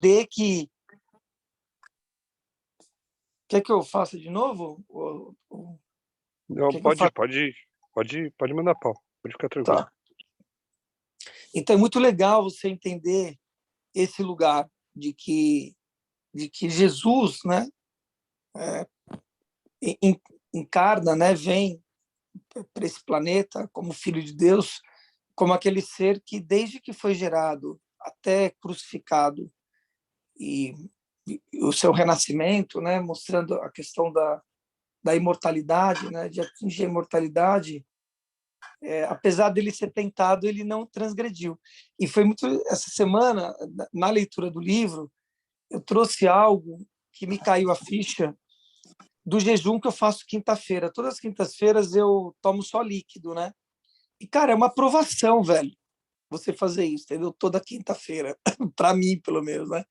entender que... Quer que eu faça de novo? Não, Quer que eu faça? pode mandar pau. Pode ficar tranquilo. Tá. Então é muito legal você entender esse lugar de que Jesus, né, encarna, né, vem para esse planeta como filho de Deus, como aquele ser que desde que foi gerado até crucificado e o seu renascimento, né, mostrando a questão da imortalidade, né, de atingir a imortalidade, apesar dele ser tentado, ele não transgrediu. E foi muito essa semana, na leitura do livro, eu trouxe algo que me caiu a ficha do jejum que eu faço quinta-feira. Todas as quintas-feiras eu tomo só líquido, né? E, cara, é uma provação, velho, você fazer isso, entendeu? Toda quinta-feira, para mim, pelo menos, né?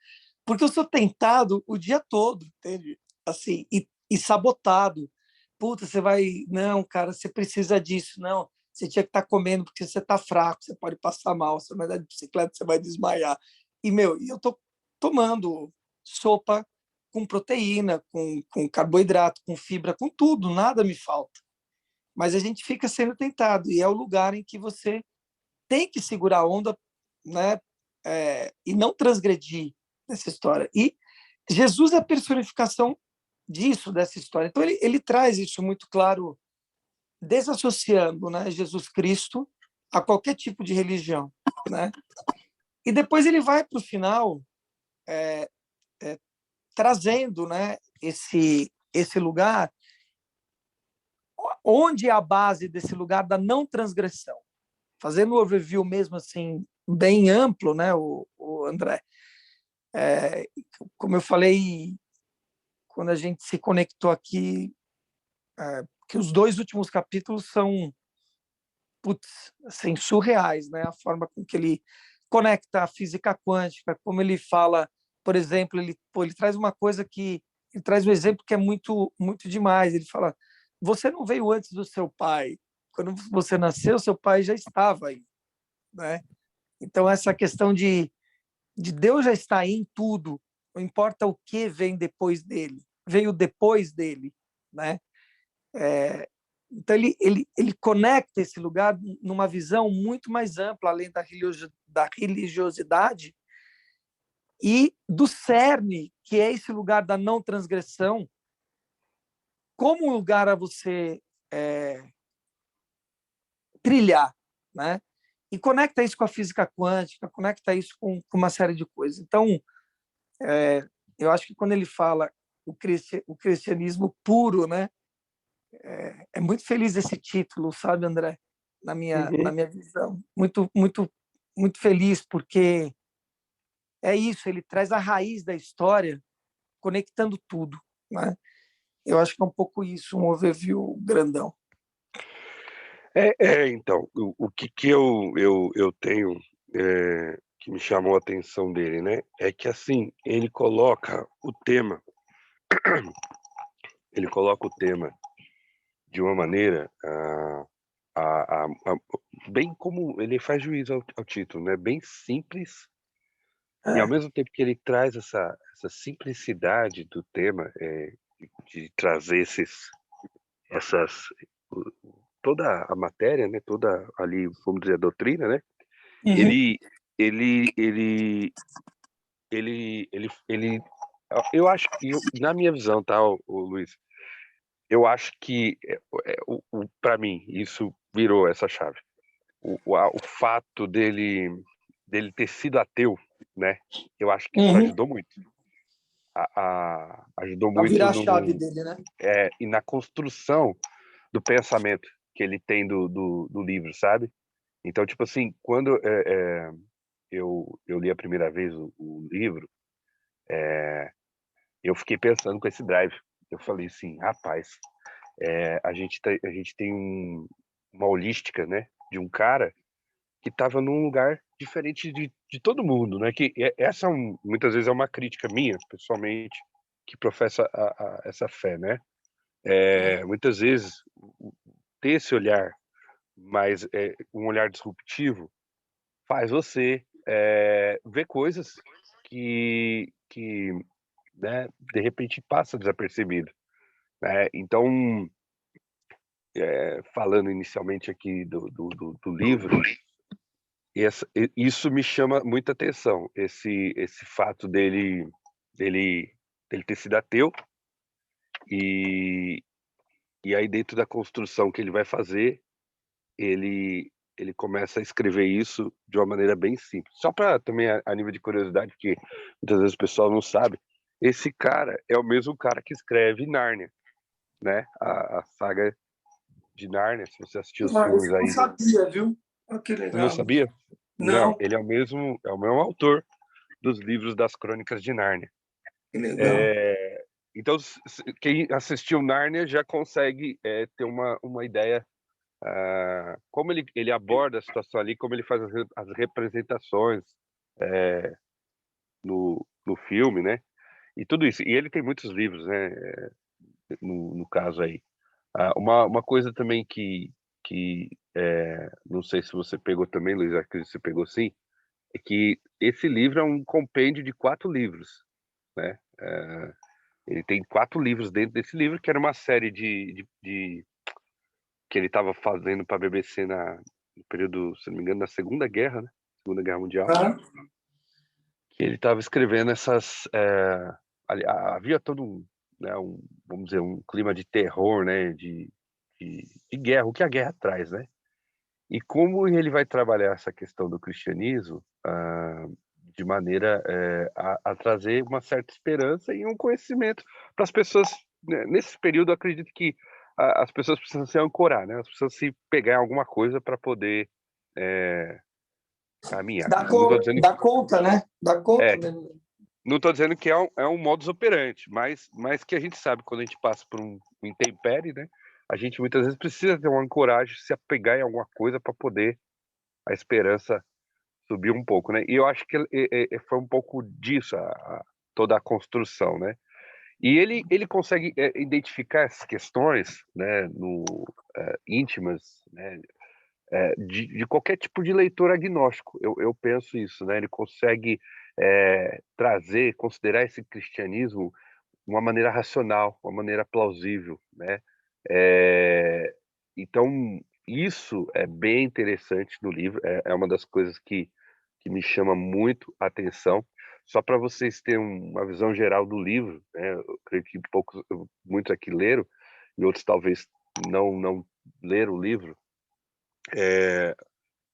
Porque eu sou tentado o dia todo, entende? Assim, e sabotado. Puta, você vai... Não, cara, você precisa disso. Não, você tinha que estar comendo porque você está fraco, você pode passar mal, você vai dar de bicicleta, você vai desmaiar. E, meu, eu tô tomando sopa com proteína, com carboidrato, com fibra, com tudo, nada me falta. Mas a gente fica sendo tentado, e é o lugar em que você tem que segurar a onda, né? E não transgredir nessa história. E Jesus é a personificação disso, dessa história. Então, ele traz isso muito claro, desassociando, né, Jesus Cristo a qualquer tipo de religião, né? E depois ele vai para o final trazendo, né, esse lugar, onde é a base desse lugar da não transgressão. Fazendo o overview mesmo assim, bem amplo, né, o André? Como eu falei, quando a gente se conectou aqui, que os dois últimos capítulos são, putz, assim, surreais, né? A forma com que ele conecta a física quântica, como ele fala, por exemplo, ele traz uma coisa que... Ele traz um exemplo que é muito, muito demais. Ele fala, você não veio antes do seu pai. Quando você nasceu, seu pai já estava aí, né? Então, essa questão de Deus já estar aí em tudo, não importa o que vem depois dele, veio depois dele, né? Então ele conecta esse lugar numa visão muito mais ampla, além da religiosidade e do cerne, que é esse lugar da não transgressão, como um lugar a você trilhar, né? E conecta isso com a física quântica, conecta isso com uma série de coisas. Então, eu acho que quando ele fala o cristianismo puro, né? É muito feliz esse título, sabe, André? Na Uhum. minha visão. Muito, muito, muito feliz, porque é isso, ele traz a raiz da história, conectando tudo, né? Eu acho que é um pouco isso, um overview grandão. Então, o que eu tenho que me chamou a atenção dele, né? É que assim, ele coloca o tema de uma maneira bem como ele faz juízo ao título, né? Bem simples, e ao É. mesmo tempo que ele traz essa simplicidade do tema, de trazer essas toda a matéria, né? Toda ali, vamos dizer, a doutrina, né? Uhum. Ele ele ele ele eu acho que na minha visão, tá, o Luiz, eu acho que para mim isso virou essa chave. O fato dele ter sido ateu, né? Eu acho que isso Uhum. ajudou muito. Ajudou A muito virar a chave dele, né? e na construção do pensamento que ele tem do livro, sabe? Então, tipo assim, quando eu li a primeira vez o livro, eu fiquei pensando com esse drive. Eu falei assim, rapaz, a gente tem uma holística, né, de um cara que estava num lugar diferente de todo mundo, né? Que essa muitas vezes é uma crítica minha, pessoalmente, que professa essa fé, né? Muitas vezes ter esse olhar, mas um olhar disruptivo, faz você ver coisas que né, de repente passa desapercebido, né? Então, falando inicialmente aqui do livro, isso me chama muita atenção, esse fato dele ter sido ateu e, e aí dentro da construção que ele vai fazer, ele começa a escrever isso de uma maneira bem simples. Só para também a nível de curiosidade, porque muitas vezes o pessoal não sabe, esse cara é o mesmo cara que escreve Nárnia, né? A saga de Nárnia, se você assistiu os filmes Eu não aí. sabia, viu? Olha que Você não legal. sabia? Não, Não, ele é o mesmo autor dos livros das Crônicas de Nárnia. que legal. É, então, quem assistiu Nárnia já consegue ter uma ideia como ele aborda a situação ali, como ele faz as representações no filme, né? E tudo isso. E ele tem muitos livros, né? No caso aí. Uma coisa também que não sei se você pegou também, Luiz, acredito que você pegou sim, é que esse livro é um compêndio de 4 livros, né? Ele tem 4 livros dentro desse livro, que era uma série que ele estava fazendo para a BBC no período, se não me engano, da Segunda Guerra, né? Segunda Guerra Mundial, Ah, que ele estava escrevendo essas. Havia todo né, vamos dizer, um clima de terror, né? De guerra, o que a guerra traz, né? E como ele vai trabalhar essa questão do cristianismo de maneira a trazer uma certa esperança e um conhecimento para as pessoas. Né? Nesse período, eu acredito que as pessoas precisam se ancorar, né? Elas precisam se pegar em alguma coisa para poder caminhar. Não estou dizendo dá conta, né? Dá conta é, mesmo. não estou dizendo que é um modus operandi, mas que a gente sabe quando a gente passa por um intempérie, né? A gente muitas vezes precisa ter uma ancoragem, se apegar em alguma coisa para poder a esperança subir um pouco, né? E eu acho que foi um pouco disso, toda a construção, né? E ele consegue identificar essas questões, né, íntimas, né, de qualquer tipo de leitor agnóstico. Eu penso isso, né? Ele consegue trazer, considerar esse cristianismo de uma maneira racional, uma maneira plausível, né? É, então, isso é bem interessante no livro, é uma das coisas que me chama muito a atenção. Só para vocês terem uma visão geral do livro, né? Eu creio que muitos aqui leram, e outros talvez não leram o livro.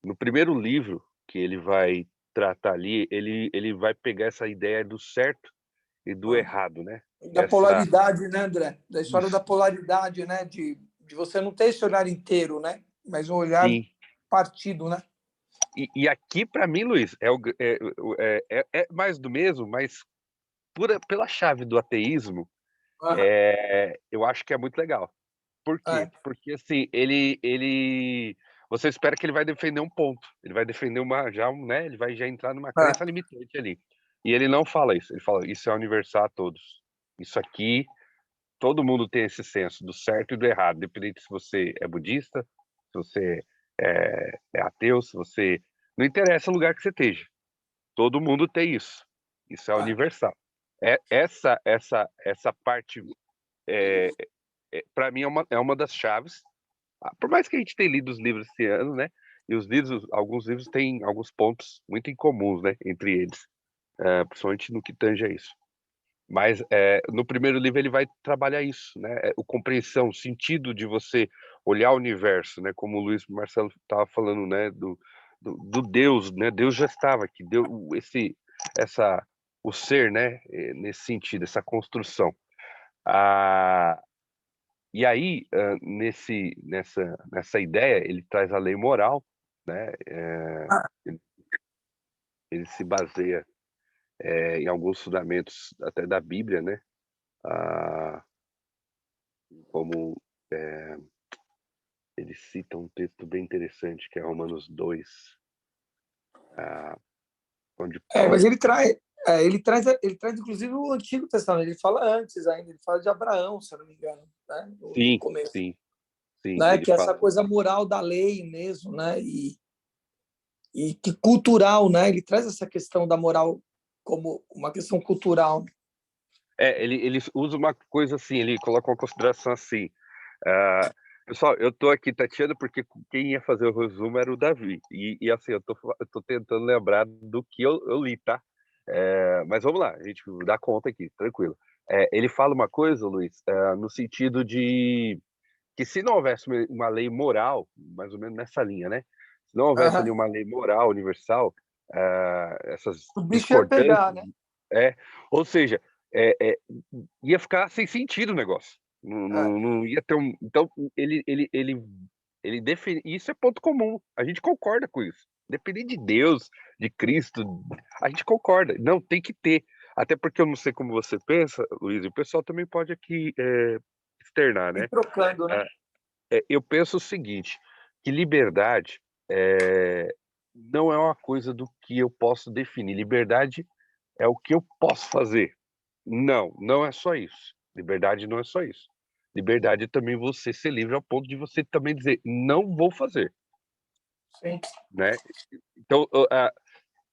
No primeiro livro que ele vai tratar ali, ele vai pegar essa ideia do certo e do errado, né? Da Essa polaridade, né, André? Da história da isso, polaridade, né? De você não ter esse olhar inteiro, né? Mas um olhar sim. partido, né? E aqui para mim, Luiz, é mais do mesmo, mas pela chave do ateísmo, Ah, eu acho que é muito legal. Por quê? é, Porque assim, você espera que ele vai defender um ponto, ele vai defender né? Ele vai já entrar numa é, crença limitante ali. E ele não fala isso, ele fala, isso é universal a todos. Isso aqui, todo mundo tem esse senso do certo e do errado, independente se você é budista, se você é ateu, se você. Não interessa o lugar que você esteja. Todo mundo tem isso. Isso é é. universal. Essa parte, para mim, é uma das chaves. Por mais que a gente tenha lido os livros esse ano, né? E alguns livros têm alguns pontos muito incomuns, né? Entre eles, principalmente no que tange a isso. Mas no primeiro livro ele vai trabalhar isso, né? O compreensão, o sentido de você olhar o universo, né? Como o Luiz Marcelo estava falando, né? Do Deus, né? Deus já estava aqui, Deus, o ser, né? Nesse sentido, essa construção. Ah, e aí, nessa ideia, ele traz a lei moral, né? Ele, ele se baseia em alguns fundamentos até da Bíblia, né? Ah, como ele cita um texto bem interessante que é Romanos 2, onde Mas Paulo. ele traz inclusive o Antigo Testamento. Ele fala antes ainda, ele fala de Abraão, se eu não me engano, né? No Sim, começo, sim, sim, né? ele Que é essa fala. coisa moral da lei mesmo, né? E que cultural, né? Ele traz essa questão da moral como uma questão cultural. Ele usa uma coisa assim, ele coloca uma consideração assim. Pessoal, eu tô aqui tateando porque quem ia fazer o resumo era o Davi. E assim, eu tô tentando lembrar do que eu li, tá? Mas vamos lá, a gente dá conta aqui, tranquilo. Ele fala uma coisa, Luiz, no sentido de que se não houvesse uma lei moral, mais ou menos nessa linha, né? Se não houvesse ali Aham. uma lei moral universal, essas O bicho ia discordâncias, pegar, né? é, ou seja, é, é, ia ficar sem sentido o negócio. Não, É, não ia ter um. Então, ele define. Isso é ponto comum. A gente concorda com isso. Dependendo de Deus, de Cristo, a gente concorda. Não, tem que ter. Até porque eu não sei como você pensa, Luiz, e o pessoal também pode aqui externar, ir né? trocando, né? Ah, eu penso o seguinte, que liberdade é, não é uma coisa do que eu posso definir. Liberdade é o que eu posso fazer. Não, não é só isso. Liberdade não é só isso. Liberdade é também você ser livre ao ponto de você também dizer, não vou fazer, Sim. né? Então,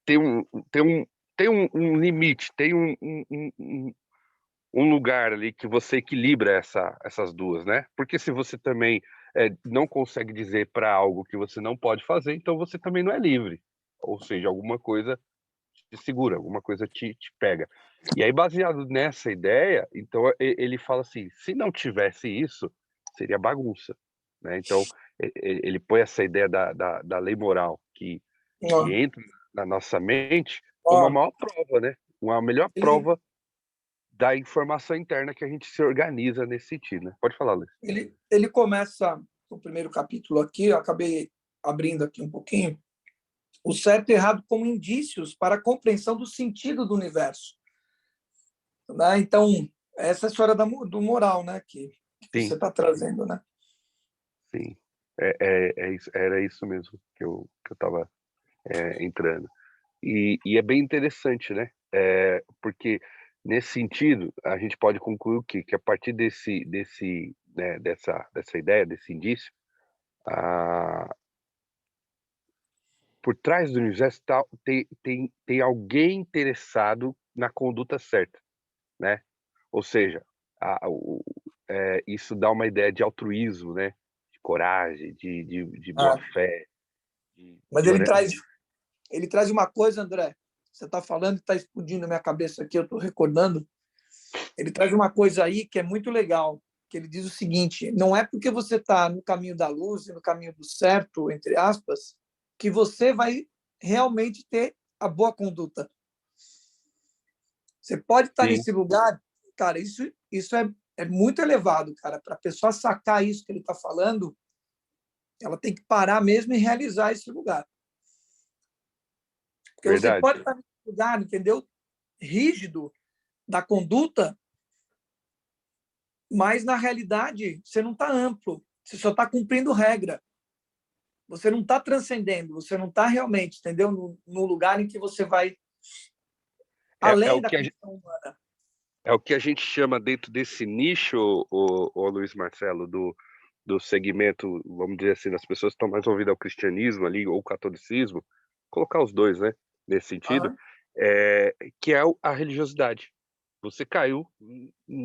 tem um, tem um, tem um limite, tem um lugar ali que você equilibra essas duas, né? Porque se você também não consegue dizer para algo que você não pode fazer, então você também não é livre. Ou seja, alguma coisa te segura, alguma coisa te pega. E aí, baseado nessa ideia, então ele fala assim: se não tivesse isso, seria bagunça, né? Então, ele põe essa ideia da lei moral que Ó, entra na nossa mente como a ó, maior prova, né? Uma melhor ele, prova da informação interna que a gente se organiza nesse sentido, né? Pode falar, Luiz. ele começa o primeiro capítulo aqui, eu acabei abrindo aqui um pouquinho, o certo e errado como indícios para a compreensão do sentido do universo. Né? Então, essa é a história do moral, né? Que você Sim, está trazendo, né? sim. Era isso mesmo que eu estava entrando. E é bem interessante, né? Porque nesse sentido a gente pode concluir o quê? Que a partir dessa ideia, desse indício, ah, por trás do universo tem alguém interessado na conduta certa, né? Ou seja, isso dá uma ideia de altruísmo, né? De coragem, de boa Ah, fé, mas de ele traz uma coisa, André. Você está falando e está explodindo na minha cabeça aqui, eu estou recordando. Ele traz uma coisa aí que é muito legal, que ele diz o seguinte: não é porque você está no caminho da luz e no caminho do certo, entre aspas, que você vai realmente ter a boa conduta. Você pode estar sim, nesse lugar, cara, isso é muito elevado, cara. Para a pessoa sacar isso que ele está falando, ela tem que parar mesmo e realizar esse lugar. Porque você verdade. pode estar nesse lugar, entendeu? Rígido da conduta, mas na realidade você não está amplo, você só está cumprindo regra. Você não está transcendendo, você não está realmente, entendeu? No lugar em que você vai É, é além o da que a, gen- condição humana. é o que a gente chama dentro desse nicho, o Luiz Marcelo, do segmento, vamos dizer assim, das pessoas que estão mais ouvidas ao cristianismo ali, ou catolicismo, colocar os dois, né, nesse sentido, Uhum. que é a religiosidade. Você caiu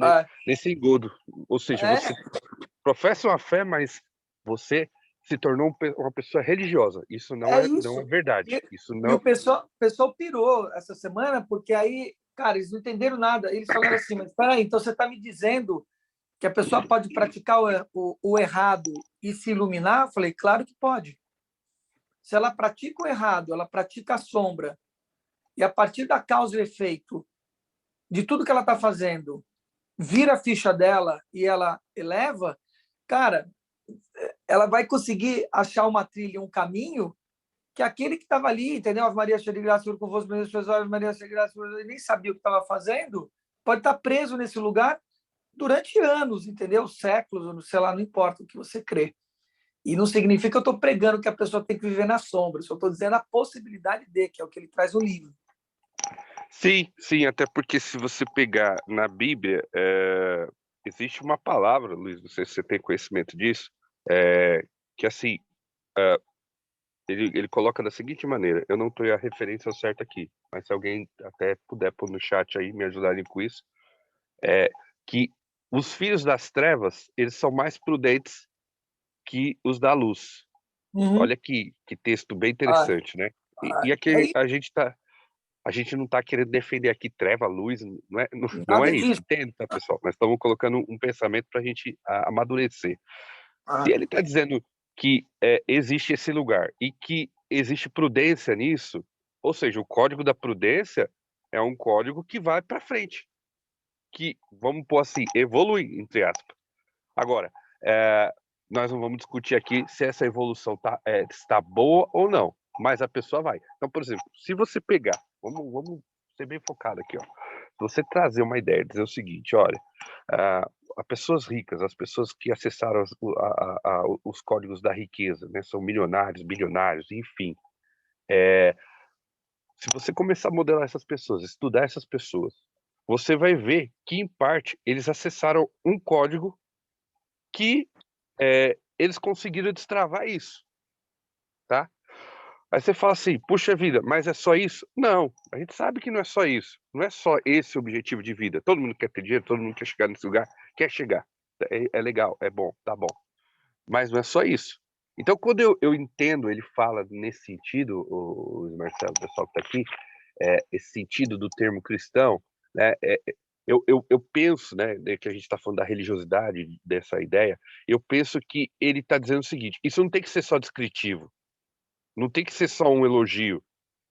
É, nesse engodo. Ou seja, você é, professa uma fé, mas você se tornou uma pessoa religiosa. Isso é não é isso. verdade. E, Isso e não. o pessoal pirou essa semana, porque aí, cara, eles não entenderam nada. Eles falaram assim, mas peraí, então você está me dizendo que a pessoa pode praticar o errado e se iluminar? Eu falei, claro que pode. Se ela pratica o errado, ela pratica a sombra, e a partir da causa e efeito de tudo que ela está fazendo, vira a ficha dela e ela eleva, cara, ela vai conseguir achar uma trilha, um caminho que aquele que estava ali, entendeu? Ave Maria, cheia de graça, Senhor convosco, bendita sois vós, Ave Maria, cheia de graça, ele nem sabia o que estava fazendo, pode estar preso nesse lugar durante anos, entendeu? Séculos, sei lá, não importa o que você crê. E não significa que eu estou pregando que a pessoa tem que viver na sombra, só estou dizendo a possibilidade de, que é o que ele traz no livro. Sim, sim, até porque se você pegar na Bíblia, existe uma palavra, Luiz, não sei se você tem conhecimento disso, que assim, ele coloca da seguinte maneira, eu não tenho a referência certa aqui, mas se alguém até puder pôr no chat aí, me ajudarem com isso, é que os filhos das trevas, eles são mais prudentes que os da luz. Uhum. Olha que texto bem Ah, interessante, né? E é aquele, a gente não tá querendo defender aqui treva, luz, não nada é isso, disso. entende, tá, pessoal? Nós estamos colocando um pensamento para a gente amadurecer. Se Ah, ele está dizendo que existe esse lugar e que existe prudência nisso, ou seja, o código da prudência é um código que vai para frente, que, vamos pôr assim, evolui, entre aspas. Agora, nós não vamos discutir aqui se essa evolução está boa ou não, mas a pessoa vai. Então, por exemplo, se você pegar, vamos ser bem focado aqui, ó. Se você trazer uma ideia, dizer o seguinte, olha, as pessoas ricas, as pessoas que acessaram os códigos da riqueza, né, são milionários, bilionários, enfim. Se você começar a modelar essas pessoas, estudar essas pessoas, você vai ver que, em parte, eles acessaram um código que eles conseguiram destravar isso, tá? Aí você fala assim, puxa vida, mas é só isso? Não, a gente sabe que não é só isso. Não é só esse o objetivo de vida. Todo mundo quer ter dinheiro, todo mundo quer chegar nesse lugar, quer chegar. É legal, é bom, tá bom. Mas não é só isso. Então, quando eu entendo, ele fala nesse sentido, o Marcelo, o pessoal que está aqui, esse sentido do termo cristão, né, eu penso, né, que a gente está falando da religiosidade, dessa ideia, eu penso que ele está dizendo o seguinte, isso não tem que ser só descritivo, não tem que ser só um elogio,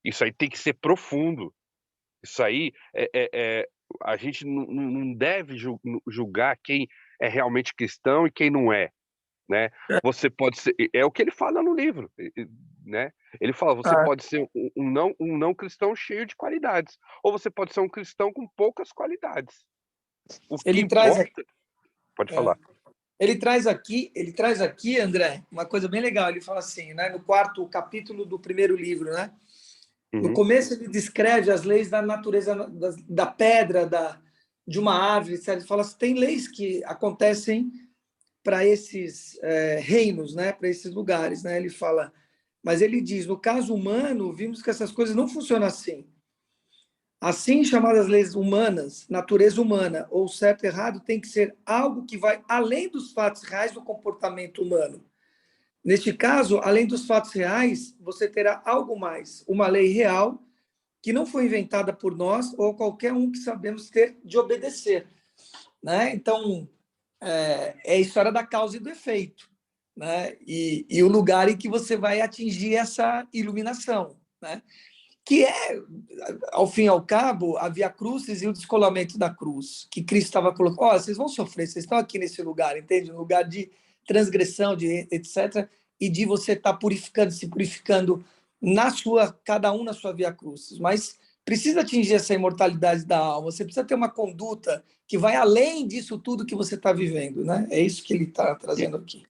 isso aí tem que ser profundo, isso aí a gente não deve julgar quem é realmente cristão e quem não é, né? Você pode ser, é o que ele fala no livro, né? Ele fala, você ah, pode ser um não cristão cheio de qualidades, ou você pode ser um cristão com poucas qualidades. O que ele traz aqui, importa, pode é, falar. ele traz aqui, André, uma coisa bem legal. Ele fala assim, né, no quarto capítulo do primeiro livro, né? No Uhum, começo ele descreve as leis da natureza da pedra, de uma árvore, etc. Ele fala assim, tem leis que acontecem para esses reinos, né, para esses lugares, né? Ele fala, mas ele diz, no caso humano, vimos que essas coisas não funcionam assim. Assim chamadas leis humanas, natureza humana, ou certo e errado, tem que ser algo que vai além dos fatos reais do comportamento humano. Neste caso, além dos fatos reais, você terá algo mais, uma lei real que não foi inventada por nós ou qualquer um que sabemos ter de obedecer, né? Então, é a história da causa e do efeito, né? E o lugar em que você vai atingir essa iluminação, né? Que é, ao fim e ao cabo, a via crucis e o descolamento da cruz, que Cristo estava colocando. Ó, vocês vão sofrer, vocês estão aqui nesse lugar, entende? Um lugar de transgressão, de etc., e de você estar purificando, se purificando na sua, cada um na sua via crucis. Mas precisa atingir essa imortalidade da alma, você precisa ter uma conduta que vai além disso tudo que você está vivendo, né? É isso que ele está e trazendo aqui.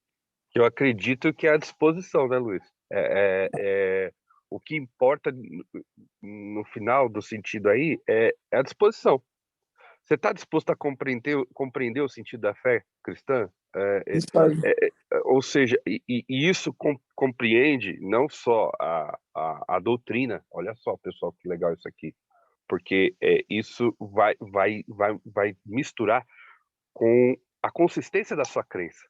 eu acredito que é a disposição, né, Luiz? O que importa no final do sentido aí é a disposição. Você está disposto a compreender o sentido da fé cristã? Isso aí. Ou seja, e isso compreende não só a doutrina, olha só, pessoal, que legal isso aqui, porque isso vai misturar com a consistência da sua crença.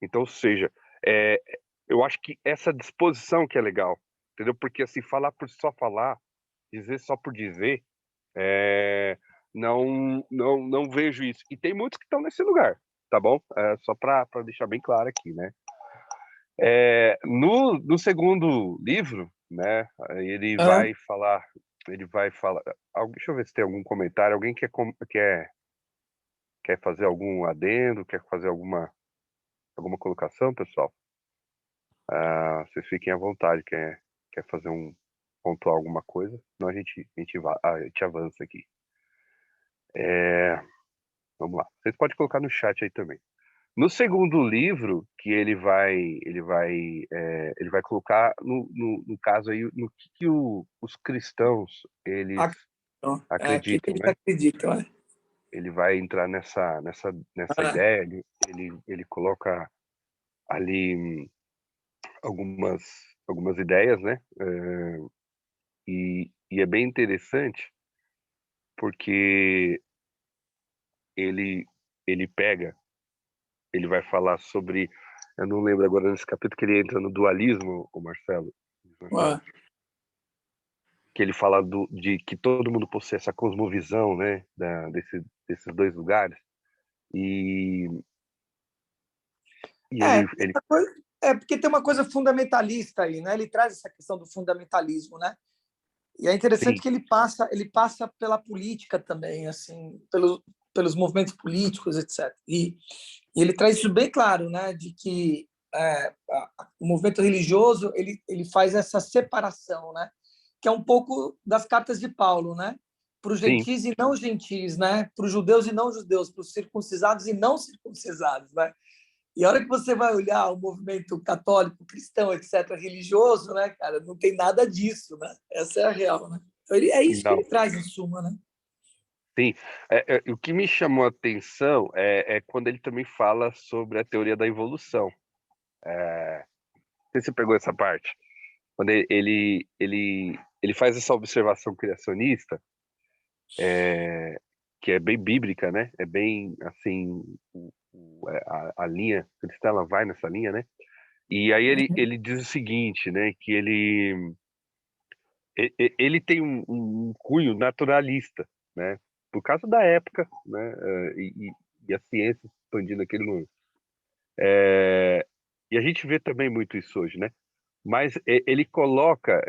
Então, ou seja, é, eu acho que essa disposição que é legal, entendeu? Porque assim, falar por só falar, dizer só por dizer, é, não vejo isso. E tem muitos que estão nesse lugar, tá bom? Só para deixar bem claro aqui, né? No segundo livro, né? Ah, Ele vai falar. Deixa eu ver se tem algum comentário. Alguém quer fazer algum adendo, quer fazer alguma colocação, pessoal? Vocês fiquem à vontade. Quer fazer pontuar alguma coisa? Senão a gente avança aqui. Vamos lá. Vocês podem colocar no chat aí também. No segundo livro, que ele vai colocar no caso aí no que os cristãos eles aqui acreditam, eles né? acreditam, né? Ele vai entrar nessa Ah, ideia, ele coloca ali algumas. algumas ideias, né? E é bem interessante porque ele ele pega, ele vai falar sobre, eu não lembro agora nesse capítulo que ele entra no dualismo, o Marcelo, Ah, que ele fala de que todo mundo possui essa cosmovisão, né, desses dois lugares. E, e É, ele porque tem uma coisa fundamentalista aí, né? Ele traz essa questão do fundamentalismo, né? E é interessante sim, que ele passa pela política também, assim, pelos movimentos políticos, etc. E ele traz isso bem claro, né? De que o movimento religioso ele faz essa separação, né? Que é um pouco das cartas de Paulo, né? Para os sim, gentis e não gentis, né? Para os judeus e não judeus, para os circuncisados e não circuncisados, né? E a hora que você vai olhar o movimento católico, cristão, etc., religioso, né, cara, não tem nada disso, né? Essa é a real, né? Então, é isso que não, ele traz, em suma, né? sim. O que me chamou a atenção é quando ele também fala sobre a teoria da evolução. Não sei se você pegou essa parte. Quando ele faz essa observação criacionista, que é bem bíblica, né? É bem assim, a linha cristã ela vai nessa linha, né? E aí ele diz o seguinte, né? Que ele tem um cunho naturalista, né? Por causa da época, né? E a ciência expandindo aquele mundo. E a gente vê também muito isso hoje, né? Mas ele coloca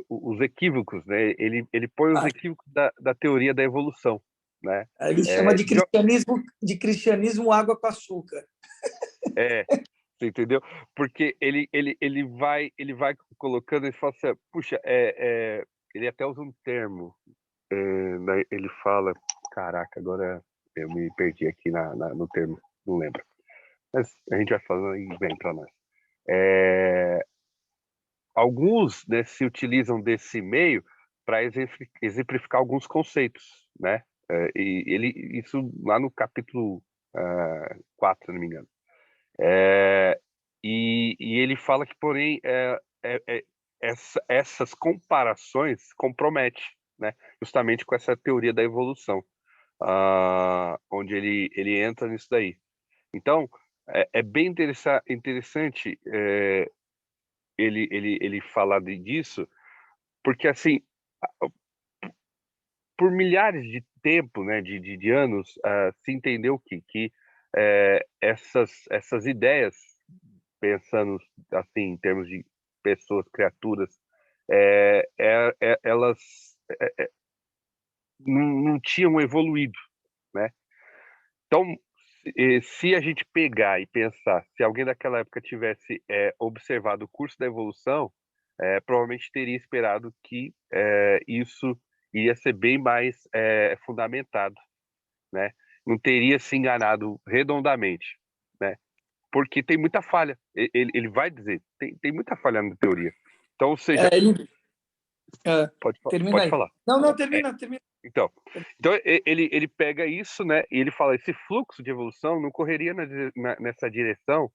os equívocos, né? Ele põe os Ah, equívocos da teoria da evolução, né? ele chama É, de cristianismo água com açúcar. é, você entendeu? Porque ele vai colocando e fala assim, puxa, ele até usa um termo, né? Ele fala, caraca, agora eu me perdi aqui no termo, não lembro. Mas a gente vai falando e vem para nós. É, alguns, né, se utilizam desse meio para exemplificar alguns conceitos, né? E isso lá no capítulo 4, se não me engano. E ele fala que, porém, essas comparações comprometem, né? Justamente com essa teoria da evolução, onde ele entra nisso daí. Então, é bem interessante ele falar disso, porque, assim, por milhares de tempo, né, de anos, se entendeu que essas ideias, pensando assim em termos de pessoas, criaturas, elas não tinham evoluído, né? Então, se a gente pegar e pensar, se alguém daquela época tivesse observado o curso da evolução, provavelmente teria esperado que isso iria ser bem mais fundamentado, né? Não teria se enganado redondamente, né? Porque tem muita falha. Ele vai dizer, tem muita falha na teoria. Então, ou seja, Termina pode aí. falar. Não, não, É, termina. então, ele pega isso, né? E ele fala, esse fluxo de evolução não correria nessa direção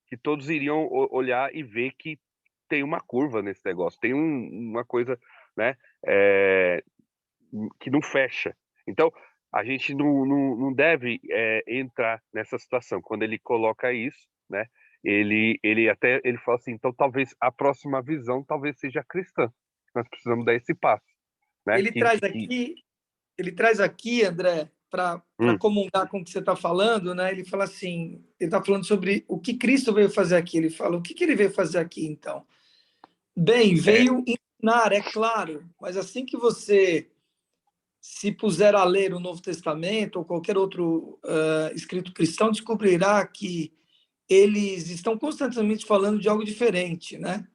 que todos iriam olhar e ver que tem uma curva nesse negócio, tem uma coisa, né? é, que não fecha. Então, a gente não deve entrar nessa situação. Quando ele coloca isso, né? Ele fala assim, então talvez a próxima visão talvez seja cristã. Nós precisamos dar esse passo, né? Ele traz aqui, ele traz aqui, André, para Hum, comungar com o que você está falando, né? Ele fala assim, ele está falando sobre o que Cristo veio fazer aqui. Ele fala, o que ele veio fazer aqui, então? Bem, é, veio ensinar, é claro, mas assim que você se puser a ler o Novo Testamento ou qualquer outro escrito cristão, descobrirá que eles estão constantemente falando de algo diferente, né?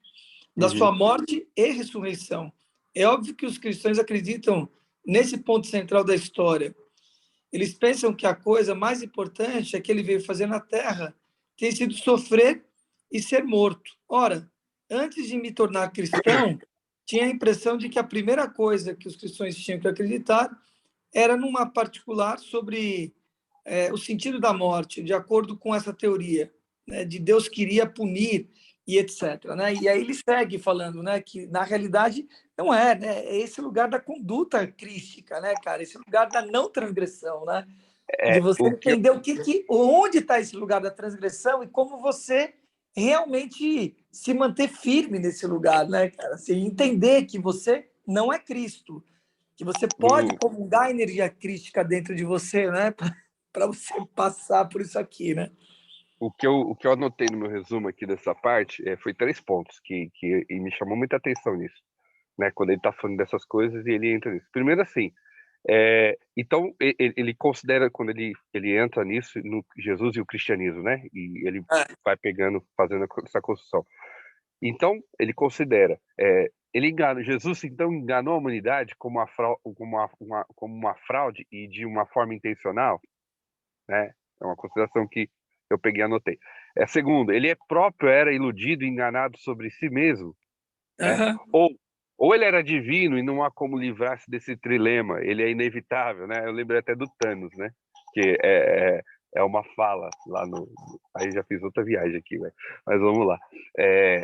Da uhum, sua morte e ressurreição. É óbvio que os cristãos acreditam nesse ponto central da história. Eles pensam que a coisa mais importante é que ele veio fazer na Terra tem sido sofrer e ser morto. Ora, antes de me tornar cristão, tinha a impressão de que a primeira coisa que os cristãos tinham que acreditar era numa particular sobre o sentido da morte, de acordo com essa teoria, né, de Deus queria punir e etc. Né? E aí ele segue falando, né, que na realidade não é, né, é esse lugar da conduta crística, né, cara, esse lugar da não transgressão, né, de você o que entender onde está esse lugar da transgressão e como você realmente se manter firme nesse lugar, né, cara, assim, entender que você não é Cristo, que você pode no, comungar a energia crística dentro de você, né, para você passar por isso aqui, né? o que eu anotei no meu resumo aqui dessa parte foi 3 pontos e me chamou muita atenção nisso, né? Quando ele está falando dessas coisas e ele entra nisso. Primeiro, assim, então ele considera, quando ele entra nisso, no Jesus e o cristianismo, né? E ele É. vai pegando, fazendo essa construção. Então, ele considera, ele engana, Jesus então enganou a humanidade como uma fraude e de uma forma intencional, né? É uma consideração que eu peguei e anotei. Segundo, ele próprio era iludido e enganado sobre si mesmo, né? Uhum. Ou ele era divino e não há como livrar-se desse trilema, ele é inevitável, né? Eu lembrei até do Thanos, né? Que é uma fala lá no. Aí já fiz outra viagem aqui, né? Mas vamos lá. É,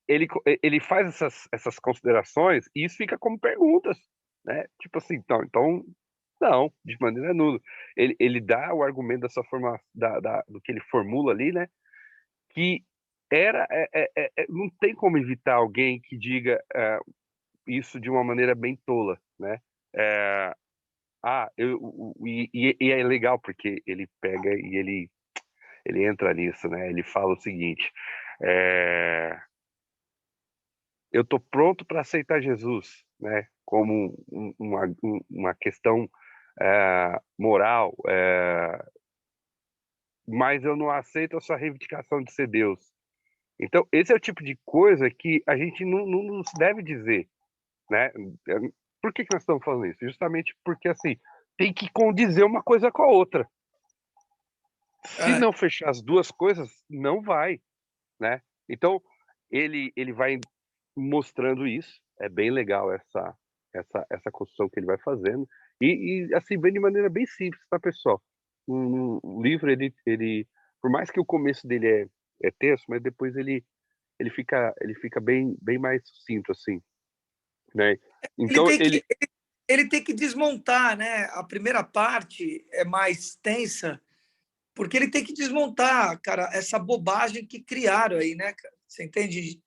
ele faz essas considerações e isso fica como perguntas, né? Tipo assim, então não, de maneira nula. Ele dá o argumento da sua forma, do que ele formula ali, né? Que não tem como evitar alguém que diga isso de uma maneira bem tola, né? É, e é legal porque ele pega e ele entra nisso, né? Ele fala o seguinte: é, eu tô pronto para aceitar Jesus, né? Como uma questão moral, mas eu não aceito a sua reivindicação de ser Deus. Então, esse é o tipo de coisa que a gente não se deve dizer, né? Por que nós estamos falando isso? Justamente porque, assim, tem que condizer uma coisa com a outra. Se É. não fechar as duas coisas, não vai, né? Então, ele vai mostrando isso. É bem legal essa construção que ele vai fazendo. Assim, vem de maneira bem simples, tá, pessoal? O livro, por mais que o começo dele é tenso, mas depois ele fica bem mais sucinto, assim, né? Ele Então, tem que, ele tem que desmontar, né? A primeira parte é mais tensa, porque ele tem que desmontar, cara, essa bobagem que criaram aí, né, cara? Você entende?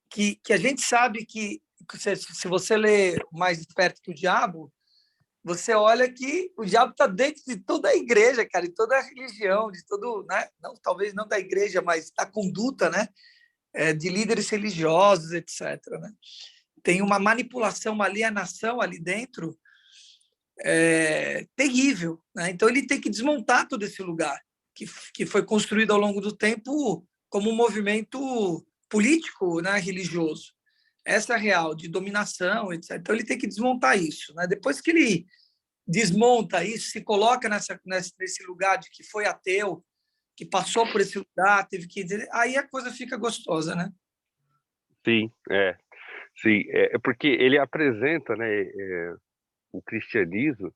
Que a gente sabe que se você lê Mais Esperto que o Diabo, você olha que o diabo está dentro de toda a igreja, cara, de toda a religião, de todo, né? Não, talvez não da igreja, mas da conduta, né? De líderes religiosos, etc. Né? Tem uma manipulação, uma alienação ali dentro terrível. Né? Então ele tem que desmontar todo esse lugar que foi construído ao longo do tempo como um movimento político, né, religioso. Essa é a real, de dominação, etc. Então ele tem que desmontar isso. Né? Depois que ele desmonta isso, se coloca nesse lugar de que foi ateu, que passou por esse lugar, teve que dizer, aí a coisa fica gostosa, né? sim, sim, porque ele apresenta, né, o cristianismo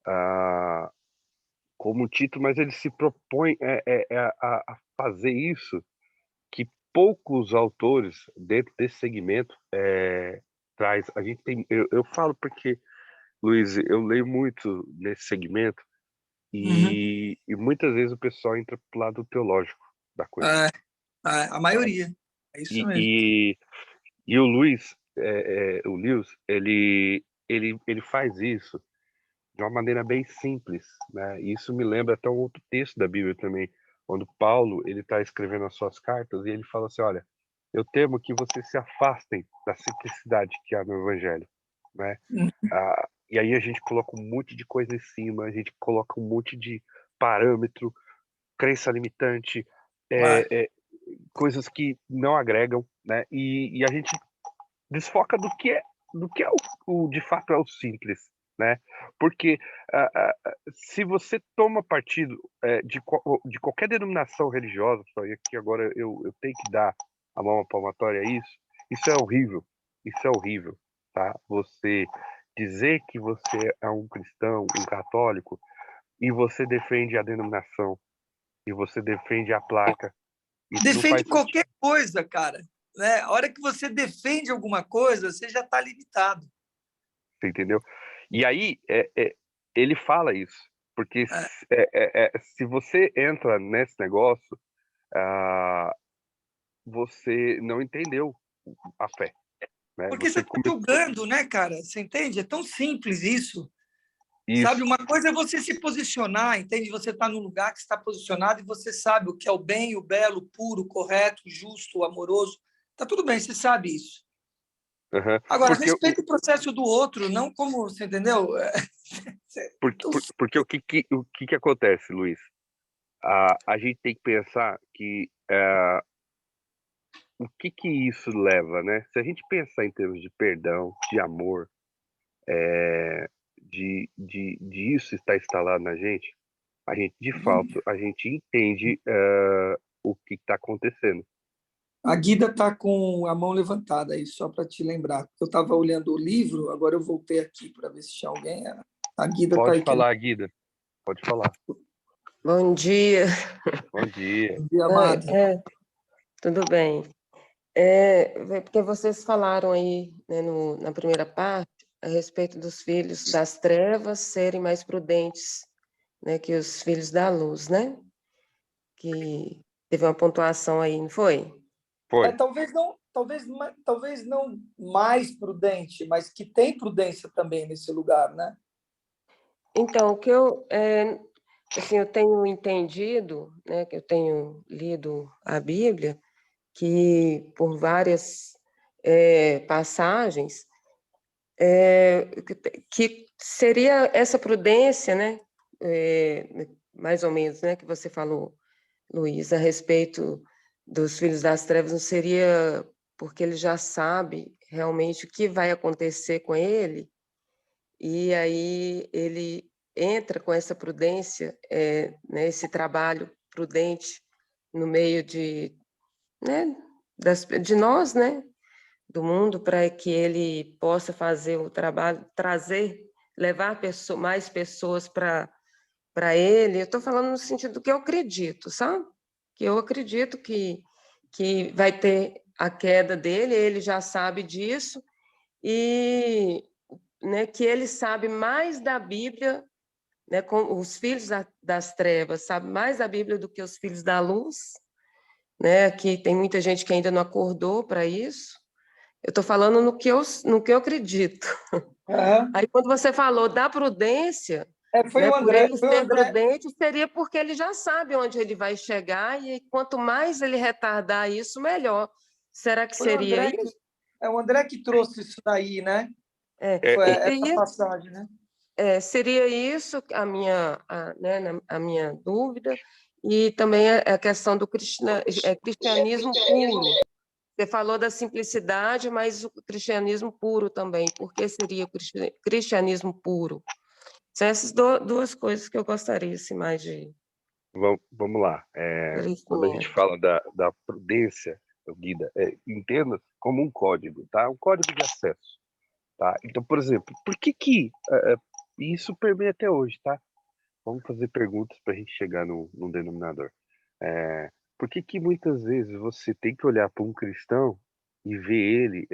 ah, como um título, mas ele se propõe a fazer isso que poucos autores dentro desse segmento traz. A gente tem, eu falo porque, Luiz, eu leio muito nesse segmento Uhum. e muitas vezes o pessoal entra pro lado teológico da coisa. É, a maioria. É isso E, mesmo. e, e o Luiz, o Lewis, ele faz isso de uma maneira bem simples, né? E isso me lembra até um outro texto da Bíblia também, quando Paulo ele está escrevendo as suas cartas e ele fala assim, olha, eu temo que vocês se afastem da simplicidade que há no Evangelho, né? E aí a gente coloca um monte de coisa em cima, a gente coloca um monte de parâmetro, crença limitante, É. é, é, coisas que não agregam, né? E a gente desfoca do que é de fato é o simples, né? Porque se você toma partido de qualquer denominação religiosa, só e aqui agora eu tenho que dar a mão palmatória a isso é horrível, isso é horrível, tá? Você dizer que você é um cristão, um católico, e você defende a denominação, e você defende a placa, Isso não Defende faz sentido, qualquer coisa, cara. Né? A hora que você defende alguma coisa, você já está limitado. você entendeu? E aí, ele fala isso, porque É. se você entra nesse negócio, ah, você não entendeu a fé, né? Porque você Você está começou julgando, né, cara? Você entende? É tão simples isso. Sabe, isso, uma coisa é você se posicionar, entende? Você está num lugar que está posicionado e você sabe o que é o bem, o belo, o puro, o correto, o justo, o amoroso. Tá tudo bem, você sabe isso. aham. Agora, Porque, respeita o processo do outro, não como, você entendeu? Então, porque o que acontece, Luiz? A gente tem que pensar que o que isso leva, né? Se a gente pensar em termos de perdão, de amor, de isso estar instalado na gente, a gente, de fato, a gente entende o que está acontecendo. a Guida está com a mão levantada aí, só para te lembrar. Eu estava olhando o livro, agora eu voltei aqui para ver se tinha alguém. A Guida está Pode aí querendo. falar, Guida, pode falar. Bom dia. Bom dia. Bom dia, Oi, amada. tudo bem. Porque vocês falaram aí, né, na primeira parte a respeito dos filhos das trevas serem mais prudentes, né, que os filhos da luz, né? Que teve uma pontuação aí, não foi? Foi. Talvez não mais prudente, mas que tem prudência também nesse lugar, né? Então, o que assim, eu tenho entendido, né, que eu tenho lido a Bíblia, que por várias passagens que seria essa prudência, né, mais ou menos, né, que você falou, Luiz, a respeito dos filhos das trevas, não seria porque ele já sabe realmente o que vai acontecer com ele, e aí ele entra com essa prudência, né, esse trabalho prudente no meio né, de nós, né, do mundo, para que ele possa fazer o trabalho, levar mais pessoas para ele. Eu estou falando no sentido do que eu acredito, sabe? Que eu acredito que vai ter a queda dele, ele já sabe disso, e né, que ele sabe mais da Bíblia, né, com os filhos das trevas, sabe mais da Bíblia do que os filhos da luz, né? Que tem muita gente que ainda não acordou para isso. Eu estou falando no que eu acredito. Aham. Aí, quando você falou da prudência, Foi né, o por André, ele foi o ser André, prudente, seria porque ele já sabe onde ele vai chegar, e quanto mais ele retardar isso, melhor. Será que foi o seria André que isso? é o André que trouxe isso daí, né? É, É, Foi o- essa passagem, né? seria isso né, a minha dúvida, e também a questão do cristianismo puro. Você falou da simplicidade, mas o cristianismo puro também. Por que seria o cristianismo puro? São essas duas coisas que eu gostaria assim, mais de vamos lá. Quando a gente esclarecimento. fala da prudência, Guida, entenda como um código, tá? Um código de acesso, tá? Então, por exemplo, por que e isso permeia até hoje, tá? Vamos fazer perguntas para a gente chegar num denominador. Por que muitas vezes você tem que olhar para um cristão e ver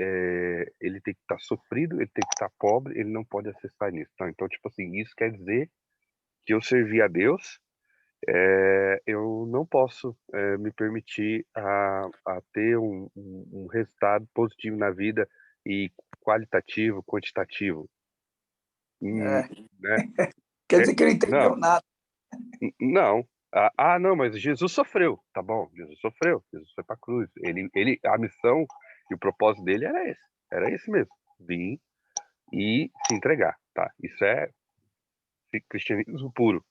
ele tem que estar sofrido, ele tem que estar pobre, ele não pode acessar nisso, tá? Então, tipo assim, isso quer dizer que eu servi a Deus, eu não posso me permitir a ter um resultado positivo na vida e qualitativo, quantitativo. Hum, É. né? Quer dizer que ele não Não, entendeu nada. não. Não, mas Jesus sofreu. Tá bom, Jesus sofreu. Jesus foi para a cruz. A missão e o propósito dele era esse. Era esse mesmo. Vir e se entregar, tá? Isso é cristianismo puro.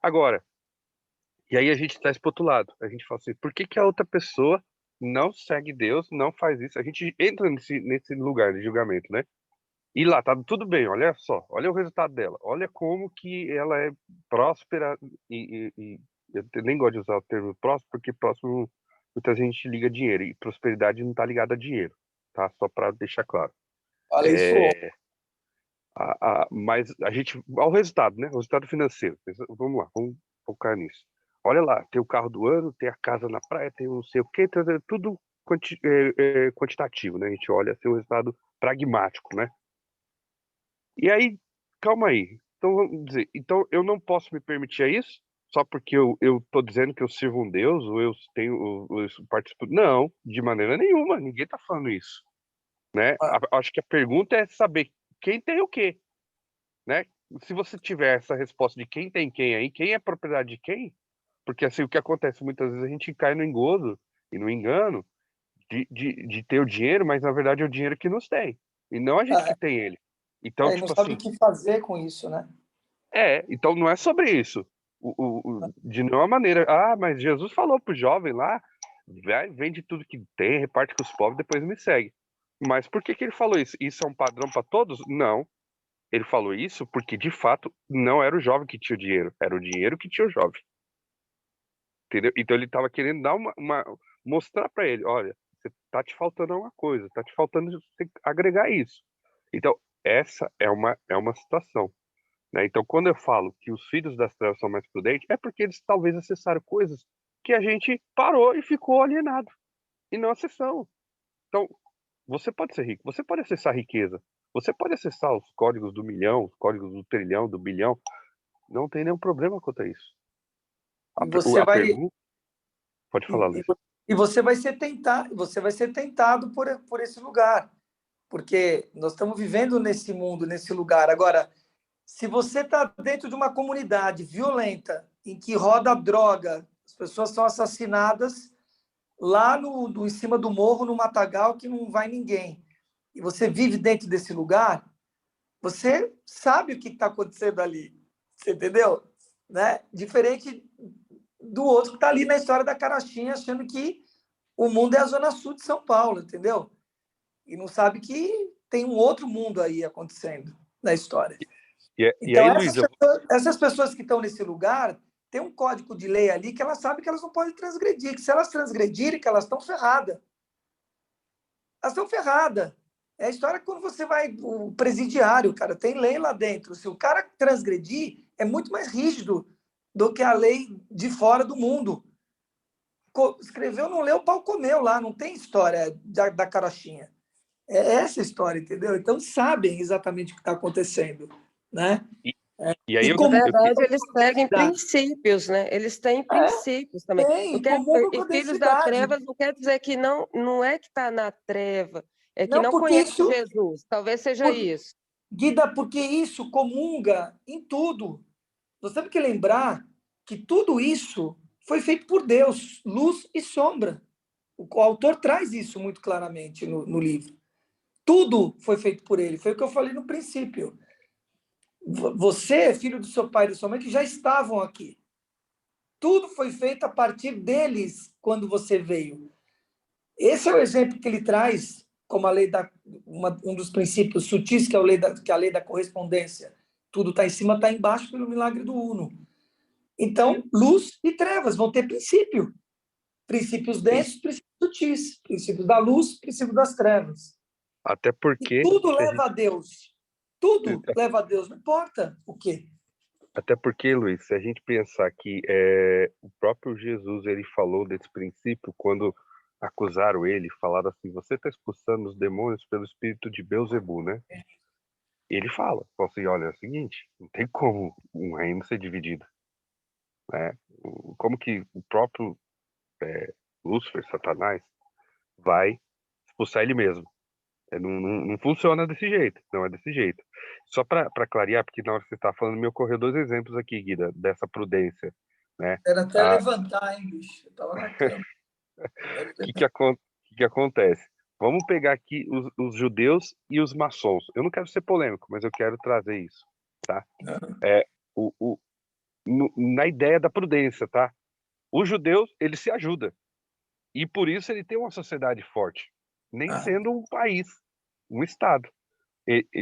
Agora, e aí a gente traz pro outro lado. A gente fala assim, por que a outra pessoa não segue Deus, não faz isso? A gente entra nesse lugar de julgamento, né? E lá tá tudo bem, olha só, olha o resultado dela, olha como que ela é próspera e eu nem gosto de usar o termo próspero, porque próximo muita gente liga a dinheiro e prosperidade não tá ligada a dinheiro, tá? Só para deixar claro. Olha isso. É, mas a gente, ao resultado, né? O resultado financeiro. Vamos lá, vamos focar nisso. Olha lá, tem o carro do ano, tem a casa na praia, tem não sei o quê, tudo quantitativo, né? A gente olha assim, o resultado pragmático, né? E aí, calma aí. Então, vamos dizer, então eu não posso me permitir isso só porque eu tô dizendo que eu sirvo um Deus ou eu tenho, eu participo. Não, de maneira nenhuma. Ninguém tá falando isso, né? Ah, Acho que a pergunta é saber quem tem o quê, né? Se você tiver essa resposta de quem tem quem aí, quem é propriedade de quem, porque assim, o que acontece muitas vezes a gente cai no engodo e no engano de ter o dinheiro, mas na verdade é o dinheiro que nos tem, e não a gente ah, que tem ele. Então, e não tipo sabe o assim, que fazer com isso, né? então não é sobre isso. De nenhuma maneira. Ah, mas Jesus falou pro jovem lá, vai, vende tudo que tem, reparte com os pobres, depois me segue. Mas por que que ele falou isso? Isso é um padrão para todos? Não. Ele falou isso porque, de fato, não era o jovem que tinha o dinheiro, era o dinheiro que tinha o jovem. Entendeu? Então ele estava querendo dar mostrar para ele, olha, você tá te faltando alguma coisa, tá te faltando você agregar isso. Então, essa é uma situação, né? Então, quando eu falo que os filhos das trevas são mais prudentes, é porque eles talvez acessaram coisas que a gente parou e ficou alienado e não acessamos. Então, você pode ser rico, você pode acessar a riqueza, você pode acessar os códigos do milhão, os códigos do trilhão, do bilhão, não tem nenhum problema quanto a isso. A, E per- o- você a vai pergunta, pode falar, e, Luiz. e você vai ser tentado, você vai ser tentado por esse lugar, porque nós estamos vivendo nesse mundo, nesse lugar. Agora, se você está dentro de uma comunidade violenta, em que roda droga, as pessoas são assassinadas lá em cima do morro, no matagal, que não vai ninguém, e você vive dentro desse lugar, você sabe o que está acontecendo ali. Você entendeu? Né? Diferente do outro que está ali na história da carochinha, achando que o mundo é a zona sul de São Paulo, entendeu? E não sabe que tem um outro mundo aí acontecendo na história. E Então, aí, Luiz, essas pessoas que estão nesse lugar, tem um código de lei ali que elas sabem que elas não podem transgredir, que se elas transgredirem, que elas estão ferradas. Elas estão ferradas. É a história quando você vai, o presidiário, cara, tem lei lá dentro. Se o cara transgredir, é muito mais rígido do que a lei de fora do mundo. Escreveu, não leu, o pau comeu lá, não tem história da carochinha. É essa a história, entendeu? Então sabem exatamente o que está acontecendo, né? e, e aí E Na como verdade, eles seguem princípios, né? Eles têm princípios também. Não tem, quer, comungam com e a filhos da densidade. treva não quer dizer que não é que está na treva, é que Não, não porque conhece isso, Jesus. Talvez seja por, isso. Guida, porque isso comunga em tudo. Nós temos que lembrar que tudo isso foi feito por Deus, luz e sombra. O autor traz isso muito claramente no livro. Tudo foi feito por ele. Foi o que eu falei no princípio. Você é filho do seu pai e da sua mãe que já estavam aqui. Tudo foi feito a partir deles quando você veio. Esse é o exemplo que ele traz como a lei um dos princípios sutis que é a lei da correspondência. Tudo está em cima, está embaixo pelo milagre do uno. Então, luz e trevas vão ter princípio. Princípios sim, densos, princípios sutis. Princípio da luz, princípio das trevas. até E porque tudo se a leva gente, a Deus. Tudo leva a Deus, não importa o quê. até porque, Luiz, se a gente pensar que o próprio Jesus ele falou desse princípio quando acusaram ele, falaram assim: você está expulsando os demônios pelo espírito de Beelzebul, né? E ele falou assim: olha, é o seguinte, não tem como um reino ser dividido, né? Como que o próprio Lúcifer, Satanás, vai expulsar ele mesmo? Não funciona desse jeito, não é desse jeito. Só para clarear, porque na hora que você está falando, me ocorreu dois exemplos aqui, Guida, dessa prudência, né? Era até Ah, levantar, hein, bicho? Eu estava na cama. que acontece? Vamos pegar aqui os judeus e os maçons. Eu não quero ser polêmico, mas eu quero trazer isso, tá? É, o, o, na ideia da prudência, tá? Os judeus, eles se ajudam. E por isso ele tem uma sociedade forte, nem Ah, sendo um país, um estado.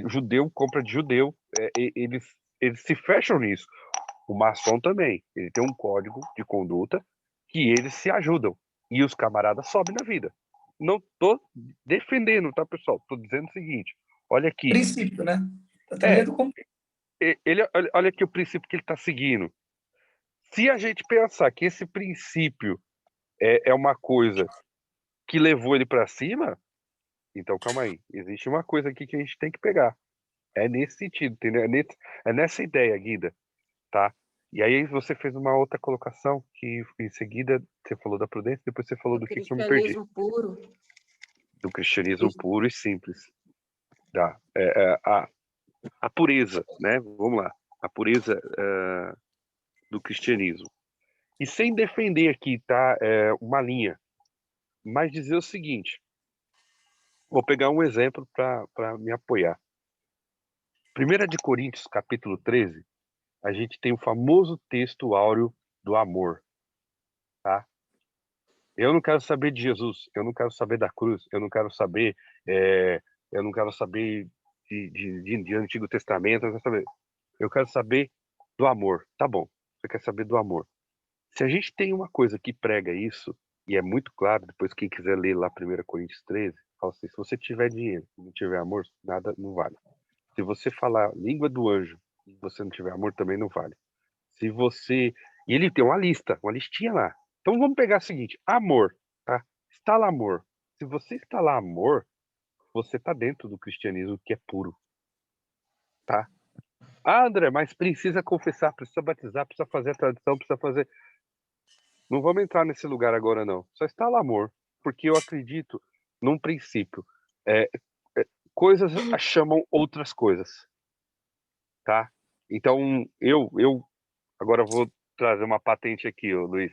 Judeu compra de judeu, eles se fecham nisso. O maçom também, ele tem um código de conduta que eles se ajudam e os camaradas sobem na vida. Não tô defendendo, tá, pessoal? Tô dizendo o seguinte, olha aqui, princípio, né? Está é, trazendo como. olha aqui o princípio que ele está seguindo. Se a gente pensar que esse princípio é uma coisa que levou ele para cima, então calma aí. Existe uma coisa aqui que a gente tem que pegar. É nesse sentido, entendeu? É nessa ideia, Guida, tá? E aí você fez uma outra colocação que em seguida você falou da prudência, depois você falou O do que eu me perdi. cristianismo puro. Do cristianismo puro e simples. Tá? A pureza, né? Vamos lá. A pureza do cristianismo. E sem defender aqui, tá? Uma linha. Mas dizer o seguinte. Vou pegar um exemplo para me apoiar. 1 de Coríntios, capítulo 13, a gente tem o famoso texto áureo do amor, tá? Eu não quero saber de Jesus, eu não quero saber da cruz, eu não quero saber, eu não quero saber de Antigo Testamento, eu quero saber do amor. Tá bom, você quer saber do amor. Se a gente tem uma coisa que prega isso, e é muito claro, depois quem quiser ler lá 1 Coríntios 13, fala assim, se você tiver dinheiro e não tiver amor, nada não vale. Se você falar língua do anjo e você não tiver amor, também não vale. Se você... E ele tem uma lista, uma listinha lá. Então vamos pegar o seguinte, amor, tá? Instala amor. Se você instalar amor, você tá dentro do cristianismo que é puro, tá? Ah, André, mas precisa confessar, precisa batizar, precisa fazer a tradição, precisa fazer... Não vamos entrar nesse lugar agora, não. Só instala amor, porque eu acredito num princípio. Coisas chamam outras coisas, tá? Então, eu agora vou trazer uma patente aqui, ô, Luiz.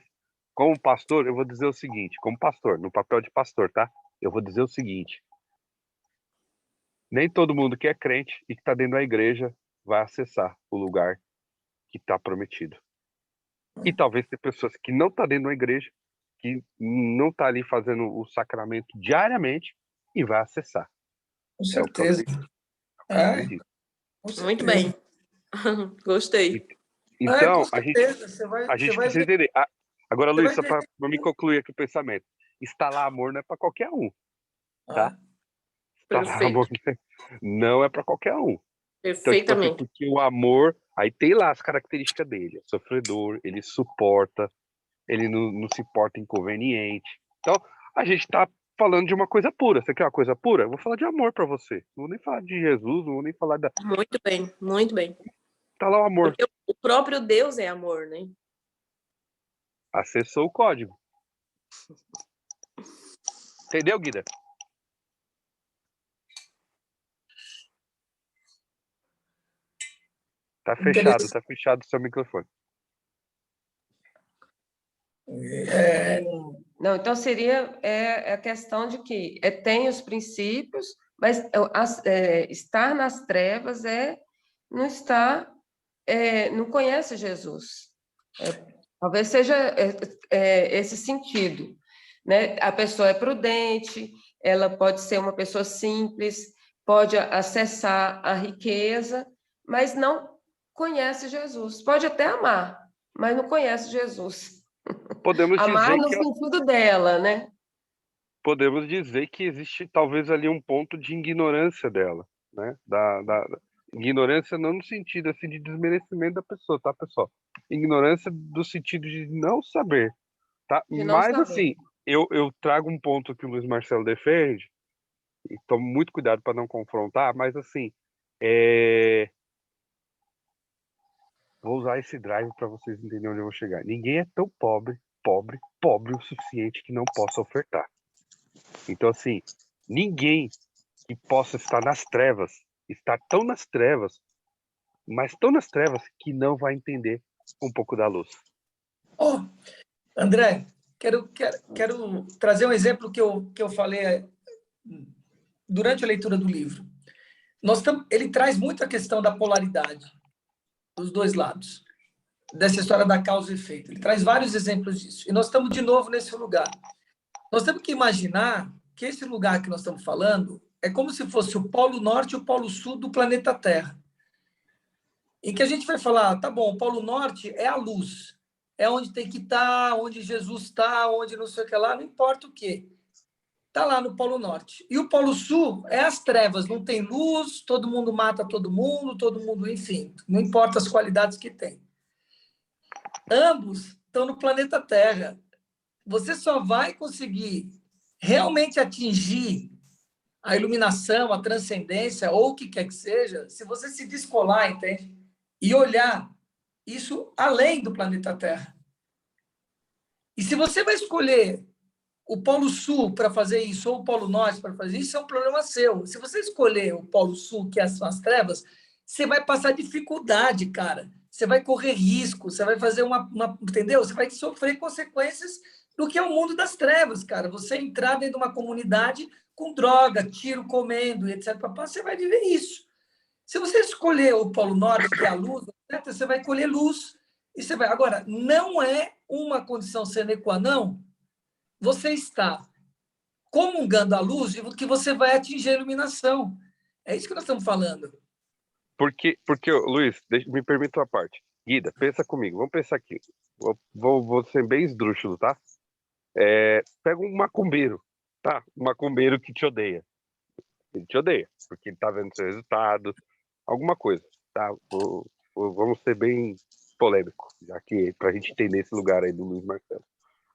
Como pastor, eu vou dizer o seguinte, como pastor, no papel de pastor, tá? Eu vou dizer o seguinte. Nem todo mundo que é crente e que está dentro da igreja vai acessar o lugar que está prometido. E talvez tenha pessoas que não estão dentro da igreja, que não está ali fazendo o sacramento diariamente e vai acessar. Com certeza. Muito bem. Gostei. Então, com certeza. Você vai precisa entender. Agora, Luiz, só para me concluir aqui o pensamento. Instalar amor não é para qualquer um, tá? Instalar amor não é para qualquer um. Perfeitamente. Então, porque o amor, aí tem lá as características dele. É sofredor, ele suporta, ele não se porta inconveniente. Então, a gente está falando de uma coisa pura. Você quer uma coisa pura? Eu vou falar de amor para você. Não vou nem falar de Jesus, não vou nem falar da... Muito bem, muito bem. Tá lá o amor. Porque o próprio Deus é amor, né? Acessou o código. Entendeu, Guida? Tá fechado o seu microfone. Não, então seria a questão de que tem os princípios, mas estar nas trevas não estar, não conhece Jesus. Talvez seja esse sentido, né? A pessoa é prudente, ela pode ser uma pessoa simples, pode acessar a riqueza, mas não conhece Jesus. Pode até amar, mas não conhece Jesus. Podemos amar dizer no sentido dela, né? Podemos dizer que existe talvez ali um ponto de ignorância dela, né? Ignorância não no sentido assim de desmerecimento da pessoa, tá, pessoal? Ignorância do sentido de não saber, tá? Mas assim, eu trago um ponto que o Luiz Marcelo defende e tomo muito cuidado para não confrontar, mas assim, vou usar esse drive para vocês entenderem onde eu vou chegar. Ninguém é tão pobre o suficiente que não possa ofertar. Então, assim, ninguém que possa estar nas trevas, está tão nas trevas, mas tão nas trevas que não vai entender um pouco da luz. André, quero trazer um exemplo que eu falei durante a leitura do livro. Ele traz muito a questão da polaridade dos dois lados, dessa história da causa e efeito. Ele traz vários exemplos disso. E nós estamos de novo nesse lugar. Nós temos que imaginar que esse lugar que nós estamos falando é como se fosse o Polo Norte e o Polo Sul do planeta Terra. Em que a gente vai falar, tá bom, o Polo Norte é a luz, é onde tem que estar, onde Jesus está, onde não sei o que lá, não importa o quê. Está lá no Polo Norte. E o Polo Sul é as trevas, não tem luz, todo mundo mata todo mundo, enfim, não importa as qualidades que tem. ambos estão no planeta Terra. Você só vai conseguir realmente atingir a iluminação, a transcendência, ou o que quer que seja, se você se descolar, entende? E olhar isso além do planeta Terra. E se você vai escolher o Polo Sul para fazer isso, ou o Polo Norte para fazer isso, é um problema seu. Se você escolher o Polo Sul, que são as trevas, você vai passar dificuldade, cara. Você vai correr risco, você vai fazer entendeu? Você vai sofrer consequências do que é o mundo das trevas, cara. Você entrar dentro de uma comunidade com droga, tiro comendo, etc. Você vai viver isso. Se você escolher o Polo Norte, que é a luz, etc., você vai colher luz. E você vai. Agora, não é uma condição sine qua non você está comungando a luz de que você vai atingir a iluminação. É isso que nós estamos falando. Porque Luiz, me permita uma parte. Guida, pensa comigo, vamos pensar aqui. Vou ser bem esdrúxulo, tá? Pega um macumbeiro, tá? Um macumbeiro que te odeia. Ele te odeia, porque ele tá vendo seu resultado, alguma coisa, tá? Vamos ser bem polêmico, já que pra gente entender esse lugar aí do Luiz Marcelo.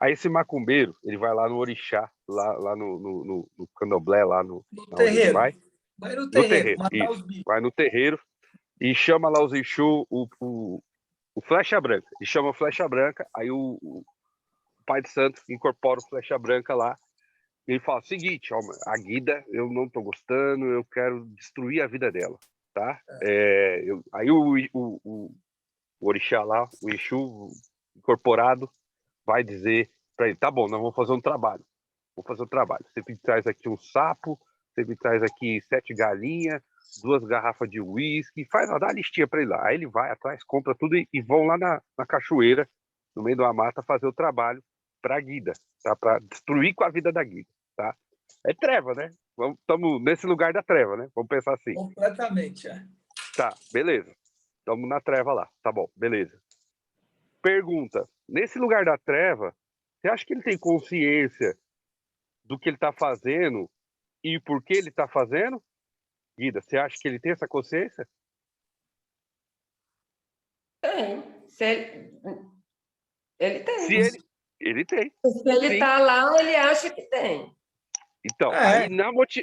Aí esse macumbeiro, ele vai lá no orixá, lá no candomblé, lá no terreiro. Vai no terreiro, matar os bichos. Vai no terreiro e chama lá os Exu, o Flecha Branca. E chama o Flecha Branca, aí o Pai de Santo incorpora o Flecha Branca lá. E ele fala: seguinte, ó, a Guida, eu não tô gostando, eu quero destruir a vida dela, tá? Aí o orixá lá, o Exu incorporado, vai dizer para ele: tá bom, nós vamos fazer um trabalho. Vou fazer um trabalho. Você me traz aqui um sapo, você me traz aqui 7 galinhas, 2 garrafas de uísque, dá a listinha para ele lá. Aí ele vai atrás, compra tudo e vão lá na cachoeira, no meio da mata, fazer o trabalho para a Guida, tá? Para destruir com a vida da Guida, tá? É treva, né? Estamos nesse lugar da treva, né? Vamos pensar assim. Completamente, Tá, beleza. Estamos na treva lá, tá bom, beleza. Pergunta: nesse lugar da treva, você acha que ele tem consciência do que ele está fazendo e por que ele está fazendo? Guida, você acha que ele tem essa consciência? Tem. Ele tem. Ele tem. Se ele está lá, ele acha que tem. Então, aí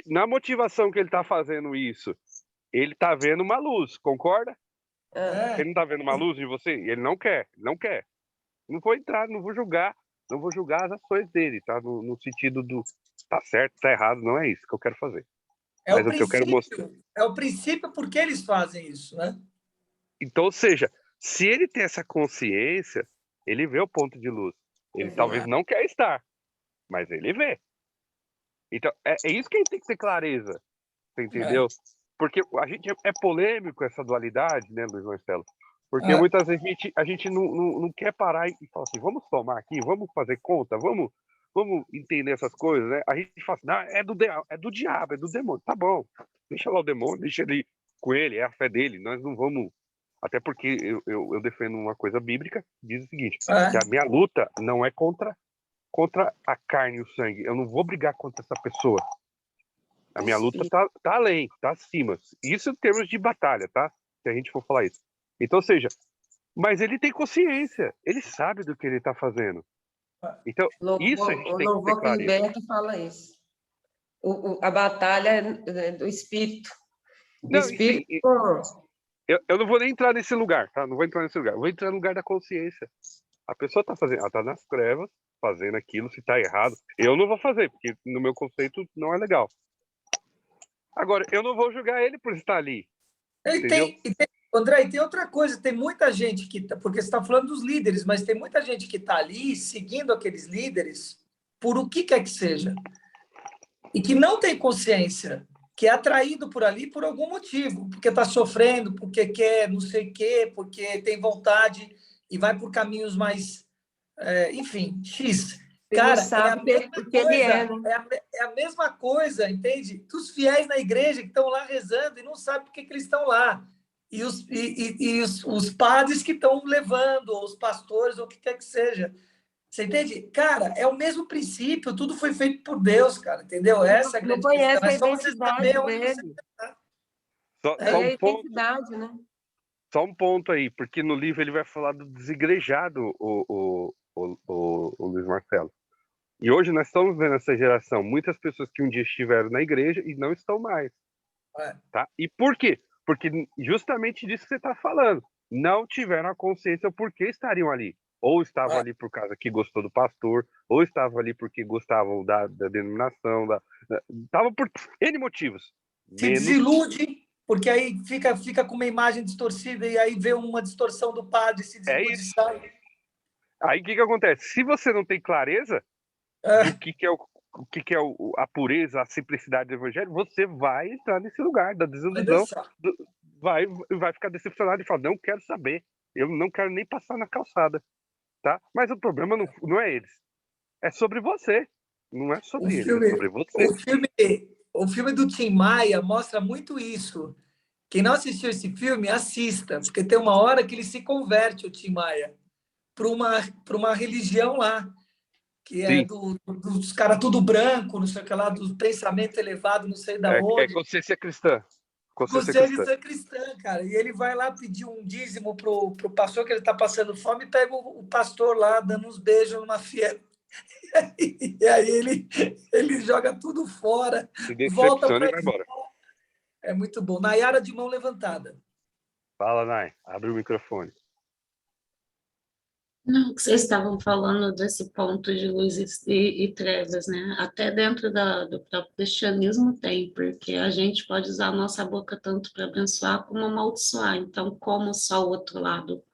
na motivação que ele está fazendo isso, ele está vendo uma luz, concorda? Ele não está vendo uma luz em você? Ele não quer. Não vou entrar, não vou julgar as ações dele, tá? No sentido do tá certo, tá errado, não é isso que eu quero fazer. Mas o que eu quero mostrar. É o princípio porque eles fazem isso, né? Então, ou seja, se ele tem essa consciência, ele vê o ponto de luz. Ele talvez não quer estar, mas ele vê. Então, é isso que a gente tem que ter clareza, você entendeu? Porque a gente é polêmico essa dualidade, né, Luiz Marcelo? Porque muitas vezes a gente não quer parar e falar assim: vamos somar aqui, vamos fazer conta, vamos entender essas coisas, né? A gente fala assim: não, é do diabo, é do demônio. Tá bom, deixa lá o demônio, deixa ele com ele, é a fé dele. Nós não vamos. Até porque eu defendo uma coisa bíblica, diz o seguinte: que a minha luta não é contra a carne e o sangue. Eu não vou brigar contra essa pessoa. A minha luta tá além, tá acima. Isso em termos de batalha, tá? Se a gente for falar isso. Então, ou seja, mas ele tem consciência, ele sabe do que ele está fazendo. Então, isso a gente tem que ter clareza. O louvor que liberta fala isso. A batalha é do espírito. Eu não vou nem entrar nesse lugar, tá? Não vou entrar nesse lugar. Eu vou entrar no lugar da consciência. A pessoa está fazendo, ela está nas trevas, fazendo aquilo, se está errado. Eu não vou fazer, porque no meu conceito não é legal. Agora, eu não vou julgar ele por estar ali. André, e tem outra coisa, tem muita gente que porque você está falando dos líderes, mas tem muita gente que está ali seguindo aqueles líderes por o que quer que seja e que não tem consciência, que é atraído por ali por algum motivo, porque está sofrendo, porque quer não sei o quê, porque tem vontade e vai por caminhos mais, enfim, X. Cara, é a mesma coisa, entende? Dos fiéis na igreja que estão lá rezando e não sabem por que eles estão lá. E os padres que estão levando, ou os pastores, ou o que quer que seja. Você entende? Cara, é o mesmo princípio, tudo foi feito por Deus, cara, entendeu? Essa é a grande questão. É só você saber onde você está. É a identidade, né? Só um ponto aí, porque no livro ele vai falar do desigrejado, o Luiz Marcelo. E hoje nós estamos vendo essa geração, muitas pessoas que um dia estiveram na igreja e não estão mais. É. Tá? E por quê? Porque justamente disso que você está falando. Não tiveram a consciência o porquê estariam ali. Ou estavam ali por causa que gostou do pastor, ou estavam ali porque gostavam da denominação, estavam por N motivos. Se desilude, porque aí fica com uma imagem distorcida e aí vê uma distorção do padre, se desilude e sai. Aí o que acontece? Se você não tem clareza do que é a pureza, a simplicidade do evangelho, você vai entrar nesse lugar da desilusão, vai ficar decepcionado e falar, não quero saber, eu não quero nem passar na calçada, tá? Mas o problema não é eles, é sobre você, não é sobre eles, é sobre você. O filme do Tim Maia mostra muito isso. Quem não assistiu esse filme, assista, porque tem uma hora que ele se converte, o Tim Maia, para uma religião lá, que é dos caras tudo branco, não sei o que lá, do pensamento elevado, não sei da onde. É consciência cristã. Consciência cristã, cara. E ele vai lá pedir um dízimo pro pastor, que ele está passando fome, e pega o pastor lá, dando uns beijos numa fiel. E aí ele joga tudo fora, volta para e vai embora. É muito bom. Nayara de mão levantada. Fala, Nay. Abre o microfone. Não, que vocês estavam falando desse ponto de luz e trevas, né? Até dentro do próprio cristianismo tem, porque a gente pode usar a nossa boca tanto para abençoar como amaldiçoar. Então, como só o outro lado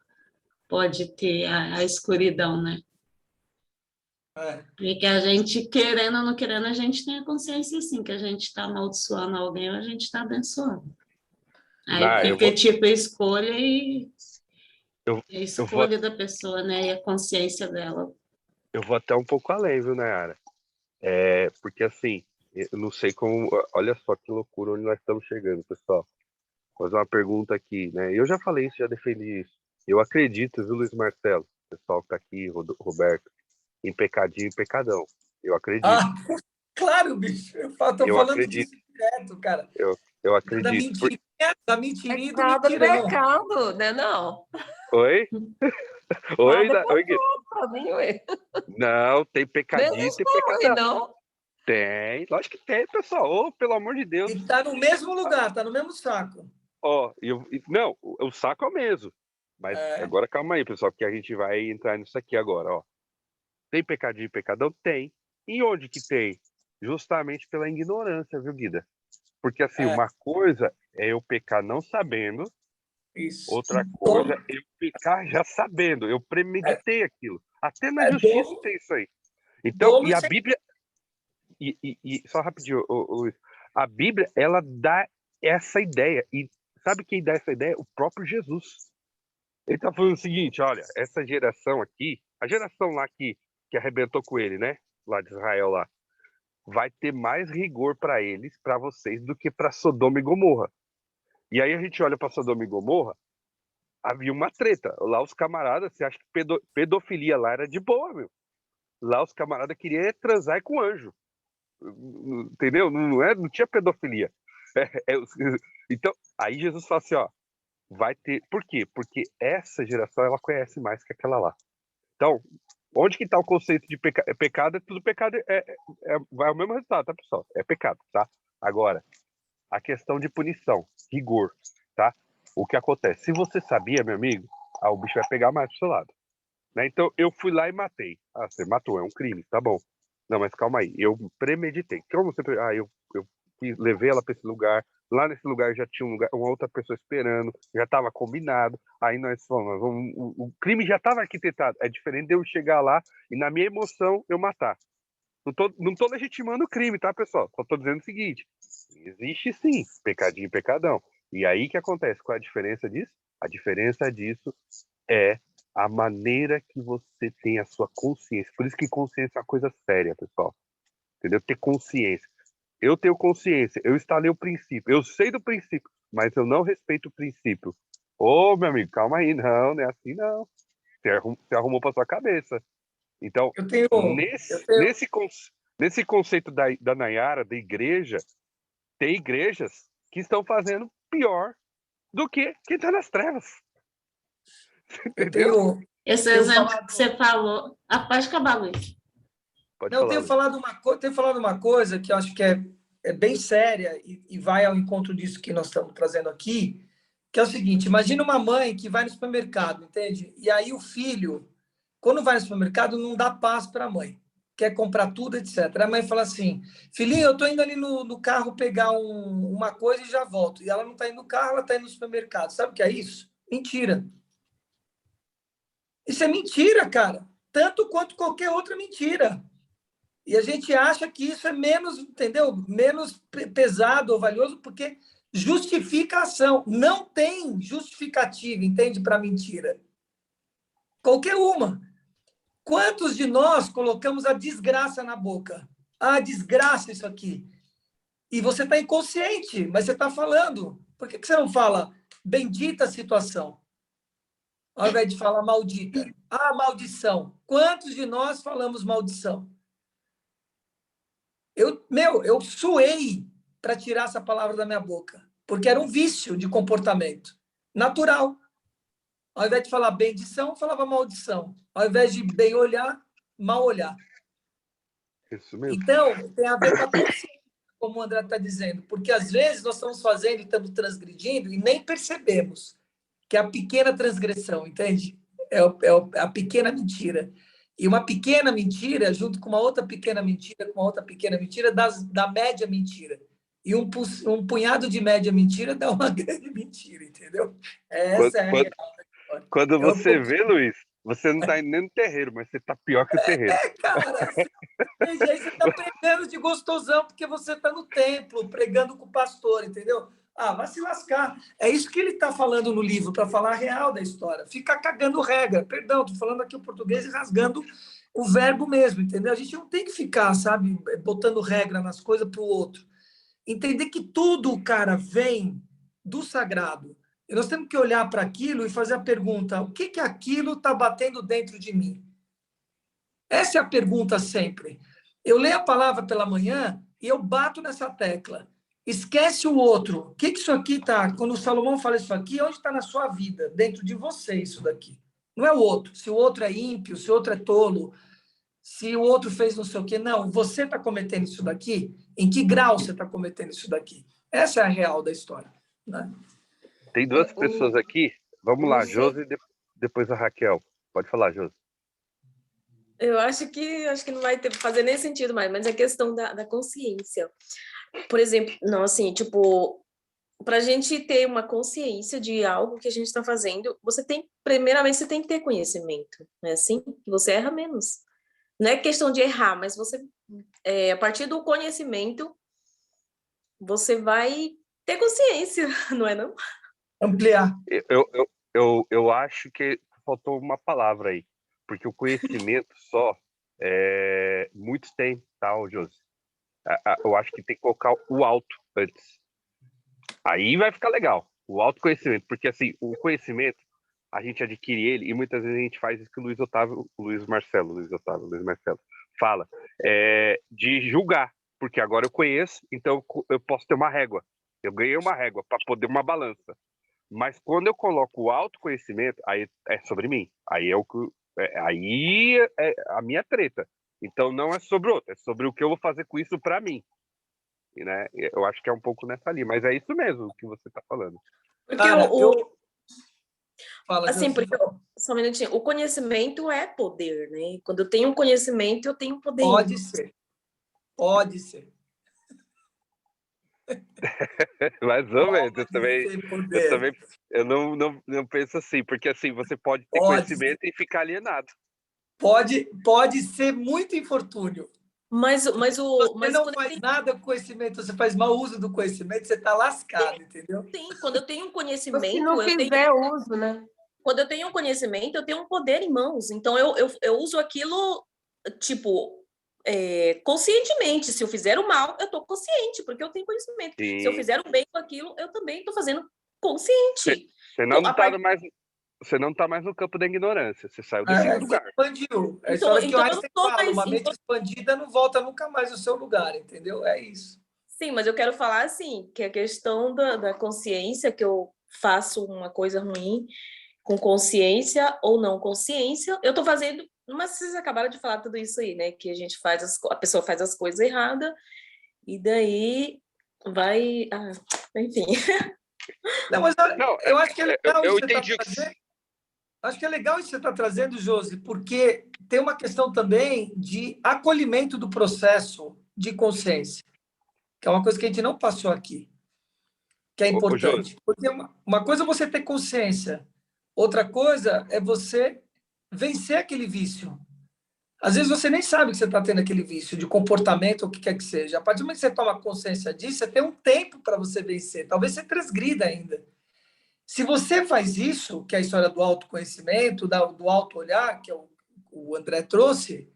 pode ter a escuridão, né? Porque a gente, querendo ou não querendo, a gente tem a consciência, assim, que a gente está amaldiçoando alguém ou a gente está abençoando. Aí fica tipo a escolha e... a escolha da pessoa, né? E a consciência dela. Eu vou até um pouco além, viu, Nayara? Porque assim, eu não sei como. Olha só que loucura onde nós estamos chegando, pessoal. Vou fazer uma pergunta aqui, né? Eu já falei isso, já defendi isso. Eu acredito, viu, Luiz Marcelo? Pessoal que tá aqui, Roberto, em pecadinho e pecadão. Eu acredito. Claro, bicho. Eu tô falando disso direto, cara. Eu acredito. Da mentirinha e do Pecado é mentirão. pecado, né? Não. Oi? Oi, Gui? Não, tem pecadinho e tem pecadão. Não? Tem, lógico que tem, pessoal. Pelo amor de Deus. E tá no mesmo lugar, tá no mesmo saco. Não, o saco é o mesmo. Mas agora calma aí, pessoal, que a gente vai entrar nisso aqui agora, ó. Tem pecadinho e pecadão? Tem. E onde que tem? Justamente pela ignorância, viu, Guida? Porque assim, uma coisa é eu pecar não sabendo, outra coisa é eu pecar já sabendo. Eu premeditei aquilo. Até na justiça tem isso aí. Então, e a Bíblia... E só rapidinho, Luiz. A Bíblia, ela dá essa ideia. E sabe quem dá essa ideia? O próprio Jesus. Ele tá falando o seguinte, olha, essa geração aqui, a geração lá que arrebentou com ele, né? Lá de Israel lá. Vai ter mais rigor para eles, para vocês, do que para Sodoma e Gomorra. E aí a gente olha para Sodoma e Gomorra, havia uma treta. Lá os camaradas, você acha que pedofilia lá era de boa, meu. Lá os camaradas queriam transar com anjo. Entendeu? Não tinha pedofilia. Então, aí Jesus fala assim, ó, vai ter... Por quê? Porque essa geração, ela conhece mais que aquela lá. Então, onde que está o conceito de pecado? É tudo pecado, vai ao mesmo resultado, tá, pessoal? É pecado, tá? Agora, a questão de punição, rigor, tá? O que acontece? Se você sabia, meu amigo, o bicho vai pegar mais pro seu lado. Né? Então, eu fui lá e matei. Você matou, é um crime, tá bom. Não, mas calma aí, eu premeditei. Como você... eu levei ela para esse lugar, lá nesse lugar já tinha uma outra pessoa esperando, já estava combinado, aí nós falamos, o crime já estava arquitetado, é diferente de eu chegar lá e na minha emoção eu matar. Não tô legitimando o crime, tá, pessoal? Só tô dizendo o seguinte, existe sim, pecadinho e pecadão. E aí que acontece? Qual é a diferença disso? A diferença disso é a maneira que você tem a sua consciência. Por isso que consciência é uma coisa séria, pessoal. Entendeu? Ter consciência. Eu tenho consciência, eu instalei o princípio, eu sei do princípio, mas eu não respeito o princípio. Ô, meu amigo, calma aí, não é assim não. Você arrumou para sua cabeça. Então, nesse conceito da Nayara, da igreja, tem igrejas que estão fazendo pior do que quem está nas trevas. Eu Entendeu? tenho, Esse tenho exemplo falado, que você falou, pode acabar, Luiz. Pode não, eu falar, tenho Luiz. falado tenho falado uma coisa que eu acho que é bem séria e vai ao encontro disso que nós estamos trazendo aqui, que é o seguinte: imagina uma mãe que vai no supermercado, entende? E aí o filho, quando vai no supermercado, não dá paz para a mãe, quer comprar tudo, etc. A mãe fala assim: filhinho, eu estou indo ali no carro pegar uma coisa e já volto. E ela não está indo no carro, ela está indo no supermercado. Sabe o que é isso? Mentira. Isso é mentira, cara. Tanto quanto qualquer outra mentira. E a gente acha que isso é menos, entendeu? Menos pesado ou valioso, porque justifica a ação. Não tem justificativa, entende, para mentira. Qualquer uma. Quantos de nós colocamos a desgraça na boca? Ah, desgraça isso aqui. E você está inconsciente, mas você está falando. Por que você não fala bendita a situação, ao invés de falar maldita? Ah, maldição. Quantos de nós falamos maldição? Eu suei para tirar essa palavra da minha boca, porque era um vício de comportamento natural. Ao invés de falar bendição, eu falava maldição. Ao invés de bem olhar, mal olhar. Isso mesmo. Então, tem a ver com a consciência, como o André está dizendo, porque às vezes nós estamos fazendo e estamos transgredindo e nem percebemos que é a pequena transgressão, entende? A pequena mentira. E uma pequena mentira, junto com uma outra pequena mentira, com uma outra pequena mentira, dá média mentira. E um punhado de média mentira dá uma grande mentira, entendeu? Essa é a real história. Quando É um você pouquinho, vê, Luiz, você não tá indo nem no terreiro, mas você tá pior que o terreiro. cara. Aí você está pregando de gostosão porque você está no templo, pregando com o pastor, entendeu? Ah, vai se lascar. É isso que ele está falando no livro, para falar a real da história. Fica cagando regra. Perdão, estou falando aqui o português e rasgando o verbo mesmo, entendeu? A gente não tem que ficar, sabe, botando regra nas coisas para o outro. Entender que tudo, cara, vem do sagrado. E nós temos que olhar para aquilo e fazer a pergunta: o que aquilo está batendo dentro de mim? Essa é a pergunta sempre. Eu leio a palavra pela manhã e eu bato nessa tecla. Esquece o outro. O que isso aqui está? Quando o Salomão fala isso aqui, onde está na sua vida? Dentro de você isso daqui. Não é o outro. Se o outro é ímpio, se o outro é tolo, se o outro fez não sei o quê. Não, você está cometendo isso daqui? Em que grau você está cometendo isso daqui? Essa é a real da história. Né? Tem duas pessoas aqui. Vamos lá, Não sei. Josi e depois a Raquel. Pode falar, Josi. Eu acho que não vai fazer nem sentido mais, mas é questão da consciência. Por exemplo, não, assim, tipo, para a gente ter uma consciência de algo que a gente está fazendo, primeiramente, você tem que ter conhecimento, né? Assim, você erra menos. Não é questão de errar, mas você, a partir do conhecimento, você vai ter consciência, não é não? Ampliar. Eu acho que faltou uma palavra aí. Porque o conhecimento só, muitos têm, tá, Josi? Eu acho que tem que colocar o alto antes. Aí vai ficar legal. O autoconhecimento. Porque, assim, o conhecimento, a gente adquire ele e muitas vezes a gente faz isso que o Luiz Marcelo fala. De julgar. Porque agora eu conheço, então eu posso ter uma régua. Eu ganhei uma régua para poder uma balança. Mas quando eu coloco o autoconhecimento, aí é sobre mim. Aí é a minha treta. Então não é sobre o outro, é sobre o que eu vou fazer com isso para mim. E, né, eu acho que é um pouco nessa linha, mas é isso mesmo que você está falando. Porque Cara, Fala, assim, Josi, porque só um minutinho, o conhecimento é poder, né? Quando eu tenho um conhecimento, eu tenho poder. Pode ser. Pode ser. Mais ou menos, eu não penso assim, porque assim, você pode ter conhecimento e ficar alienado. Pode ser muito infortúnio. Mas Você não faz nada com conhecimento, você faz mau uso do conhecimento, você está lascado, entendeu? Sim, quando eu tenho um conhecimento... Se não fizer uso, né? Quando eu tenho um conhecimento, eu tenho um poder em mãos. Então, eu uso aquilo, tipo, conscientemente. Se eu fizer o mal, eu estou consciente, porque eu tenho conhecimento. Sim. Se eu fizer o bem com aquilo, eu também estou fazendo consciente. Você não está mais no campo da ignorância, você saiu desse lugar. Você expandiu. É a Então, história que o Einstein fala, uma mente então... expandida não volta nunca mais ao seu lugar, entendeu? É isso. Sim, mas eu quero falar assim, que a questão da consciência, que eu faço uma coisa ruim, com consciência ou não consciência, eu estou fazendo, mas vocês acabaram de falar tudo isso aí, né? Que a pessoa faz as coisas erradas, e daí vai... enfim. Não, mas eu acho que é legal eu isso que você entendi está trazendo. Acho que é legal isso que você está trazendo, Josi, porque tem uma questão também de acolhimento do processo de consciência, que é uma coisa que a gente não passou aqui, que é Ô, Josi, importante. Porque uma coisa é você ter consciência, outra coisa é você vencer aquele vício. Às vezes você nem sabe que você está tendo aquele vício de comportamento ou o que quer que seja. A partir do momento que você toma consciência disso, você tem um tempo para você vencer. Talvez você transgrida ainda. Se você faz isso, que é a história do autoconhecimento, do auto-olhar, que o André trouxe,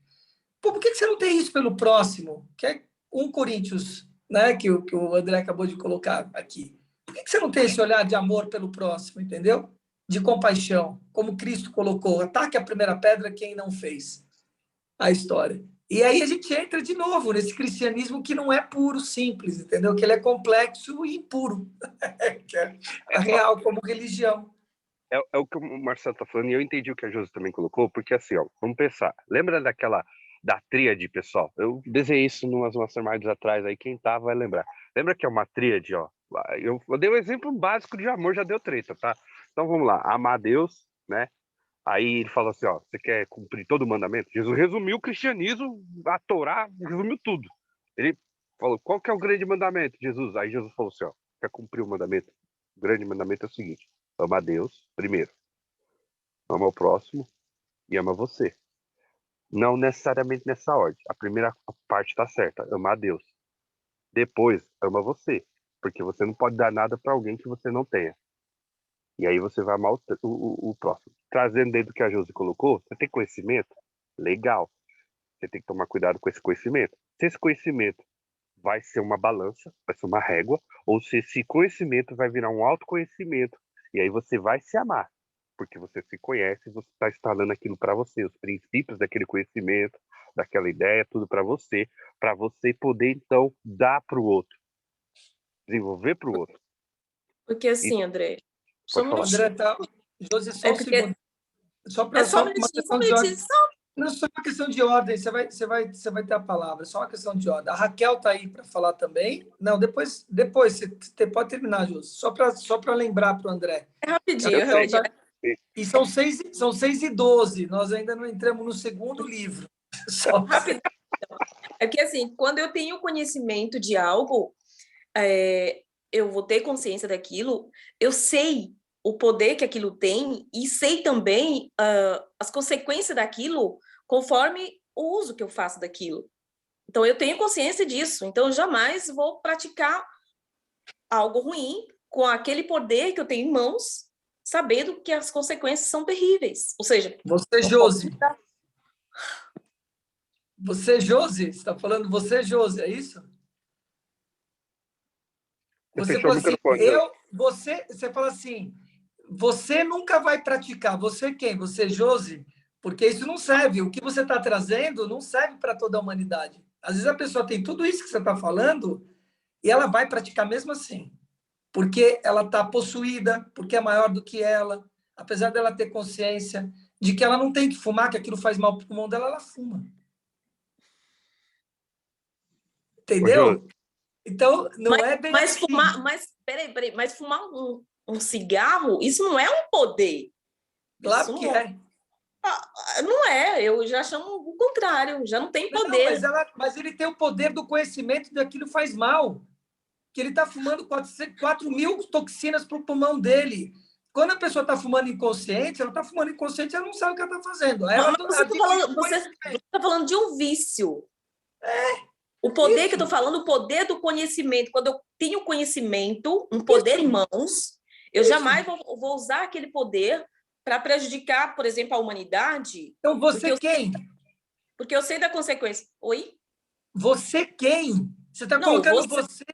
por que você não tem isso pelo próximo? Que é 1 Coríntios, né, que o André acabou de colocar aqui. Por que você não tem esse olhar de amor pelo próximo, entendeu? De compaixão, como Cristo colocou, ataque a primeira pedra quem não fez a história. E aí a gente entra de novo nesse cristianismo que não é puro, simples, entendeu? Que ele é complexo e impuro, que é a real como religião. É o que o Marcelo está falando, e eu entendi o que a Josi também colocou, porque assim, ó, vamos pensar. Lembra da tríade, pessoal? Eu desenhei isso umas masterminds atrás, aí quem tá vai lembrar. Lembra que é uma tríade, ó? Eu dei um exemplo básico de amor, já deu treta, tá? Então vamos lá, amar a Deus, né? Aí ele falou assim, ó, você quer cumprir todo o mandamento? Jesus resumiu o cristianismo, a Torá, resumiu tudo. Ele falou, qual que é o grande mandamento, Jesus? Aí Jesus falou assim, ó, quer cumprir o mandamento? O grande mandamento é o seguinte, ama a Deus primeiro, ama o próximo e ama você. Não necessariamente nessa ordem. A primeira parte tá certa, amar a Deus. Depois, ama você, porque você não pode dar nada para alguém que você não tenha. E aí você vai amar o próximo. Trazendo dentro do que a Josi colocou, você tem conhecimento? Legal. Você tem que tomar cuidado com esse conhecimento. Se esse conhecimento vai ser uma balança, vai ser uma régua, ou se esse conhecimento vai virar um autoconhecimento. E aí você vai se amar, porque você se conhece, você está instalando aquilo para você, os princípios daquele conhecimento, daquela ideia, tudo para você poder, então, dar para o outro, desenvolver para o outro. Porque assim, André, só um minutinho. André, tá. Josi, só um segundo. Só um uma minutinho, questão de ordem. Não, só uma questão de ordem, você vai ter a palavra, só uma questão de ordem. A Raquel está aí para falar também. Não, depois você pode terminar, Josi. Só para lembrar para o André. É rapidinho. E são 6h12, nós ainda não entramos no segundo livro. Só... Rapidinho. É que assim, quando eu tenho conhecimento de algo, eu vou ter consciência daquilo, eu sei o poder que aquilo tem e sei também as consequências daquilo conforme o uso que eu faço daquilo. Então, eu tenho consciência disso. Então, eu jamais vou praticar algo ruim com aquele poder que eu tenho em mãos, sabendo que as consequências são terríveis. Ou seja... Você, Josi. Você está falando você, Josi, é isso? Você fala assim, você fala assim, você nunca vai praticar. Você quem? Você, Josi? Porque isso não serve. O que você está trazendo não serve para toda a humanidade. Às vezes a pessoa tem tudo isso que você está falando e ela vai praticar mesmo assim. Porque ela está possuída, porque é maior do que ela. Apesar dela ter consciência de que ela não tem que fumar, que aquilo faz mal para o pulmão dela, ela fuma. Entendeu? Então, não é bem assim. Peraí, mas fumar um cigarro, isso não é um poder. Claro que é. Não é, eu já chamo o contrário, já não tem poder. Não, mas ele tem o poder do conhecimento de aquilo faz mal. Que ele está fumando 4.000 toxinas para o pulmão dele. Quando a pessoa está fumando inconsciente, ela está fumando inconsciente, ela não sabe o que ela está fazendo. Você está falando de um vício. O poder que eu estou falando, o poder do conhecimento. Quando eu tenho conhecimento, um poder em mãos, eu jamais vou usar aquele poder para prejudicar, por exemplo, a humanidade. Então, você quem? Porque eu sei da consequência. Oi? Você quem? Você está colocando você...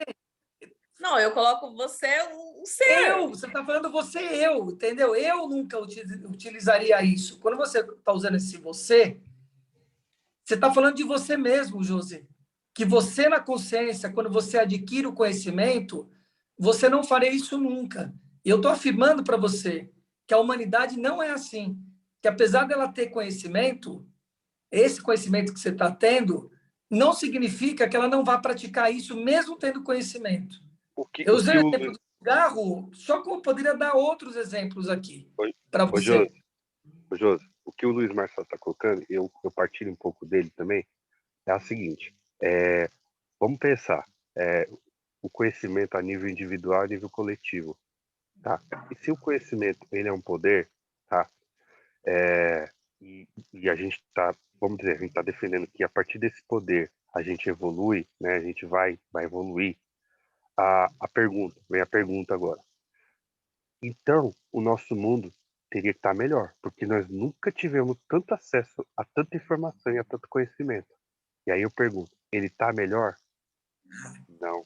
Não, eu coloco você, o ser. Você está falando você, entendeu? Eu nunca utilizaria isso. Quando você está usando esse você está falando de você mesmo, Josi. Que você, na consciência, quando você adquire o conhecimento, você não faria isso nunca. E eu estou afirmando para você que a humanidade não é assim. Que apesar dela ter conhecimento, esse conhecimento que você está tendo, não significa que ela não vá praticar isso mesmo tendo conhecimento. Eu usei o exemplo do cigarro, só que eu poderia dar outros exemplos aqui para você. Josi, o que o Luiz Marcelo está colocando, eu partilho um pouco dele também, é o seguinte, vamos pensar, o conhecimento a nível individual e a nível coletivo, tá? E se o conhecimento ele é um poder, tá? E a gente está, vamos dizer, a gente está defendendo que a partir desse poder a gente evolui, né? A gente vai evoluir. Vem a pergunta agora. Então, o nosso mundo teria que estar melhor, porque nós nunca tivemos tanto acesso a tanta informação e a tanto conhecimento. E aí eu pergunto, ele está melhor? Não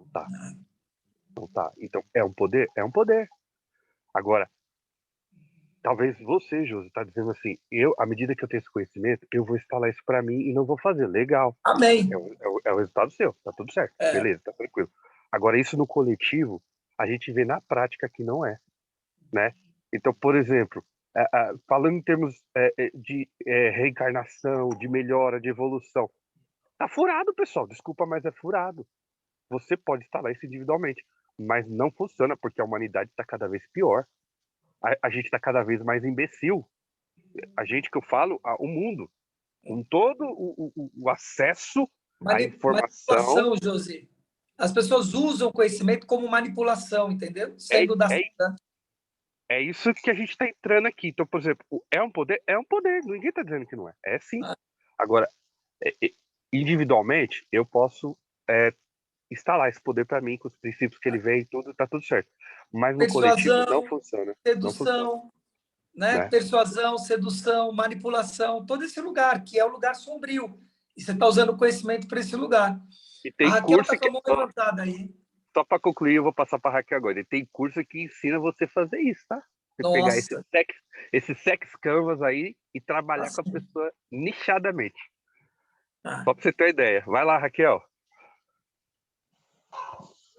está. Não tá. Então, é um poder? É um poder. Agora, talvez você, Josi, está dizendo assim, à medida que eu tenho esse conhecimento, eu vou instalar isso para mim e não vou fazer. Legal. Amém. É o resultado seu, tá tudo certo. Beleza, tá tranquilo. Agora, isso no coletivo, a gente vê na prática que não é, né? Então, por exemplo, falando em termos de reencarnação, de melhora, de evolução, tá furado, pessoal. Desculpa, mas é furado. Você pode instalar isso individualmente, mas não funciona porque a humanidade está cada vez pior. A gente está cada vez mais imbecil. A gente que eu falo, o mundo, com todo o acesso à informação. Manipulação, Josi. As pessoas usam o conhecimento como manipulação, entendeu? Saindo da... É isso que a gente está entrando aqui. Então, por exemplo, é um poder? É um poder. Ninguém está dizendo que não é. É sim. Agora, individualmente, eu posso instalar esse poder para mim, com os princípios que ele vem e tudo, tá tudo certo. Mas no coletivo não funciona. Sedução, né? Persuasão, sedução, manipulação, todo esse lugar, que é o lugar sombrio. E você está usando o conhecimento para esse lugar. E tem a Raquel curso está com a mão levantada aí. Só para concluir, eu vou passar para a Raquel agora. E tem curso que ensina você a fazer isso, tá? Você pegar esse sex canvas aí e trabalhar com a pessoa nichadamente. Só para você ter uma ideia. Vai lá, Raquel.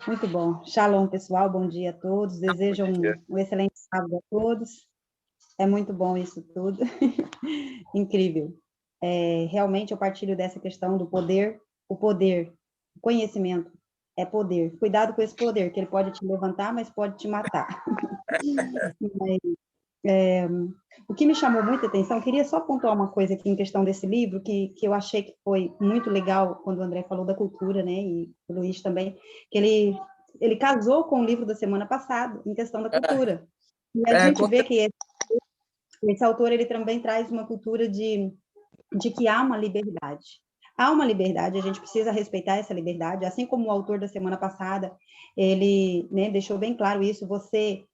Muito bom. Shalom, pessoal. Bom dia a todos. Desejo um excelente sábado a todos. É muito bom isso tudo. Incrível. Realmente eu partilho dessa questão do poder. O poder, o conhecimento é poder. Cuidado com esse poder, que ele pode te levantar, mas pode te matar. O que me chamou muita atenção, queria só pontuar uma coisa aqui em questão desse livro, que eu achei que foi muito legal quando o André falou da cultura, né, e o Luiz também, que ele casou com o livro da semana passada, em questão da cultura. E a gente vê que esse autor, ele também traz uma cultura de que há uma liberdade. Há uma liberdade, a gente precisa respeitar essa liberdade, assim como o autor da semana passada, ele, né, deixou bem claro isso, você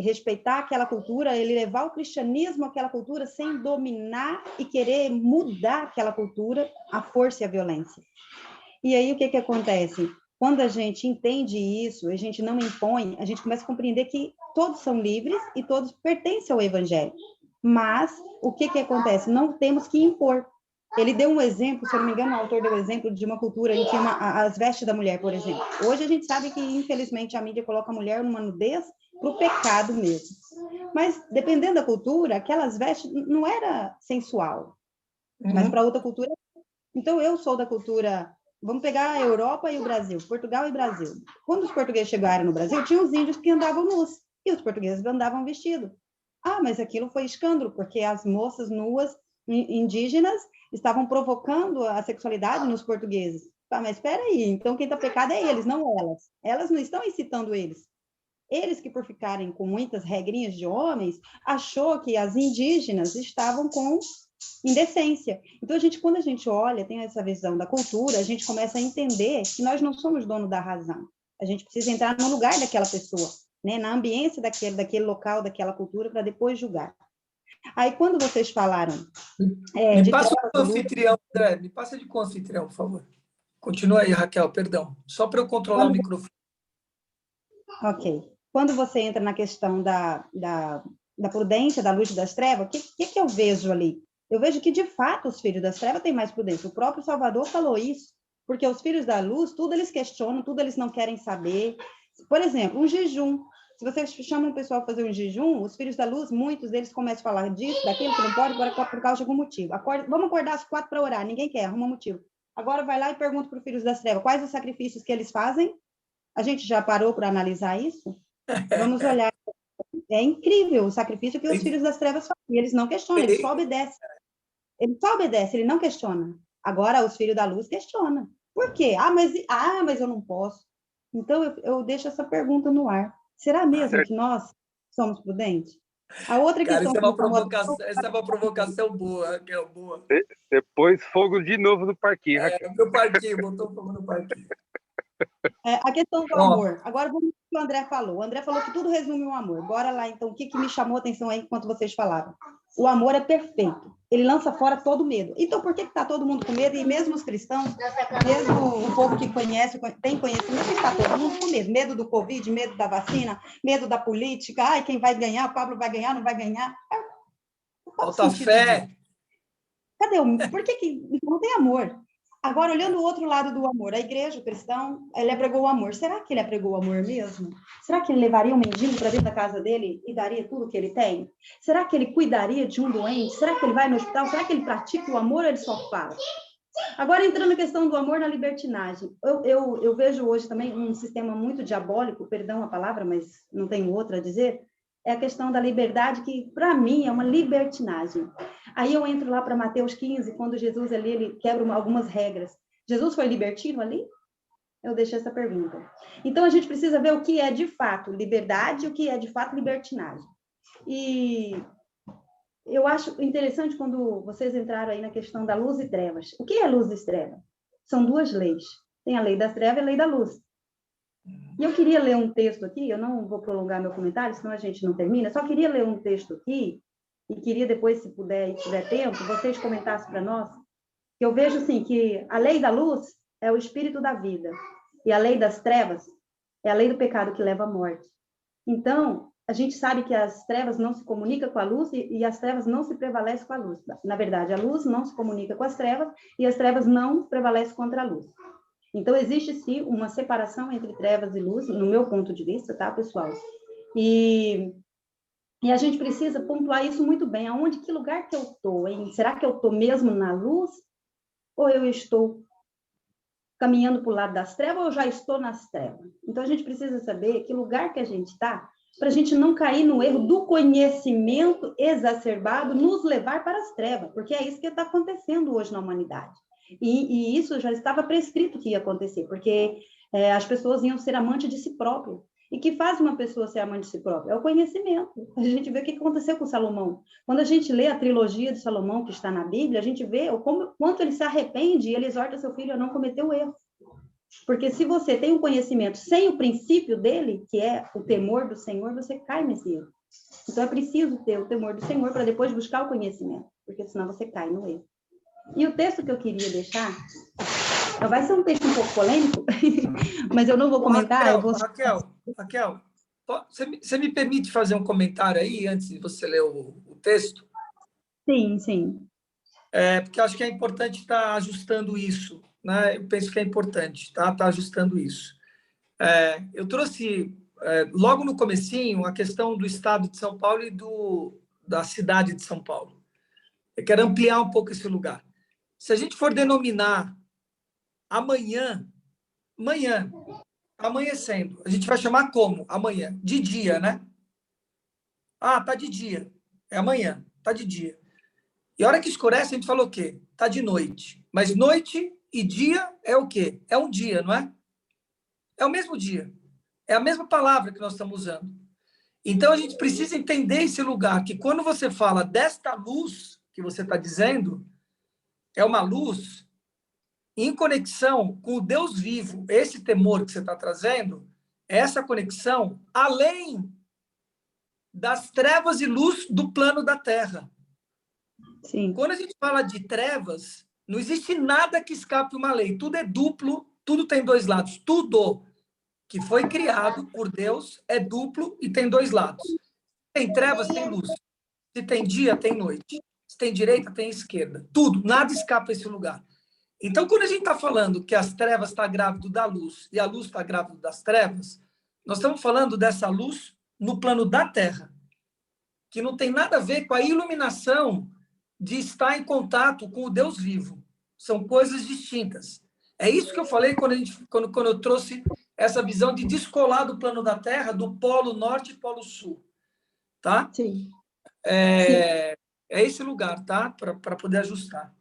respeitar aquela cultura, ele levar o cristianismo àquela cultura sem dominar e querer mudar aquela cultura, a força e a violência. E aí o que acontece? Quando a gente entende isso, a gente não impõe, a gente começa a compreender que todos são livres e todos pertencem ao evangelho. Mas o que acontece? Não temos que impor. Ele deu um exemplo, se eu não me engano, o autor deu um exemplo de uma cultura em que as vestes da mulher, por exemplo. Hoje a gente sabe que, infelizmente, a mídia coloca a mulher numa nudez para o pecado mesmo. Mas, dependendo da cultura, aquelas vestes não era sensual, mas para outra cultura. Então, eu sou da cultura... Vamos pegar a Europa e o Brasil, Portugal e Brasil. Quando os portugueses chegaram no Brasil, tinha os índios que andavam nus, e os portugueses andavam vestidos. Mas aquilo foi escândalo, porque as moças nuas indígenas estavam provocando a sexualidade nos portugueses. Mas espera aí, então quem está pecado é eles, não elas. Elas não estão incitando eles. Eles que, por ficarem com muitas regrinhas de homens, achou que as indígenas estavam com indecência. Então, quando a gente olha, tem essa visão da cultura, a gente começa a entender que nós não somos dono da razão. A gente precisa entrar no lugar daquela pessoa, né? Na ambiência daquele local, daquela cultura, para depois julgar. Aí, quando vocês falaram... me passa de co-anfitrião, André. Me passa de co-anfitrião, por favor. Continua aí, Raquel, perdão. Só para eu controlar o microfone. Ok. Quando você entra na questão da prudência, da luz e das trevas, o que eu vejo ali? Eu vejo que, de fato, os filhos das trevas têm mais prudência. O próprio Salvador falou isso, porque os filhos da luz, tudo eles questionam, tudo eles não querem saber. Por exemplo, um jejum. Se você chama o pessoal a fazer um jejum, os filhos da luz, muitos deles começam a falar disso, daquilo, que não pode, por causa de algum motivo. Vamos acordar às 4 para orar, ninguém quer, arruma motivo. Agora vai lá e pergunta para os filhos das trevas, quais os sacrifícios que eles fazem? A gente já parou para analisar isso? Vamos olhar. É incrível o sacrifício que os filhos das trevas fazem. E eles não questionam, eles só obedecem. Ele só obedece, ele não questiona. Agora, os filhos da luz questionam. Por quê? Mas eu não posso. Então, eu deixo essa pergunta no ar. Será mesmo que nós somos prudentes? A outra questão... Essa é uma provocação boa, Raquel, boa. Depois, fogo de novo no parquinho, Raquel. No parquinho, botou fogo no parquinho. A questão do amor. Agora, vamos ver o que o André falou. O André falou que tudo resume o amor. Bora lá, então. O que me chamou a atenção aí enquanto vocês falavam? O amor é perfeito. Ele lança fora todo medo. Então, por que está todo mundo com medo? E mesmo os cristãos, mesmo o povo que tem conhecimento, está todo mundo com medo. Medo do Covid, medo da vacina, medo da política. Ai, quem vai ganhar? O Pablo vai ganhar, não vai ganhar? Falta fé. Cadê o... Por que não tem amor? Agora, olhando o outro lado do amor, a igreja, o cristão, ele apregou o amor. Será que ele apregou o amor mesmo? Será que ele levaria um mendigo para dentro da casa dele e daria tudo o que ele tem? Será que ele cuidaria de um doente? Será que ele vai no hospital? Será que ele pratica o amor ou ele só fala? Agora, entrando na questão do amor na libertinagem, eu vejo hoje também um sistema muito diabólico, perdão a palavra, mas não tenho outra a dizer, é a questão da liberdade, que, para mim, é uma libertinagem. Aí eu entro lá para Mateus 15, quando Jesus ali, ele quebra algumas regras. Jesus foi libertino ali? Eu deixei essa pergunta. Então, a gente precisa ver o que é, de fato, liberdade e o que é, de fato, libertinagem. E eu acho interessante quando vocês entraram aí na questão da luz e trevas. O que é luz e trevas? São duas leis. Tem a lei das trevas e a lei da luz. E eu queria ler um texto aqui, eu não vou prolongar meu comentário, senão a gente não termina, só queria ler um texto aqui, e queria depois, se puder e tiver tempo, vocês comentassem para nós, que eu vejo assim, que a lei da luz é o espírito da vida, e a lei das trevas é a lei do pecado que leva à morte. Então, a gente sabe que as trevas não se comunicam com a luz e as trevas não se prevalecem com a luz. Na verdade, a luz não se comunica com as trevas e as trevas não prevalecem contra a luz. Então, existe, sim, uma separação entre trevas e luz, no meu ponto de vista, tá, pessoal? E a gente precisa pontuar isso muito bem. Aonde, que lugar que eu estou, hein? Será que eu estou mesmo na luz? Ou eu estou caminhando para o lado das trevas, ou eu já estou nas trevas? Então, a gente precisa saber que lugar que a gente está, para a gente não cair no erro do conhecimento exacerbado, nos levar para as trevas, porque é isso que está acontecendo hoje na humanidade. E isso já estava prescrito que ia acontecer, porque as pessoas iam ser amantes de si próprias. E que faz uma pessoa ser amante de si própria? É o conhecimento. A gente vê o que aconteceu com Salomão. Quando a gente lê a trilogia de Salomão, que está na Bíblia, a gente vê quanto ele se arrepende e ele exorta seu filho a não cometer o erro. Porque se você tem um conhecimento sem o princípio dele, que é o temor do Senhor, você cai nesse erro. Então, é preciso ter o temor do Senhor para depois buscar o conhecimento, porque senão você cai no erro. E o texto que eu queria deixar, vai ser um texto um pouco polêmico, mas eu não vou comentar. Raquel, você me permite fazer um comentário aí, antes de você ler o texto? Sim, sim. Porque eu acho que é importante estar ajustando isso, né? Eu penso que é importante estar ajustando isso. Eu trouxe, logo no comecinho, a questão do estado de São Paulo e da cidade de São Paulo. Eu quero ampliar um pouco esse lugar. Se a gente for denominar amanhã, amanhecendo, a gente vai chamar como amanhã? De dia, né? Tá de dia. É amanhã, tá de dia. E a hora que escurece, a gente fala o quê? Tá de noite. Mas noite e dia é o quê? É um dia, não é? É o mesmo dia. É a mesma palavra que nós estamos usando. Então, a gente precisa entender esse lugar, que quando você fala desta luz que você está dizendo, é uma luz em conexão com o Deus vivo. Esse temor que você está trazendo, essa conexão, além das trevas e luz do plano da Terra. Sim. Quando a gente fala de trevas, não existe nada que escape uma lei. Tudo é duplo, tudo tem dois lados. Tudo que foi criado por Deus é duplo e tem dois lados. Tem trevas, tem luz. Se tem dia, tem noite. Se tem direita, tem esquerda. Tudo, nada escapa desse lugar. Então, quando a gente está falando que as trevas estão grávidas da luz e a luz está grávida das trevas, nós estamos falando dessa luz no plano da Terra, que não tem nada a ver com a iluminação de estar em contato com o Deus vivo. São coisas distintas. É isso que eu falei quando eu trouxe essa visão de descolar do plano da Terra, do polo norte e polo sul. Tá? Sim. É esse lugar, tá? Para poder ajustar.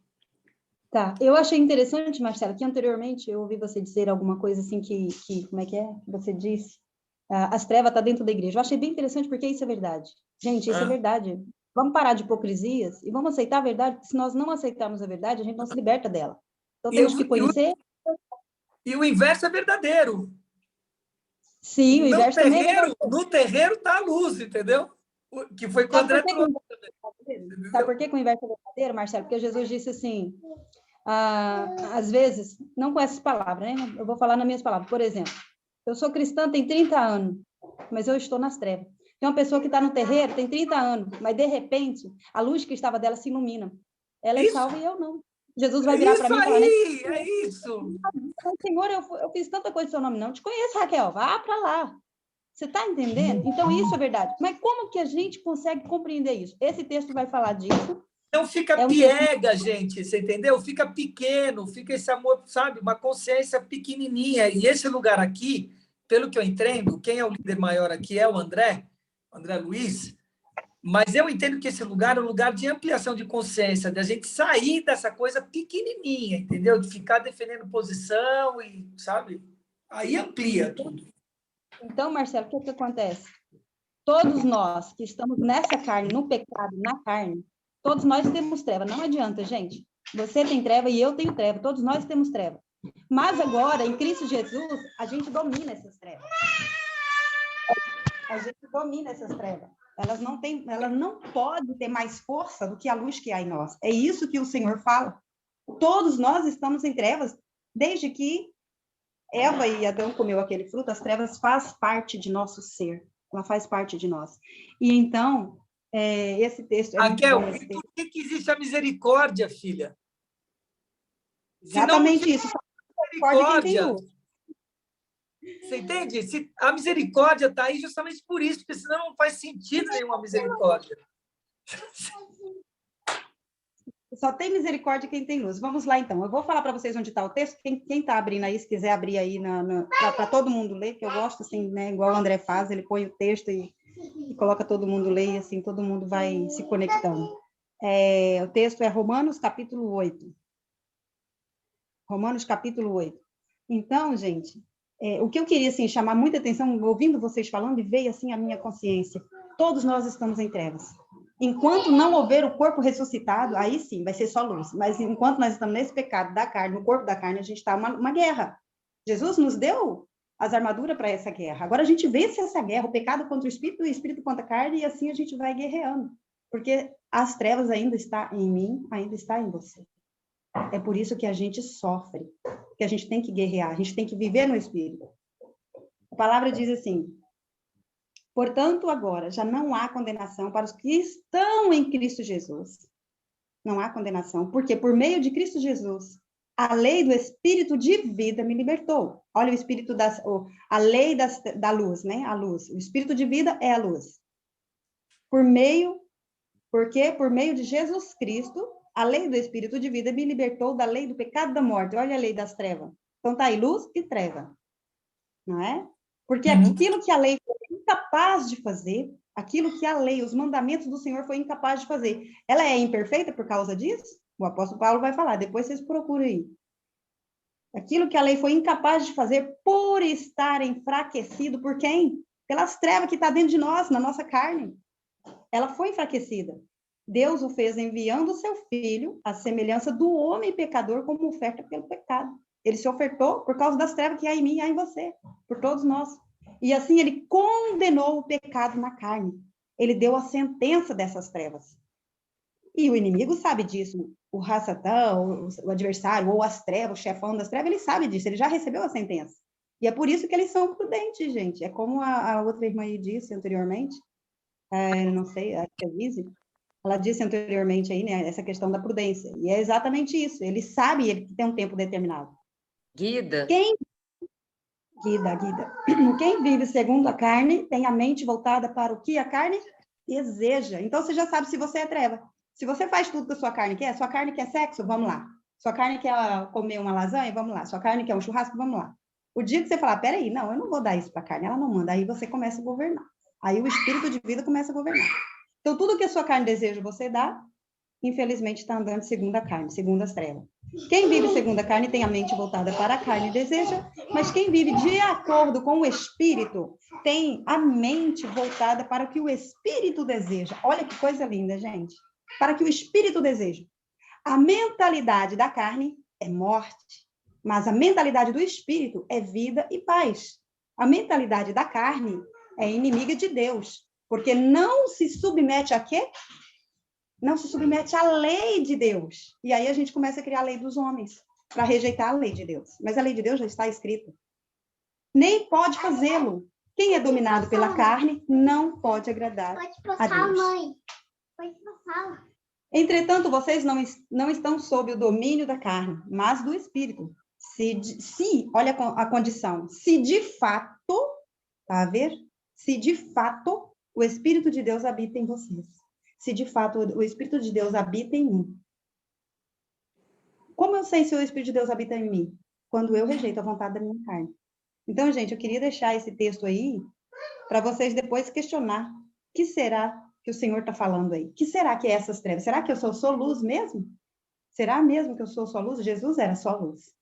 Tá. Eu achei interessante, Marcelo, que anteriormente eu ouvi você dizer alguma coisa assim que como é que você disse? As trevas estão dentro da igreja. Eu achei bem interessante porque isso é verdade. Gente, isso é verdade. Vamos parar de hipocrisias e vamos aceitar a verdade, porque se nós não aceitarmos a verdade, a gente não se liberta dela. Então temos que conhecer. E o inverso é verdadeiro. Sim, o inverso também é verdadeiro. No terreiro está a luz, entendeu? Que foi quando André trouxe. Sabe por que o inverso é verdadeiro, Marcelo? Porque Jesus disse assim, às vezes, não com essas palavras, né? Eu vou falar nas minhas palavras. Por exemplo, eu sou cristã, tem 30 anos, mas eu estou nas trevas. Tem uma pessoa que está no terreiro, tem 30 anos, mas de repente, a luz que estava dela se ilumina. Ela é salva e eu não. Jesus vai virar para mim e falar... É isso! Senhor, eu fiz tanta coisa em seu nome, não. Te conheço, Raquel, vá para lá. Você está entendendo? Então, isso é verdade. Mas como que a gente consegue compreender isso? Esse texto vai falar disso. Não fica piega, gente, você entendeu? Fica pequeno, fica esse amor, sabe? Uma consciência pequenininha. E esse lugar aqui, pelo que eu entendo, quem é o líder maior aqui é o André Luiz, mas eu entendo que esse lugar é um lugar de ampliação de consciência, de a gente sair dessa coisa pequenininha, entendeu? De ficar defendendo posição e, sabe? Aí amplia tudo. Então, Marcelo, o que acontece? Todos nós que estamos nessa carne, no pecado, na carne, todos nós temos treva. Não adianta, gente. Você tem treva e eu tenho treva. Todos nós temos treva. Mas agora, em Cristo Jesus, a gente domina essas trevas. A gente domina essas trevas. Elas não podem ter mais força do que a luz que há em nós. É isso que o Senhor fala. Todos nós estamos em trevas, desde que Eva e Adão comeu aquele fruto, as trevas faz parte de nosso ser. Ela faz parte de nós. E então, esse texto... Raquel, e por que existe a misericórdia, filha? Exatamente isso. Misericórdia. Você entende? A misericórdia está aí justamente por isso, porque senão não faz sentido nenhuma misericórdia. Só tem misericórdia quem tem luz. Vamos lá, então. Eu vou falar para vocês onde está o texto. Quem está abrindo aí, se quiser abrir aí para todo mundo ler, que eu gosto, assim, né? Igual o André faz, ele põe o texto e coloca todo mundo ler, e assim, todo mundo vai se conectando. O texto é Romanos, capítulo 8. Romanos, capítulo 8. Então, gente, o que eu queria, assim, chamar muita atenção, ouvindo vocês falando, e veio, assim, a minha consciência. Todos nós estamos em trevas. Enquanto não houver o corpo ressuscitado, aí sim, vai ser só luz. Mas enquanto nós estamos nesse pecado da carne, no corpo da carne, a gente está uma guerra. Jesus nos deu as armaduras para essa guerra. Agora a gente vence essa guerra, o pecado contra o espírito e o espírito contra a carne, e assim a gente vai guerreando. Porque as trevas ainda estão em mim, ainda está em você. É por isso que a gente sofre, que a gente tem que guerrear, a gente tem que viver no espírito. A palavra diz assim: portanto, agora já não há condenação para os que estão em Cristo Jesus. Não há condenação, porque por meio de Cristo Jesus, a lei do Espírito de vida me libertou. Olha o Espírito a lei da luz, né? A luz. O Espírito de vida é a luz. Porque por meio de Jesus Cristo, a lei do Espírito de vida me libertou da lei do pecado e da morte. Olha a lei das trevas. Então tá aí luz e treva. Não é? Porque aquilo que a lei foi incapaz de fazer, aquilo que a lei, os mandamentos do Senhor foi incapaz de fazer, ela é imperfeita por causa disso? O apóstolo Paulo vai falar, depois vocês procuram aí. Aquilo que a lei foi incapaz de fazer por estar enfraquecido por quem? Pelas trevas que está dentro de nós, na nossa carne. Ela foi enfraquecida. Deus o fez enviando o seu filho, à semelhança do homem pecador, como oferta pelo pecado. Ele se ofertou por causa das trevas que há em mim e há em você, por todos nós. E assim ele condenou o pecado na carne. Ele deu a sentença dessas trevas. E o inimigo sabe disso. O Rassatã, o adversário, ou as trevas, o chefão das trevas, ele sabe disso, ele já recebeu a sentença. E é por isso que eles são prudentes, gente. É como a outra irmã aí disse anteriormente, não sei, a Elise, ela disse anteriormente aí, né, essa questão da prudência. E é exatamente isso. Ele sabe que tem um tempo determinado. Guida. Guida. Quem vive segundo a carne tem a mente voltada para o que a carne deseja. Então, você já sabe se você é treva. Se você faz tudo que a sua carne quer sexo, vamos lá. Sua carne quer comer uma lasanha, vamos lá. Sua carne quer um churrasco, vamos lá. O dia que você falar, peraí, não, eu não vou dar isso para a carne, ela não manda. Aí você começa a governar. Aí o espírito de vida começa a governar. Então, tudo que a sua carne deseja, você dá. Infelizmente, está andando segundo a carne, segundo as trevas. Quem vive segundo a carne tem a mente voltada para a carne e deseja, mas quem vive de acordo com o Espírito tem a mente voltada para o que o Espírito deseja. Olha que coisa linda, gente. Para que o Espírito deseja. A mentalidade da carne é morte, mas a mentalidade do Espírito é vida e paz. A mentalidade da carne é inimiga de Deus, porque não se submete a quê? Não se submete à lei de Deus. E aí a gente começa a criar a lei dos homens, para rejeitar a lei de Deus. Mas a lei de Deus já está escrita. Nem pode fazê-lo. Quem é dominado pela carne não pode agradar a Deus. Mãe. Pode passar. Entretanto, vocês não estão sob o domínio da carne, mas do Espírito. Olha a condição, se de fato, tá a ver? Se de fato o Espírito de Deus habita em vocês. Se de fato o Espírito de Deus habita em mim. Como eu sei se o Espírito de Deus habita em mim? Quando eu rejeito a vontade da minha carne. Então, gente, eu queria deixar esse texto aí para vocês depois questionar. O que será que o Senhor está falando aí? O que será que é essas trevas? Será que eu sou luz mesmo? Será mesmo que eu sou só luz? Jesus era só luz.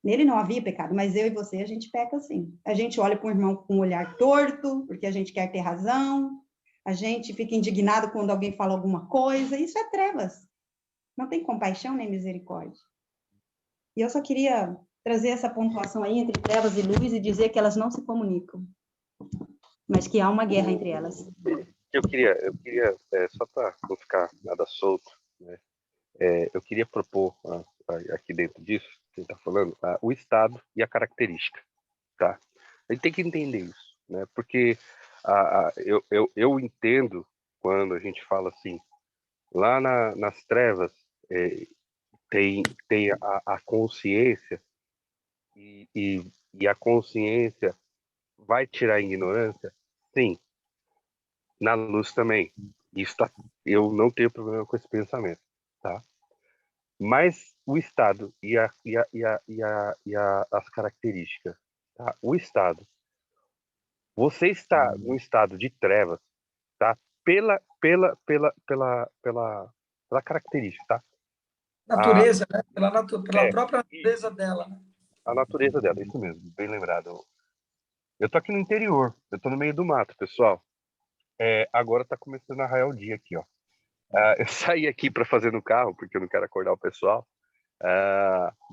Nele não havia pecado, mas eu e você, a gente peca sim. A gente olha para um irmão com um olhar torto, porque a gente quer ter razão. A gente fica indignado quando alguém fala alguma coisa. Isso é trevas. Não tem compaixão nem misericórdia. E eu só queria trazer essa pontuação aí entre trevas e luz e dizer que elas não se comunicam, mas que há uma guerra entre elas. Eu queria só para não ficar nada solto, né? Eu queria propor aqui dentro disso, que ele está falando, o estado e a característica, tá? A gente tem que entender isso, né? Porque eu entendo quando a gente fala assim, lá nas trevas tem a consciência e a consciência vai tirar a ignorância? Sim. Na luz também. Eu não tenho problema com esse pensamento, tá? Mas o estado e as características, tá? O estado. Você está no estado de trevas, tá? Pela característica, tá? Natureza, né? Pela própria Isso, natureza dela. Né? a natureza dela, isso mesmo, bem lembrado. Eu tô aqui no interior, eu tô no meio do mato, pessoal. Agora tá começando a raiar o dia aqui, ó. Eu saí aqui para fazer no carro, porque eu não quero acordar o pessoal.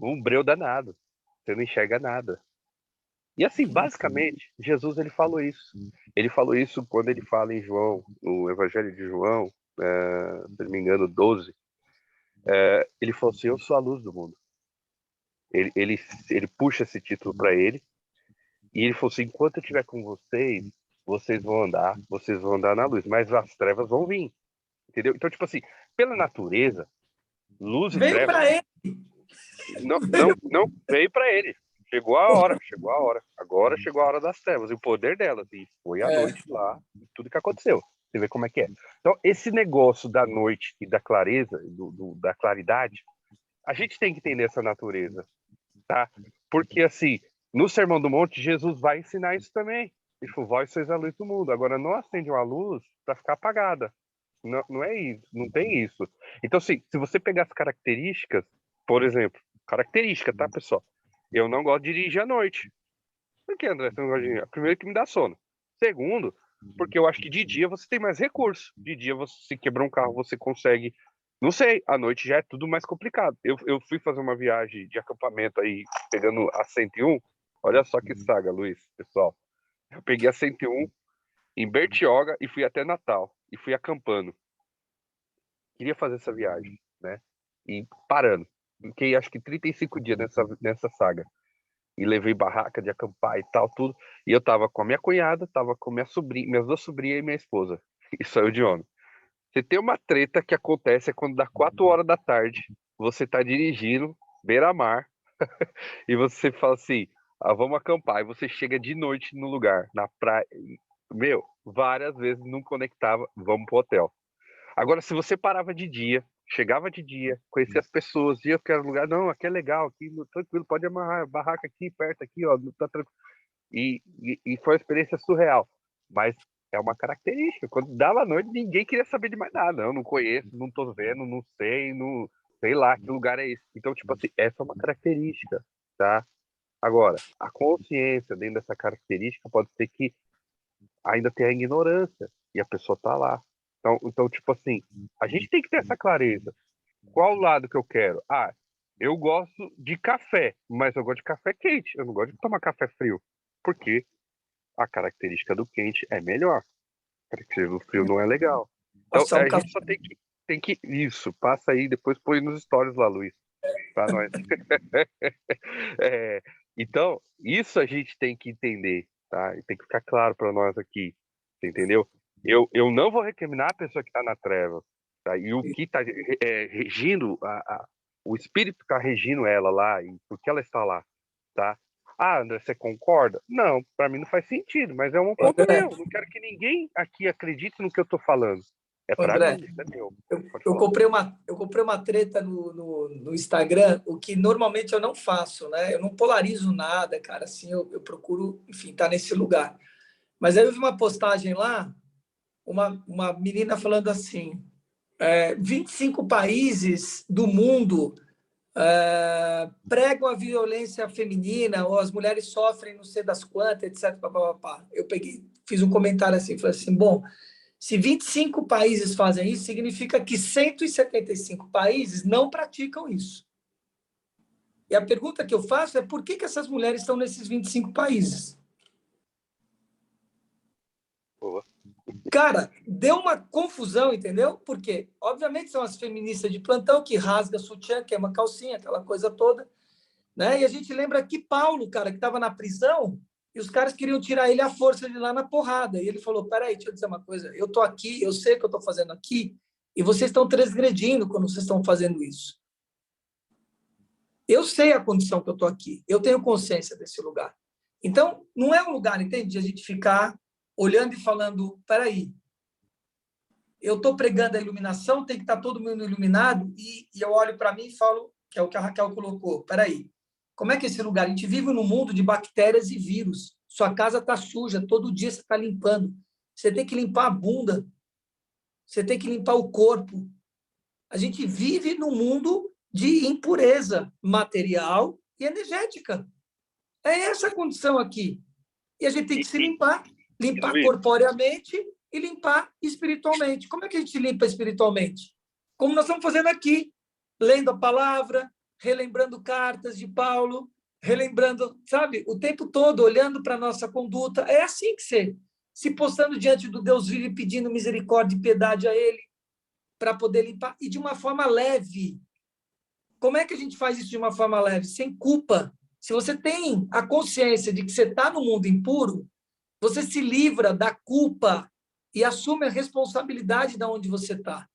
Um breu danado. Você não enxerga nada. E assim, basicamente, Jesus ele falou isso. Ele falou isso quando ele fala em João, no Evangelho de João, se não me engano, 12. Ele falou assim, eu sou a luz do mundo. Ele puxa esse título para ele. E ele falou assim, enquanto eu estiver com vocês, vocês vão andar na luz. Mas as trevas vão vir. Entendeu? Então, tipo assim, pela natureza, luz e Veio trevas... para ele. Não, veio para ele. Chegou a hora. Agora chegou a hora das trevas. E o poder delas. E foi a noite lá. E tudo que aconteceu. Você vê como é que é. Então, esse negócio da noite e da clareza, da claridade, a gente tem que entender essa natureza. Tá? Porque, assim, no Sermão do Monte, Jesus vai ensinar isso também. Ele falou, vós sois a luz do mundo. Agora, não acende uma luz para ficar apagada. Não é isso. Não tem isso. Então, assim, se você pegar as características, por exemplo, característica, tá, pessoal? Eu não gosto de dirigir à noite. Por que, André, você não gosta de dirigir? Primeiro, que me dá sono. Segundo, porque eu acho que de dia você tem mais recursos. De dia, se quebrar um carro, você consegue... Não sei, à noite já é tudo mais complicado. Eu fui fazer uma viagem de acampamento aí, pegando a 101. Olha só que saga, Luiz, pessoal. Eu peguei a 101 em Bertioga e fui até Natal. E fui acampando. Queria fazer essa viagem, né? E parando. Fiquei acho que 35 dias nessa saga. E levei barraca de acampar e tal, tudo. E eu tava com a minha cunhada, tava com minhas duas sobrinhas e minha esposa. E só eu de homem. Você tem uma treta que acontece quando dá 4 horas da tarde, você tá dirigindo, beira-mar, e você fala assim, vamos acampar. E você chega de noite no lugar, na praia. Meu, várias vezes não conectava, vamos pro hotel. Agora, se você parava de dia, chegava de dia, conhecia as pessoas, ia para aquele lugar, não, aqui é legal, aqui tranquilo, pode amarrar a barraca aqui, perto aqui, ó, tá tranquilo. E foi uma experiência surreal. Mas é uma característica. Quando dava noite, ninguém queria saber de mais nada. Eu não conheço, não tô vendo, não sei, não sei lá que lugar é esse. Então, tipo assim, essa é uma característica, tá? Agora, a consciência dentro dessa característica pode ser que ainda tenha a ignorância e a pessoa tá lá. Então, tipo assim, a gente tem que ter essa clareza. Qual lado que eu quero? Eu gosto de café, mas eu gosto de café quente. Eu não gosto de tomar café frio. Porque a característica do quente é melhor. A característica do frio não é legal. Então, Nossa, a gente só tem que... Isso, passa aí, depois põe nos stories lá, Luiz. Pra nós. Então, isso a gente tem que entender, tá? E tem que ficar claro para nós aqui, entendeu? Eu não vou recriminar a pessoa que está na treva, tá? E o que está regindo, o espírito está regindo ela lá, e por que ela está lá, tá? André, você concorda? Não, para mim não faz sentido, mas é um ponto André, meu. Não quero que ninguém aqui acredite no que eu estou falando. É para André, mim, é meu. eu comprei uma treta no Instagram, o que normalmente eu não faço, né? Eu não polarizo nada, cara. Assim, eu procuro, enfim, estar nesse lugar. Mas aí eu vi uma postagem lá, uma menina falando assim: 25 países do mundo pregam a violência feminina, ou as mulheres sofrem não sei das quantas, etc. Papapá. Eu peguei, fiz um comentário assim, falei assim: bom, se 25 países fazem isso, significa que 175 países não praticam isso. E a pergunta que eu faço é por que essas mulheres estão nesses 25 países? Boa. Cara, deu uma confusão, entendeu? Porque, obviamente, são as feministas de plantão que rasga sutiã, que é uma calcinha, aquela coisa toda, né? E a gente lembra que Paulo, cara, que estava na prisão, e os caras queriam tirar ele à força de lá na porrada. E ele falou: peraí, deixa eu dizer uma coisa, eu estou aqui, eu sei o que eu estou fazendo aqui, e vocês estão transgredindo quando vocês estão fazendo isso. Eu sei a condição que eu estou aqui, eu tenho consciência desse lugar. Então, não é um lugar, entende, de a gente ficar olhando e falando: peraí, eu estou pregando a iluminação, tem que estar todo mundo iluminado, e eu olho para mim e falo, que é o que a Raquel colocou: peraí, como é que é esse lugar? A gente vive num mundo de bactérias e vírus. Sua casa está suja, todo dia você está limpando. Você tem que limpar a bunda. Você tem que limpar o corpo. A gente vive num mundo de impureza material e energética. É essa a condição aqui. E a gente tem que se limpar corporeamente e limpar espiritualmente. Como é que a gente limpa espiritualmente? Como nós estamos fazendo aqui, lendo a palavra, relembrando cartas de Paulo, relembrando, sabe, o tempo todo, olhando para a nossa conduta. É assim que se postando diante do Deus vivo e pedindo misericórdia e piedade a Ele, para poder limpar, e de uma forma leve. Como é que a gente faz isso de uma forma leve? Sem culpa. Se você tem a consciência de que você está no mundo impuro, você se livra da culpa e assume a responsabilidade de onde você está.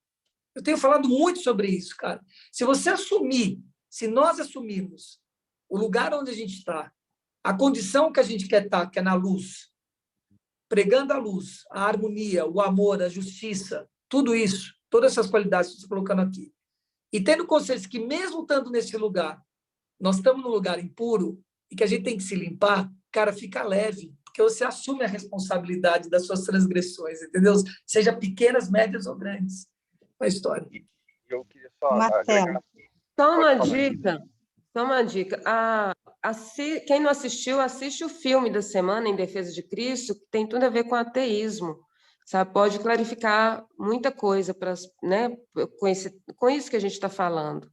Eu tenho falado muito sobre isso, cara. Se você assumir, se nós assumirmos o lugar onde a gente está, a condição que a gente quer estar, que é na luz, pregando a luz, a harmonia, o amor, a justiça, tudo isso, todas essas qualidades que eu estou colocando aqui, e tendo consciência que mesmo estando nesse lugar, nós estamos num lugar impuro e que a gente tem que se limpar, cara, fica leve, porque você assume a responsabilidade das suas transgressões, entendeu? Seja pequenas, médias ou grandes. Uma história. Eu queria só Marcelo. Toma uma dica. Quem não assistiu, assiste o filme da semana, Em Defesa de Cristo, que tem tudo a ver com ateísmo. Sabe? Pode clarificar muita coisa né, com isso que a gente está falando.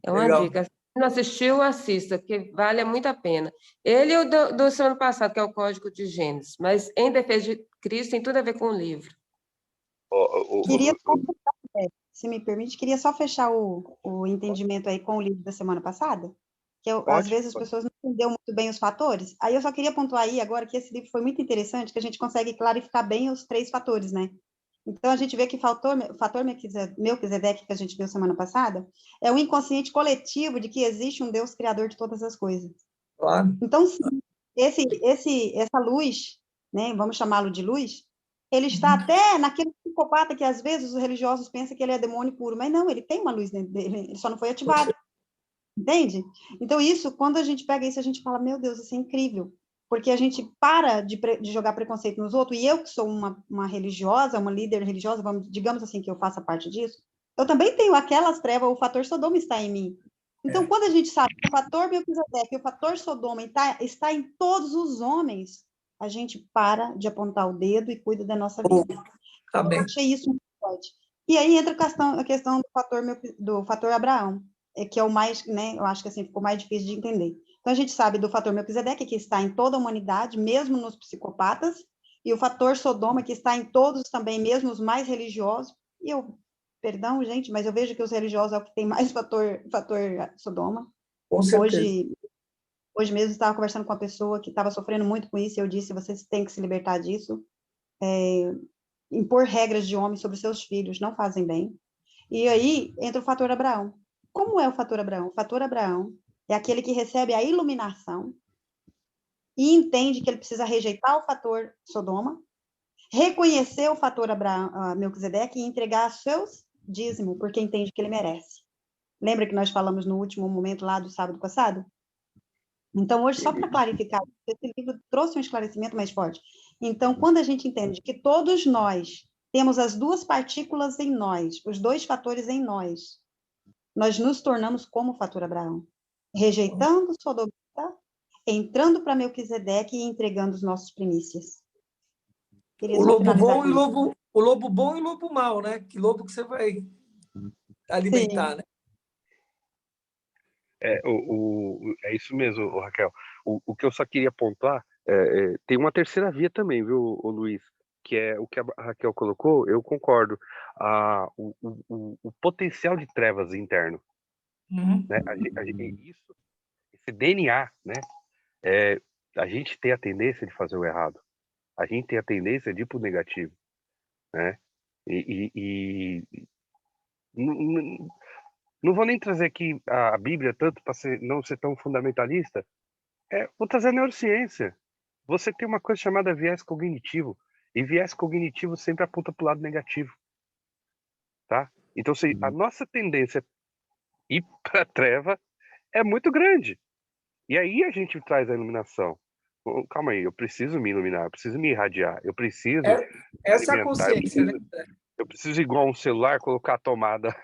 É uma Legal. dica. Se não assistiu, assista, porque vale muito a pena. Ele é o do ano passado, que é o Código de Gênesis, mas Em Defesa de Cristo tem tudo a ver com o livro. Queria só fechar, se me permite, queria só fechar o entendimento aí com o livro da semana passada, que às vezes as pessoas não entenderam muito bem os fatores. Aí eu só queria pontuar aí agora que esse livro foi muito interessante, que a gente consegue clarificar bem os 3 fatores, né? Então, a gente vê que o fator Melquisedeque, que a gente viu semana passada, é o inconsciente coletivo de que existe um Deus criador de todas as coisas. Claro. Então, sim, essa luz, né, vamos chamá-lo de luz, ele está até naquele psicopata que às vezes os religiosos pensam que ele é demônio puro, mas não, ele tem uma luz dentro dele, ele só não foi ativado, entende? Então isso, quando a gente pega isso, a gente fala, meu Deus, isso é incrível, porque a gente para de jogar preconceito nos outros, e eu que sou uma religiosa, uma líder religiosa, digamos assim que eu faça parte disso, eu também tenho aquelas trevas, o fator Sodoma está em mim. Então, quando a gente sabe que o fator Melquisedeque e o fator Sodoma está em todos os homens, a gente para de apontar o dedo e cuida da nossa vida. Amém. Eu achei isso muito forte. E aí entra a questão do fator Abraão, que é o mais, né, eu acho que assim, ficou mais difícil de entender. Então, a gente sabe do fator Melquisedeque, que está em toda a humanidade, mesmo nos psicopatas, e o fator Sodoma, que está em todos também, mesmo os mais religiosos, e perdão, gente, mas eu vejo que os religiosos é o que tem mais fator Sodoma. Com certeza. Hoje mesmo estava conversando com uma pessoa que estava sofrendo muito com isso, e eu disse, vocês têm que se libertar disso. Impor regras de homem sobre seus filhos não fazem bem. E aí entra o fator Abraão. Como é o fator Abraão? O fator Abraão é aquele que recebe a iluminação e entende que ele precisa rejeitar o fator Sodoma, reconhecer o fator Melquisedeque e entregar seus dízimos, porque entende que ele merece. Lembra que nós falamos no último momento lá do sábado passado? Então, hoje, só para clarificar, esse livro trouxe um esclarecimento mais forte. Então, quando a gente entende que todos nós temos as duas partículas em nós, os dois fatores em nós, nós nos tornamos como o fator Abraão, rejeitando Sodoma, entrando para Melquisedeque e entregando os nossos primícias. O lobo bom e o lobo bom e o lobo mau, né? Que lobo que você vai alimentar, né? É isso mesmo, Raquel. O que eu só queria apontar, tem uma terceira via também, viu, Luiz? Que é o que a Raquel colocou, eu concordo. O potencial de trevas interno. Né? Esse DNA, né? A gente tem a tendência de fazer o errado. A gente tem a tendência de ir pro negativo. Né? Não vou nem trazer aqui a Bíblia tanto para não ser tão fundamentalista. Vou trazer a neurociência. Você tem uma coisa chamada viés cognitivo. E viés cognitivo sempre aponta para o lado negativo. Tá? Então, a nossa tendência a ir para a treva é muito grande. E aí a gente traz a iluminação. Calma aí, eu preciso me iluminar, eu preciso me irradiar, eu preciso essa é a consciência, né? Eu preciso, igual um celular, colocar a tomada,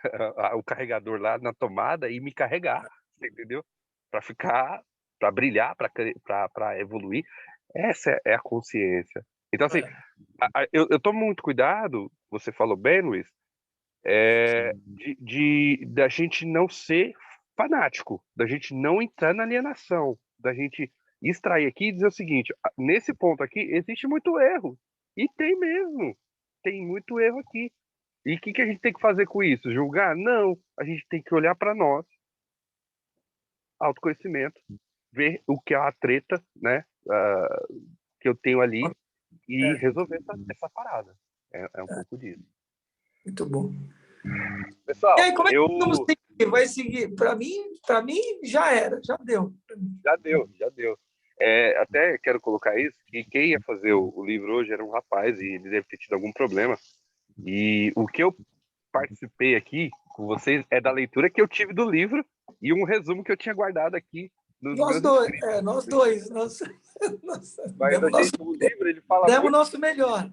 o carregador lá na tomada e me carregar, entendeu? Para brilhar, para evoluir. Essa é a consciência. Então, assim, eu tomo muito cuidado, você falou bem, Luiz, da gente não ser fanático, da gente não entrar na alienação, da gente extrair aqui e dizer o seguinte, nesse ponto aqui existe muito erro, e tem mesmo, tem muito erro aqui. E o que a gente tem que fazer com isso? Julgar? Não, a gente tem que olhar para nós, autoconhecimento, ver o que é a treta, né, que eu tenho ali e resolver essa parada. É um pouco disso. Muito bom. Pessoal, e aí, como é que vamos seguir? Vai seguir? Para mim já era, já deu. Já deu. Até quero colocar isso, que quem ia fazer o livro hoje era um rapaz e ele deve ter tido algum problema. E o que eu participei aqui com vocês é da leitura que eu tive do livro e um resumo que eu tinha guardado aqui nos nós meus dois, escritos. Nós dois. Mas o livro, ele fala demos o muito... nosso melhor.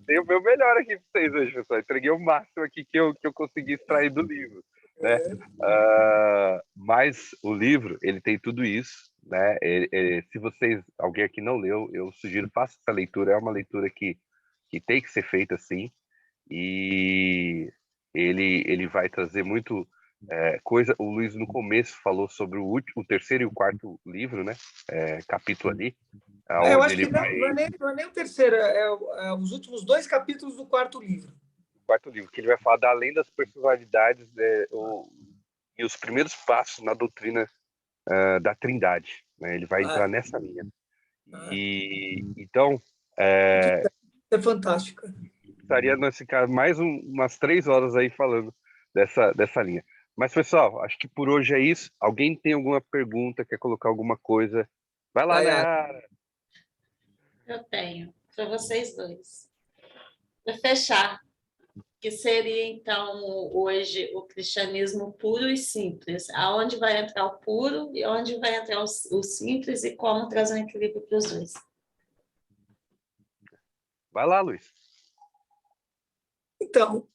Dei o meu melhor aqui para vocês hoje, pessoal. Entreguei o máximo aqui que eu consegui extrair do livro. Né? Mas o livro, ele tem tudo isso. Né? Se alguém aqui não leu, eu sugiro, faça essa leitura. É uma leitura que tem que ser feita assim. E ele vai trazer muito coisa. O Luiz no começo falou sobre o terceiro e o quarto livro, né? Capítulo ali. Eu acho que não é nem o terceiro, os últimos 2 capítulos do quarto livro. Quarto livro, que ele vai falar da além das personalidades e os primeiros passos na doutrina da Trindade. Né? Ele vai entrar nessa linha. E então é fantástico. Estaria nesse caso mais umas 3 horas aí falando dessa linha. Mas, pessoal, acho que por hoje é isso. Alguém tem alguma pergunta, quer colocar alguma coisa? Vai lá, Nayara. Nayara. Eu tenho, para vocês dois. Para fechar, que seria, então, hoje o cristianismo puro e simples. Aonde vai entrar o puro e onde vai entrar o simples e como trazer um equilíbrio para os dois. Vai lá, Luiz. Então,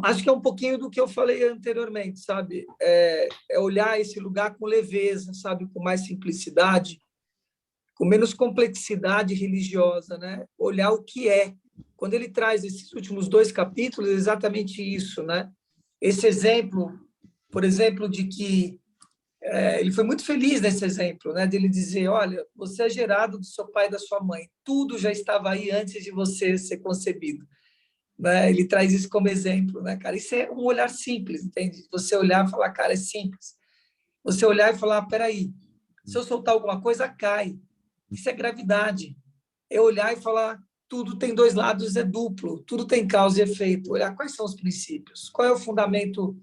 acho que é um pouquinho do que eu falei anteriormente, sabe? É olhar esse lugar com leveza, sabe? Com mais simplicidade, com menos complexidade religiosa, né? Olhar o que é. Quando ele traz esses últimos 2 capítulos, é exatamente isso, né? Esse exemplo, por exemplo, de que ele foi muito feliz nesse exemplo, né? Dele dizer, olha, você é gerado do seu pai e da sua mãe, tudo já estava aí antes de você ser concebido. Né? Ele traz isso como exemplo, né, cara? Isso é um olhar simples, entende? Você olhar e falar, cara, é simples. Você olhar e falar, peraí, se eu soltar alguma coisa, cai. Isso é gravidade. É olhar e falar, tudo tem 2 lados, é duplo, tudo tem causa e efeito. Olhar quais são os princípios, qual é o fundamento.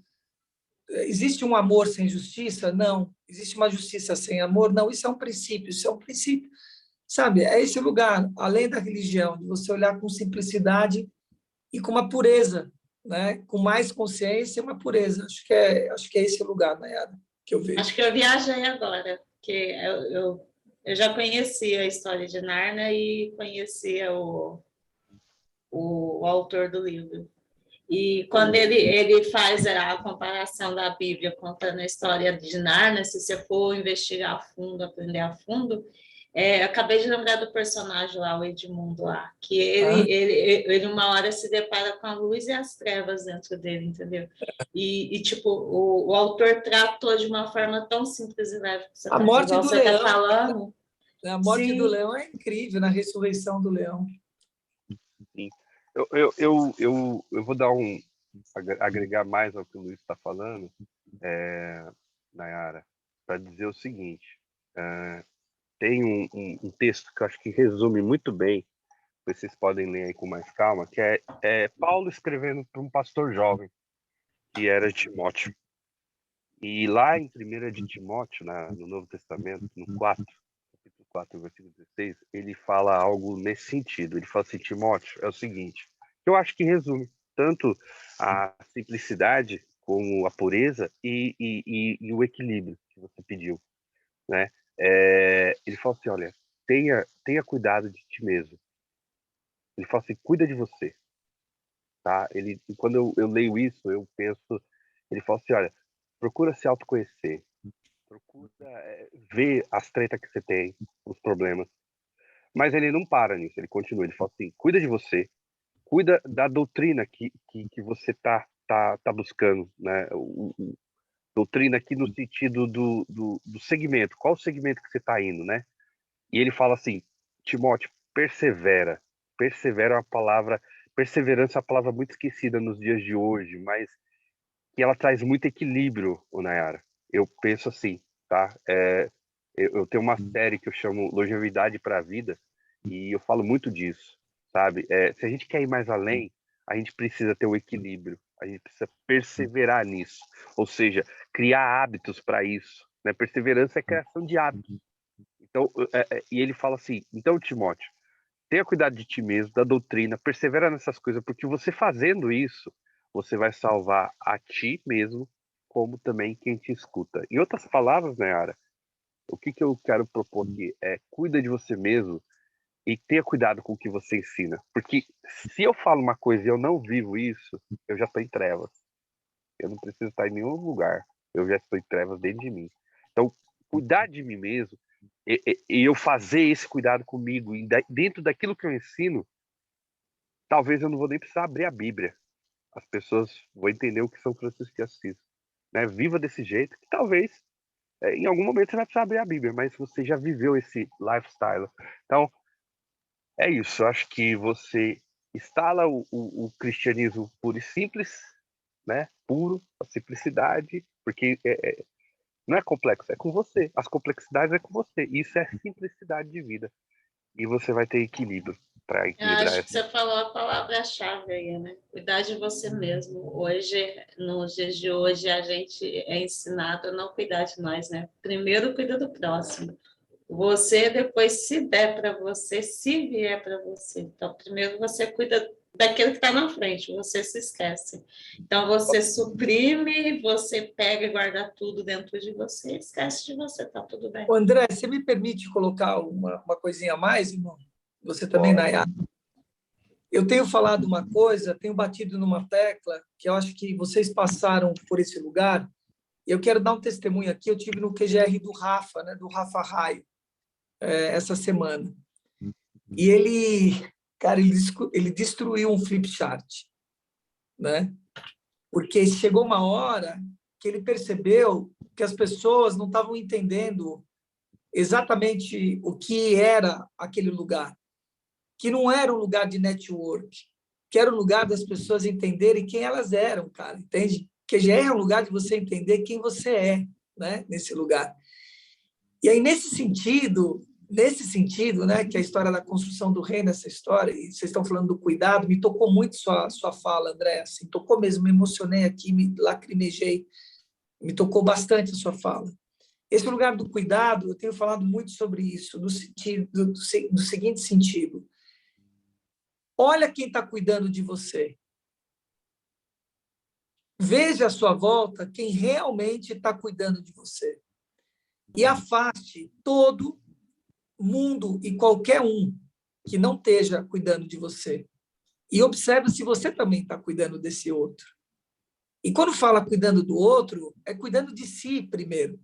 Existe um amor sem justiça? Não. Existe uma justiça sem amor? Não. Isso é um princípio, isso é um princípio. Sabe, é esse lugar, além da religião, de você olhar com simplicidade e com uma pureza, né? Com mais consciência e uma pureza. Acho que é esse o lugar, Nayara, que eu vejo. Acho que eu viajei agora, porque eu já conhecia a história de Nárnia e conhecia o autor do livro. E quando ele faz a comparação da Bíblia contando a história de Nárnia, se você for investigar a fundo, aprender a fundo, acabei de lembrar do personagem lá, o Edmundo lá, que ele uma hora se depara com a luz e as trevas dentro dele, entendeu? E tipo, o autor tratou de uma forma tão simples e leve que você está falando. A morte do leão é incrível, na ressurreição do leão. Sim. Eu vou dar agregar mais ao que o Luiz está falando, Nayara, para dizer o seguinte. Tem um texto que eu acho que resume muito bem, vocês podem ler aí com mais calma, que é Paulo escrevendo para um pastor jovem, que era Timóteo. E lá em 1 de Timóteo, no Novo Testamento, no 4, capítulo 4, versículo 16, ele fala algo nesse sentido. Ele fala assim, Timóteo, é o seguinte, eu acho que resume tanto a simplicidade como a pureza e o equilíbrio que você pediu, né? Ele fala assim, olha, tenha cuidado de ti mesmo. Ele fala assim, cuida de você, tá? Quando eu leio isso, eu penso, ele fala assim, olha, procura se autoconhecer, procura ver as tretas que você tem, os problemas. Mas ele não para nisso, ele continua, ele fala assim, cuida de você, cuida da doutrina que você tá buscando, né? Doutrina aqui no sentido do segmento, qual o segmento que você está indo, né? E ele fala assim, Timóteo, persevera. Persevera é uma palavra, perseverança é uma palavra muito esquecida nos dias de hoje, mas que ela traz muito equilíbrio, Nayara. Eu penso assim, tá? Eu tenho uma série que eu chamo Longevidade para a Vida, e eu falo muito disso, sabe? Se a gente quer ir mais além, a gente precisa ter o equilíbrio, a gente precisa perseverar nisso, ou seja, criar hábitos para isso, né? Perseverança é criação de hábitos. Então, e ele fala assim, então, Timóteo, tenha cuidado de ti mesmo, da doutrina, persevera nessas coisas, porque você fazendo isso, você vai salvar a ti mesmo, como também quem te escuta. Em outras palavras, Nayara, o que eu quero propor aqui é cuida de você mesmo e tenha cuidado com o que você ensina. Porque se eu falo uma coisa e eu não vivo isso, eu já estou em trevas. Eu não preciso estar em nenhum lugar. Eu já estou em trevas dentro de mim. Então, cuidar de mim mesmo e eu fazer esse cuidado comigo e dentro daquilo que eu ensino, talvez eu não vou nem precisar abrir a Bíblia. As pessoas vão entender o que São Francisco de Assis. Né? Viva desse jeito que talvez em algum momento você vai precisar abrir a Bíblia, mas você já viveu esse lifestyle. Então, é isso. Eu acho que você instala o cristianismo puro e simples, né? Puro, a simplicidade, porque não é complexo, é com você. As complexidades é com você. Isso é simplicidade de vida. E você vai ter equilíbrio para equilibrar. Acho que você falou a palavra-chave aí, né? Cuidar de você mesmo. Hoje, nos dias de hoje, a gente é ensinado a não cuidar de nós, né? Primeiro cuida do próximo. você, depois se der para você, se vier para você. Então, primeiro você cuida daquilo que está na frente, você se esquece. Então, você suprime, você pega e guarda tudo dentro de você, esquece de você, tá tudo bem. André, você me permite colocar uma coisinha a mais, irmão? Você também, Nayara? Eu tenho falado uma coisa, tenho batido numa tecla, que eu acho que vocês passaram por esse lugar, e eu quero dar um testemunho aqui. Eu tive no QGR do Rafa, né, do Rafa Raio, essa semana. E ele, cara, ele destruiu um flip chart, né? Porque chegou uma hora que ele percebeu que as pessoas não estavam entendendo exatamente o que era aquele lugar, que não era um lugar de network, que era um lugar das pessoas entenderem quem elas eram, cara, entende? QGR é um lugar de você entender quem você é, né, nesse lugar. E aí, nesse sentido, né, que a história da construção do reino, essa história, e vocês estão falando do cuidado, me tocou muito sua fala, André, assim, tocou mesmo, me emocionei aqui, me lacrimejei, me tocou bastante a sua fala. Esse lugar do cuidado, eu tenho falado muito sobre isso, do seguinte sentido. Olha quem está cuidando de você. Veja à sua volta quem realmente está cuidando de você. E afaste todo mundo e qualquer um que não esteja cuidando de você. E observe se você também está cuidando desse outro. E quando fala cuidando do outro, é cuidando de si primeiro.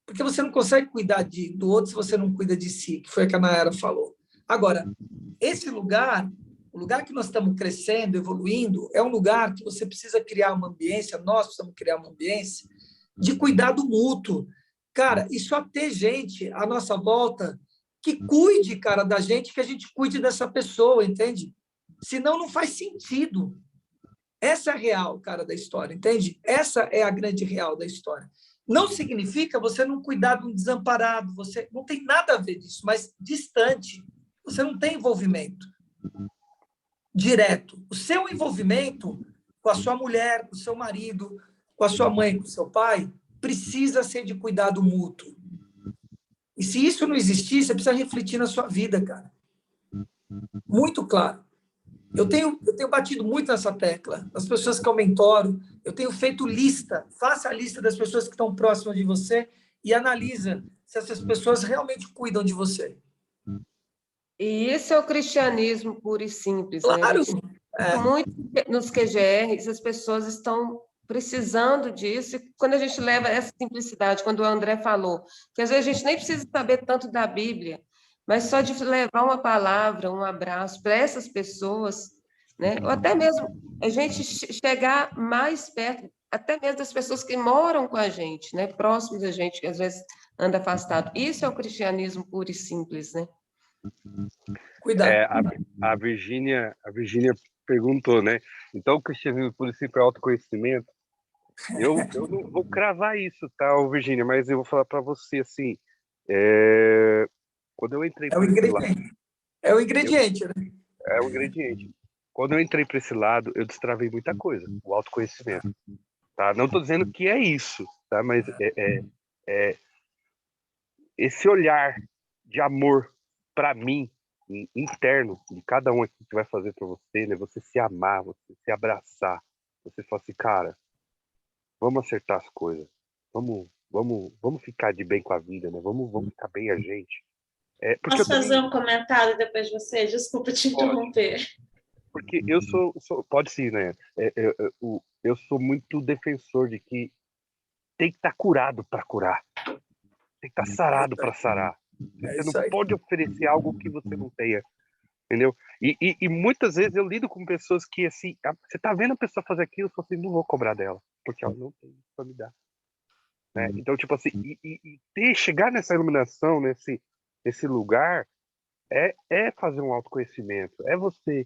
Porque você não consegue cuidar do outro se você não cuida de si, que foi o que a Nayara falou. Agora, esse lugar, o lugar que nós estamos crescendo, evoluindo, é um lugar que você precisa criar uma ambiência, nós precisamos criar uma ambiência de cuidado mútuo. Cara, e só ter gente à nossa volta que cuide, cara, da gente, que a gente cuide dessa pessoa, entende? Senão não faz sentido. Essa é a real, cara, da história, entende? Essa é a grande real da história. Não significa você não cuidar de um desamparado, você não tem nada a ver disso, mas distante. Você não tem envolvimento direto. O seu envolvimento com a sua mulher, com o seu marido, com a sua mãe, com o seu pai, precisa ser de cuidado mútuo. E se isso não existir, você precisa refletir na sua vida, cara. Muito claro. Eu tenho batido muito nessa tecla. As pessoas que eu mentoro, eu tenho feito lista. Faça a lista das pessoas que estão próximas de você e analisa se essas pessoas realmente cuidam de você. E isso é o cristianismo puro e simples, claro, né? Muito nos QGRs, as pessoas estão precisando disso. E quando a gente leva essa simplicidade, quando o André falou, que às vezes a gente nem precisa saber tanto da Bíblia, mas só de levar uma palavra, um abraço para essas pessoas, né? Ou até mesmo a gente chegar mais perto, até mesmo das pessoas que moram com a gente, né? Próximos da gente, que às vezes anda afastado. Isso é o cristianismo puro e simples, né? Cuidado. A Virgínia perguntou, né? Então, o cristianismo puro e simples é autoconhecimento? Eu não vou cravar isso, tá, Virgínia? Mas eu vou falar para você, assim, quando eu entrei para esse lado... É o ingrediente, né? É o ingrediente. Quando eu entrei para esse lado, eu destravei muita coisa, o autoconhecimento. Tá? Não estou dizendo que é isso, tá? Mas esse olhar de amor para mim, interno, de cada um aqui que vai fazer para você, né? Você se amar, você se abraçar, você falar assim, cara, vamos acertar as coisas, vamos ficar de bem com a vida, né? Vamos ficar bem a gente. Posso fazer um comentário depois de você? Desculpa te interromper. Porque eu sou pode sim, né? Eu sou muito defensor de que tem que estar curado para curar. Tem que estar sarado para sarar. Você não pode oferecer algo que você não tenha. Entendeu? E muitas vezes eu lido com pessoas que, assim, você tá vendo a pessoa fazer aquilo, eu falo assim, não vou cobrar dela, porque ela não tem para me dar. Né? Então, tipo assim, chegar nessa iluminação, nesse lugar, é fazer um autoconhecimento. É você...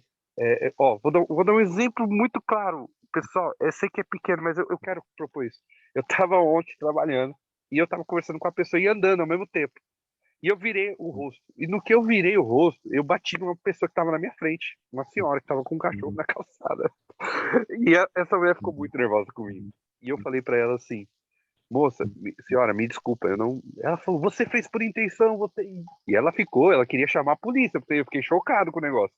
vou dar um exemplo muito claro. Pessoal, eu sei que é pequeno, mas eu quero propor isso. Eu estava ontem trabalhando e eu estava conversando com a pessoa e andando ao mesmo tempo. E eu virei o rosto. E no que eu virei o rosto, eu bati numa pessoa que estava na minha frente. Uma senhora que estava com um cachorro na calçada. E essa mulher ficou muito nervosa comigo. E eu falei para ela assim, moça, senhora, me desculpa, eu não... Ela falou, você fez por intenção, você... E ela queria chamar a polícia, porque eu fiquei chocado com o negócio.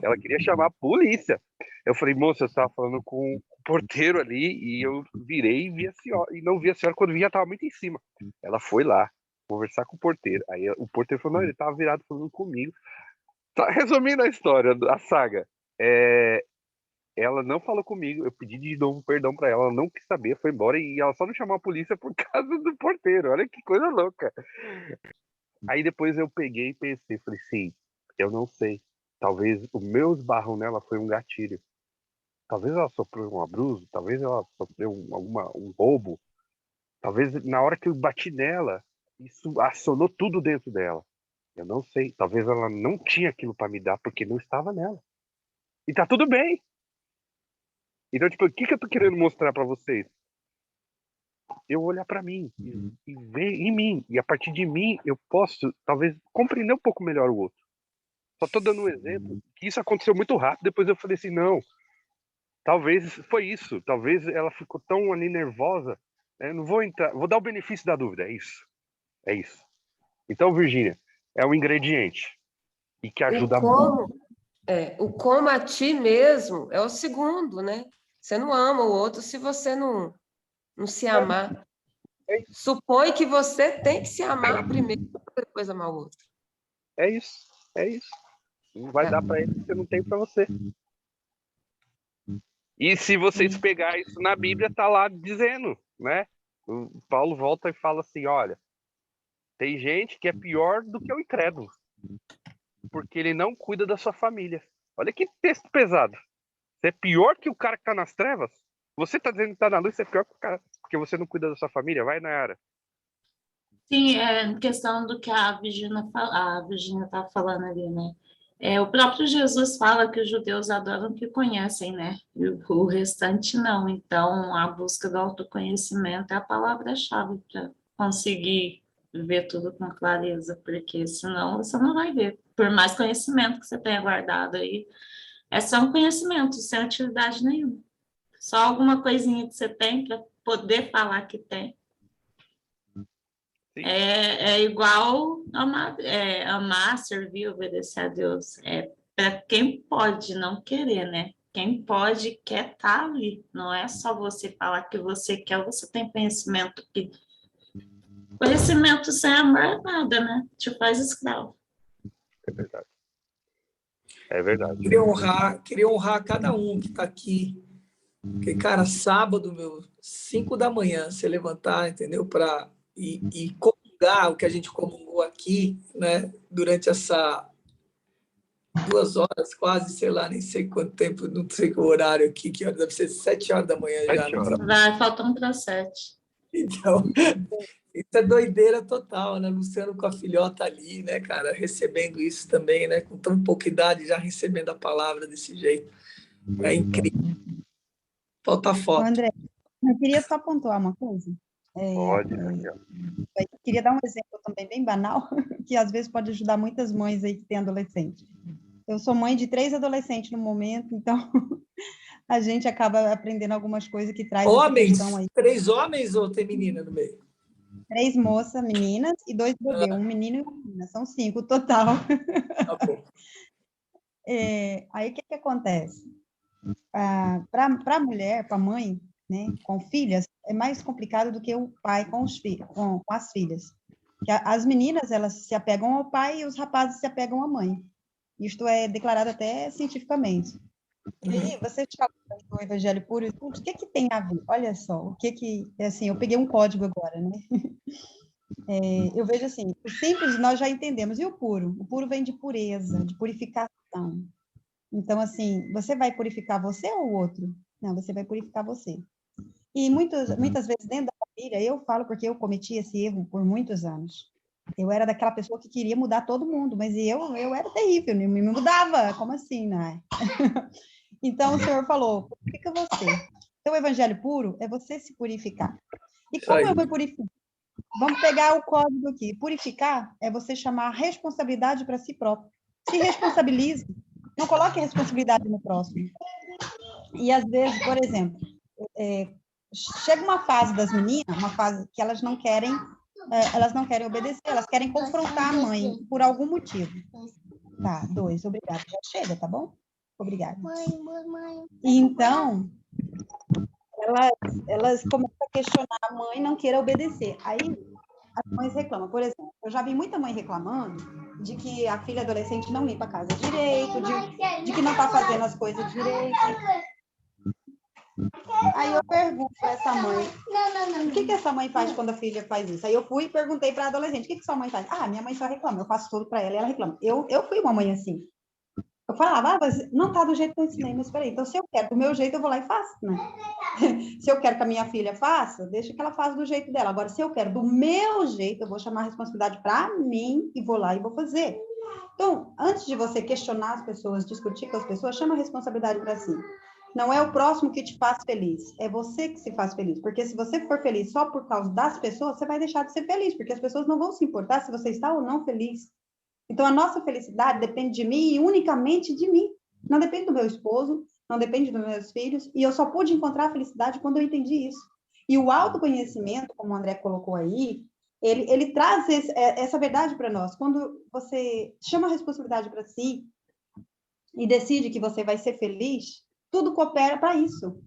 Ela queria chamar a polícia. Eu falei, moça, eu estava falando com o porteiro ali, e eu virei e vi a senhora, e não vi a senhora, quando vi, já estava muito em cima. Ela foi lá conversar com o porteiro. Aí o porteiro falou, não, ele estava virado falando comigo. Tá, resumindo a história, a saga, ela não falou comigo, eu pedi de novo perdão pra ela não quis saber, foi embora e ela só não chamou a polícia por causa do porteiro. Olha que coisa louca. Aí depois eu peguei e pensei, falei, sim, eu não sei. Talvez o meu esbarrão nela foi um gatilho. Talvez ela sofreu um abuso, talvez ela sofreu um roubo. Talvez na hora que eu bati nela, isso acionou tudo dentro dela. Eu não sei. Talvez ela não tinha aquilo pra me dar porque não estava nela. E tá tudo bem. Então, tipo, o que eu tô querendo mostrar pra vocês? Eu olhar pra mim e ver em mim. E a partir de mim, eu posso, talvez, compreender um pouco melhor o outro. Só tô dando um exemplo, que isso aconteceu muito rápido. Depois eu falei assim, não, talvez foi isso. Talvez ela ficou tão ali nervosa. Não vou entrar, vou dar o benefício da dúvida. É isso. É isso. Então, Virgínia, é um ingrediente. E que ajuda muito. O como a ti mesmo é o segundo, né? Você não ama o outro se você não se amar. Supõe que você tem que se amar primeiro, depois amar o outro. É isso. Não vai dar pra ele que você não tem pra você. E se vocês pegarem isso na Bíblia, tá lá dizendo, né? O Paulo volta e fala assim, olha, tem gente que é pior do que o incrédulo, porque ele não cuida da sua família. Olha que texto pesado. Você é pior que o cara que tá nas trevas? Você tá dizendo que tá na luz, você é pior que o cara, porque você não cuida da sua família? Vai, Nayara. Sim, em questão do que a Virgínia estava falando ali, né? O próprio Jesus fala que os judeus adoram o que conhecem, né? E o restante não. Então, a busca do autoconhecimento é a palavra-chave para conseguir ver tudo com clareza, porque senão você não vai ver. Por mais conhecimento que você tenha guardado aí, é só um conhecimento, sem utilidade nenhuma. Só alguma coisinha que você tem para poder falar que tem. É igual amar, servir, obedecer a Deus. É para quem pode não querer, né? Quem pode quer estar ali. Não é só você falar que você quer, você tem conhecimento. Que conhecimento sem amor é nada, né? Te faz escravo. É verdade. Queria honrar cada um que está aqui. Porque, cara, sábado, 5 da manhã, você levantar, entendeu? E comungar o que a gente comungou aqui, né? Durante essa 2 horas, quase, sei lá, nem sei quanto tempo, não sei o horário aqui, que hora deve ser 7 horas da manhã já. 7 horas. Vai, faltam para 7. Então, isso é doideira total, né? Luciano com a filhota ali, né, cara, recebendo isso também, né? Com tão pouca idade, já recebendo a palavra desse jeito. É incrível. Falta foto. André, eu queria só pontuar uma coisa. Pode, Eu queria dar um exemplo também bem banal, que às vezes pode ajudar muitas mães aí que têm adolescente. Eu sou mãe de 3 adolescentes no momento, então a gente acaba aprendendo algumas coisas que traz essa questão aí. 3 homens ou tem menina no meio? 3 moças, meninas, e 2 bebês, um menino e uma menina, são 5 total. Tá bom. Aí o que acontece? Para a mulher, para a mãe, né, com filhas, é mais complicado do que o pai com os filhos, com as filhas. Que as meninas, elas se apegam ao pai e os rapazes se apegam à mãe. Isto é declarado até cientificamente. E você fala do Evangelho Puro e tudo, o que tem a ver? Olha só, assim, eu peguei um código agora, né? Eu vejo assim, o simples nós já entendemos, e o puro? O puro vem de pureza, de purificação. Então, assim, você vai purificar você ou o outro? Não, você vai purificar você. E muitas vezes dentro da família, eu falo porque eu cometi esse erro por muitos anos. Eu era daquela pessoa que queria mudar todo mundo, mas eu era terrível, não me mudava. Como assim, né? Então, o Senhor falou, purifica você. Então, o evangelho puro é você se purificar. E como eu vou purificar? Vamos pegar o código aqui. Purificar é você chamar a responsabilidade para si próprio. Se responsabilize. Não coloque a responsabilidade no próximo. E, às vezes, por exemplo, chega uma fase das meninas, uma fase que elas não querem obedecer, elas querem confrontar a mãe por algum motivo. Tá, 2, obrigada. Já chega, tá bom? Obrigada. E então, elas começam a questionar a mãe, não queira obedecer. Aí, as mães reclamam. Por exemplo, eu já vi muita mãe reclamando de que a filha adolescente não limpa a casa direito, de que não está fazendo as coisas direito. Aí eu pergunto para essa mãe, o que essa mãe faz quando a filha faz isso? Aí eu fui e perguntei para a adolescente, o que sua mãe faz? Ah, minha mãe só reclama, eu faço tudo para ela e ela reclama. Eu fui uma mãe assim. Eu falava, mas não está do jeito que eu ensinei, mas peraí, então se eu quero do meu jeito, eu vou lá e faço, né? Se eu quero que a minha filha faça, deixa que ela faça do jeito dela. Agora, se eu quero do meu jeito, eu vou chamar a responsabilidade para mim e vou lá e vou fazer. Então, antes de você questionar as pessoas, discutir com as pessoas, chama a responsabilidade para si. Não é o próximo que te faz feliz, é você que se faz feliz. Porque se você for feliz só por causa das pessoas, você vai deixar de ser feliz, porque as pessoas não vão se importar se você está ou não feliz. Então, a nossa felicidade depende de mim e unicamente de mim. Não depende do meu esposo, não depende dos meus filhos, e eu só pude encontrar a felicidade quando eu entendi isso. E o autoconhecimento, como o André colocou aí, ele traz essa verdade para nós. Quando você chama a responsabilidade para si e decide que você vai ser feliz, tudo coopera para isso.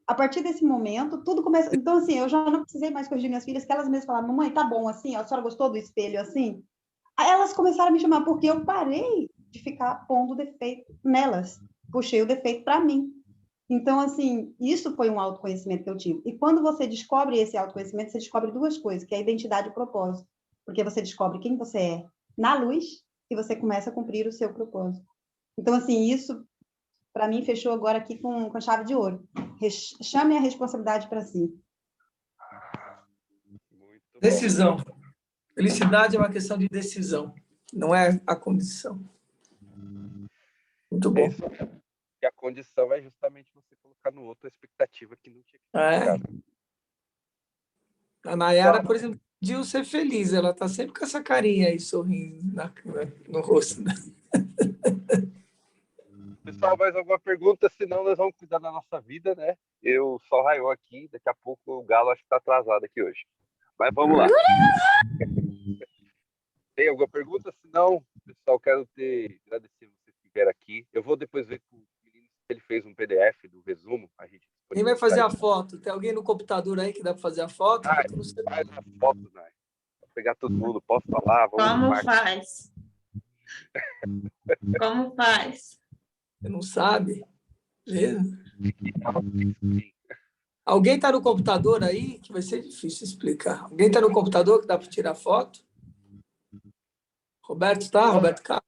A partir desse momento, tudo começa... Então, assim, eu já não precisei mais corrigir minhas filhas, que elas mesmas falavam, mamãe, tá bom assim? A senhora gostou do espelho assim? Aí elas começaram a me chamar, porque eu parei de ficar pondo defeito nelas. Puxei o defeito para mim. Então, assim, isso foi um autoconhecimento que eu tive. E quando você descobre esse autoconhecimento, você descobre 2 coisas, que é a identidade e o propósito. Porque você descobre quem você é na luz e você começa a cumprir o seu propósito. Então, assim, isso, para mim, fechou agora aqui com a chave de ouro. Chame a responsabilidade para si. Muito bom. Decisão. Felicidade é uma questão de decisão, não é a condição. Muito bom. E a condição é justamente você colocar no outro a expectativa que não tinha que É. A Nayara, por exemplo, pediu ser feliz. Ela está sempre com essa carinha aí, sorrindo no rosto. Pessoal, mais alguma pergunta? Senão nós vamos cuidar da nossa vida, né? Eu só raiou aqui, daqui a pouco o Galo acho que está atrasado aqui hoje. Mas vamos lá. Tem alguma pergunta? Se não, pessoal, quero agradecer vocês que vieram aqui. Eu vou depois ver com o menino se ele fez um PDF do resumo. Quem vai fazer a foto? Tem alguém no computador aí que dá para fazer a foto? Faz a foto, né? Vou pegar todo mundo, posso falar? Como faz? Como faz? Você não sabe? Alguém está no computador aí? Que vai ser difícil explicar. Alguém está no computador que dá para tirar foto? Roberto está? Roberto Carlos?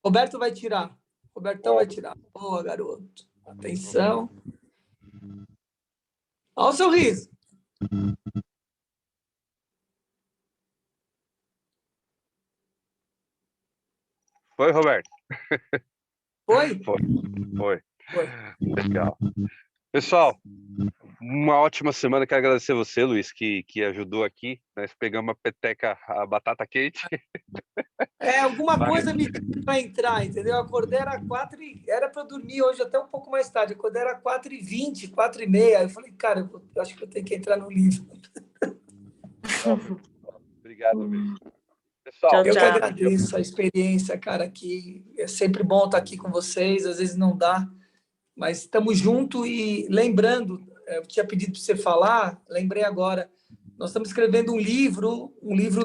Roberto vai tirar. Robertão vai tirar. Boa, garoto. Atenção. Olha o sorriso. Foi, Roberto? Foi? Foi. Legal. Pessoal, uma ótima semana. Quero agradecer você, Luiz, que ajudou aqui. Nós pegamos a peteca, a batata quente. Alguma coisa me deu para entrar, entendeu? Eu acordei era 4 e era para dormir hoje até um pouco mais tarde. Eu acordei era 4h20, 4h30. Eu falei, cara, eu acho que eu tenho que entrar no livro. Obrigado mesmo. Pessoal, eu que agradeço a experiência, cara, aqui. É sempre bom estar aqui com vocês. Às vezes não dá, mas estamos juntos. E lembrando, eu tinha pedido para você falar, lembrei agora, nós estamos escrevendo um livro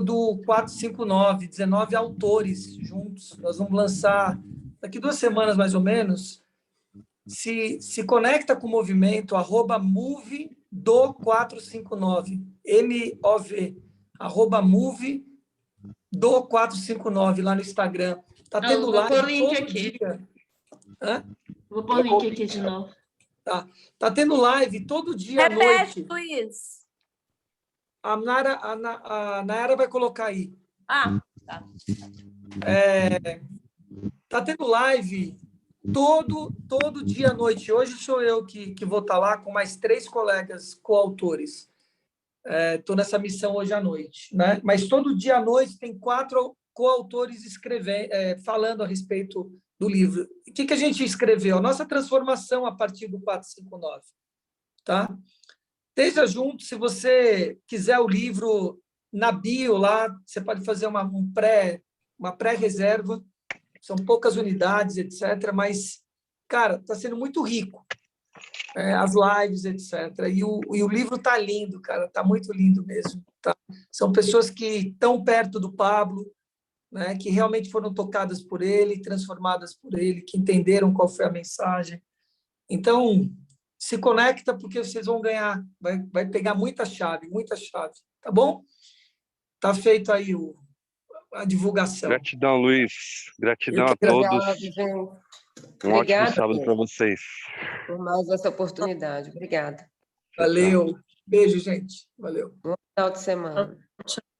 do 459, 19 autores juntos. Nós vamos lançar daqui 2 semanas, mais ou menos. Se conecta com o movimento, @move do 459, MOV, @move do 459 lá no Instagram. Tá tendo live vou link todo aqui. dia. Hã? Vou pôr o link aqui de novo. Tá tendo live todo dia à noite. Luiz. A Nayara vai colocar aí. Tá. Tá tendo live todo dia à noite. Hoje sou eu que vou estar lá com mais 3 colegas coautores. Estou nessa missão hoje à noite, né? Mas todo dia à noite tem 4 coautores falando a respeito do livro. O que a gente escreveu? A nossa transformação a partir do 459, tá? esteja junto. Se você quiser o livro, na bio lá, você pode fazer uma pré-reserva. São poucas unidades, etc. Mas, cara, está sendo muito rico. As lives, etc. E o livro está lindo, cara. Está muito lindo mesmo. Tá? São pessoas que estão perto do Pablo, né, que realmente foram tocadas por ele, transformadas por ele, que entenderam qual foi a mensagem. Então, se conecta, porque vocês vão ganhar, vai pegar muita chave, tá bom? Tá feito aí a divulgação. Gratidão, Luiz. Gratidão a Obrigada, todos. gente. Um Obrigada, ótimo sábado para vocês. por mais essa oportunidade. Obrigada. Tchau, tchau. Valeu. Beijo, gente. Valeu. Bom final de semana. Tchau.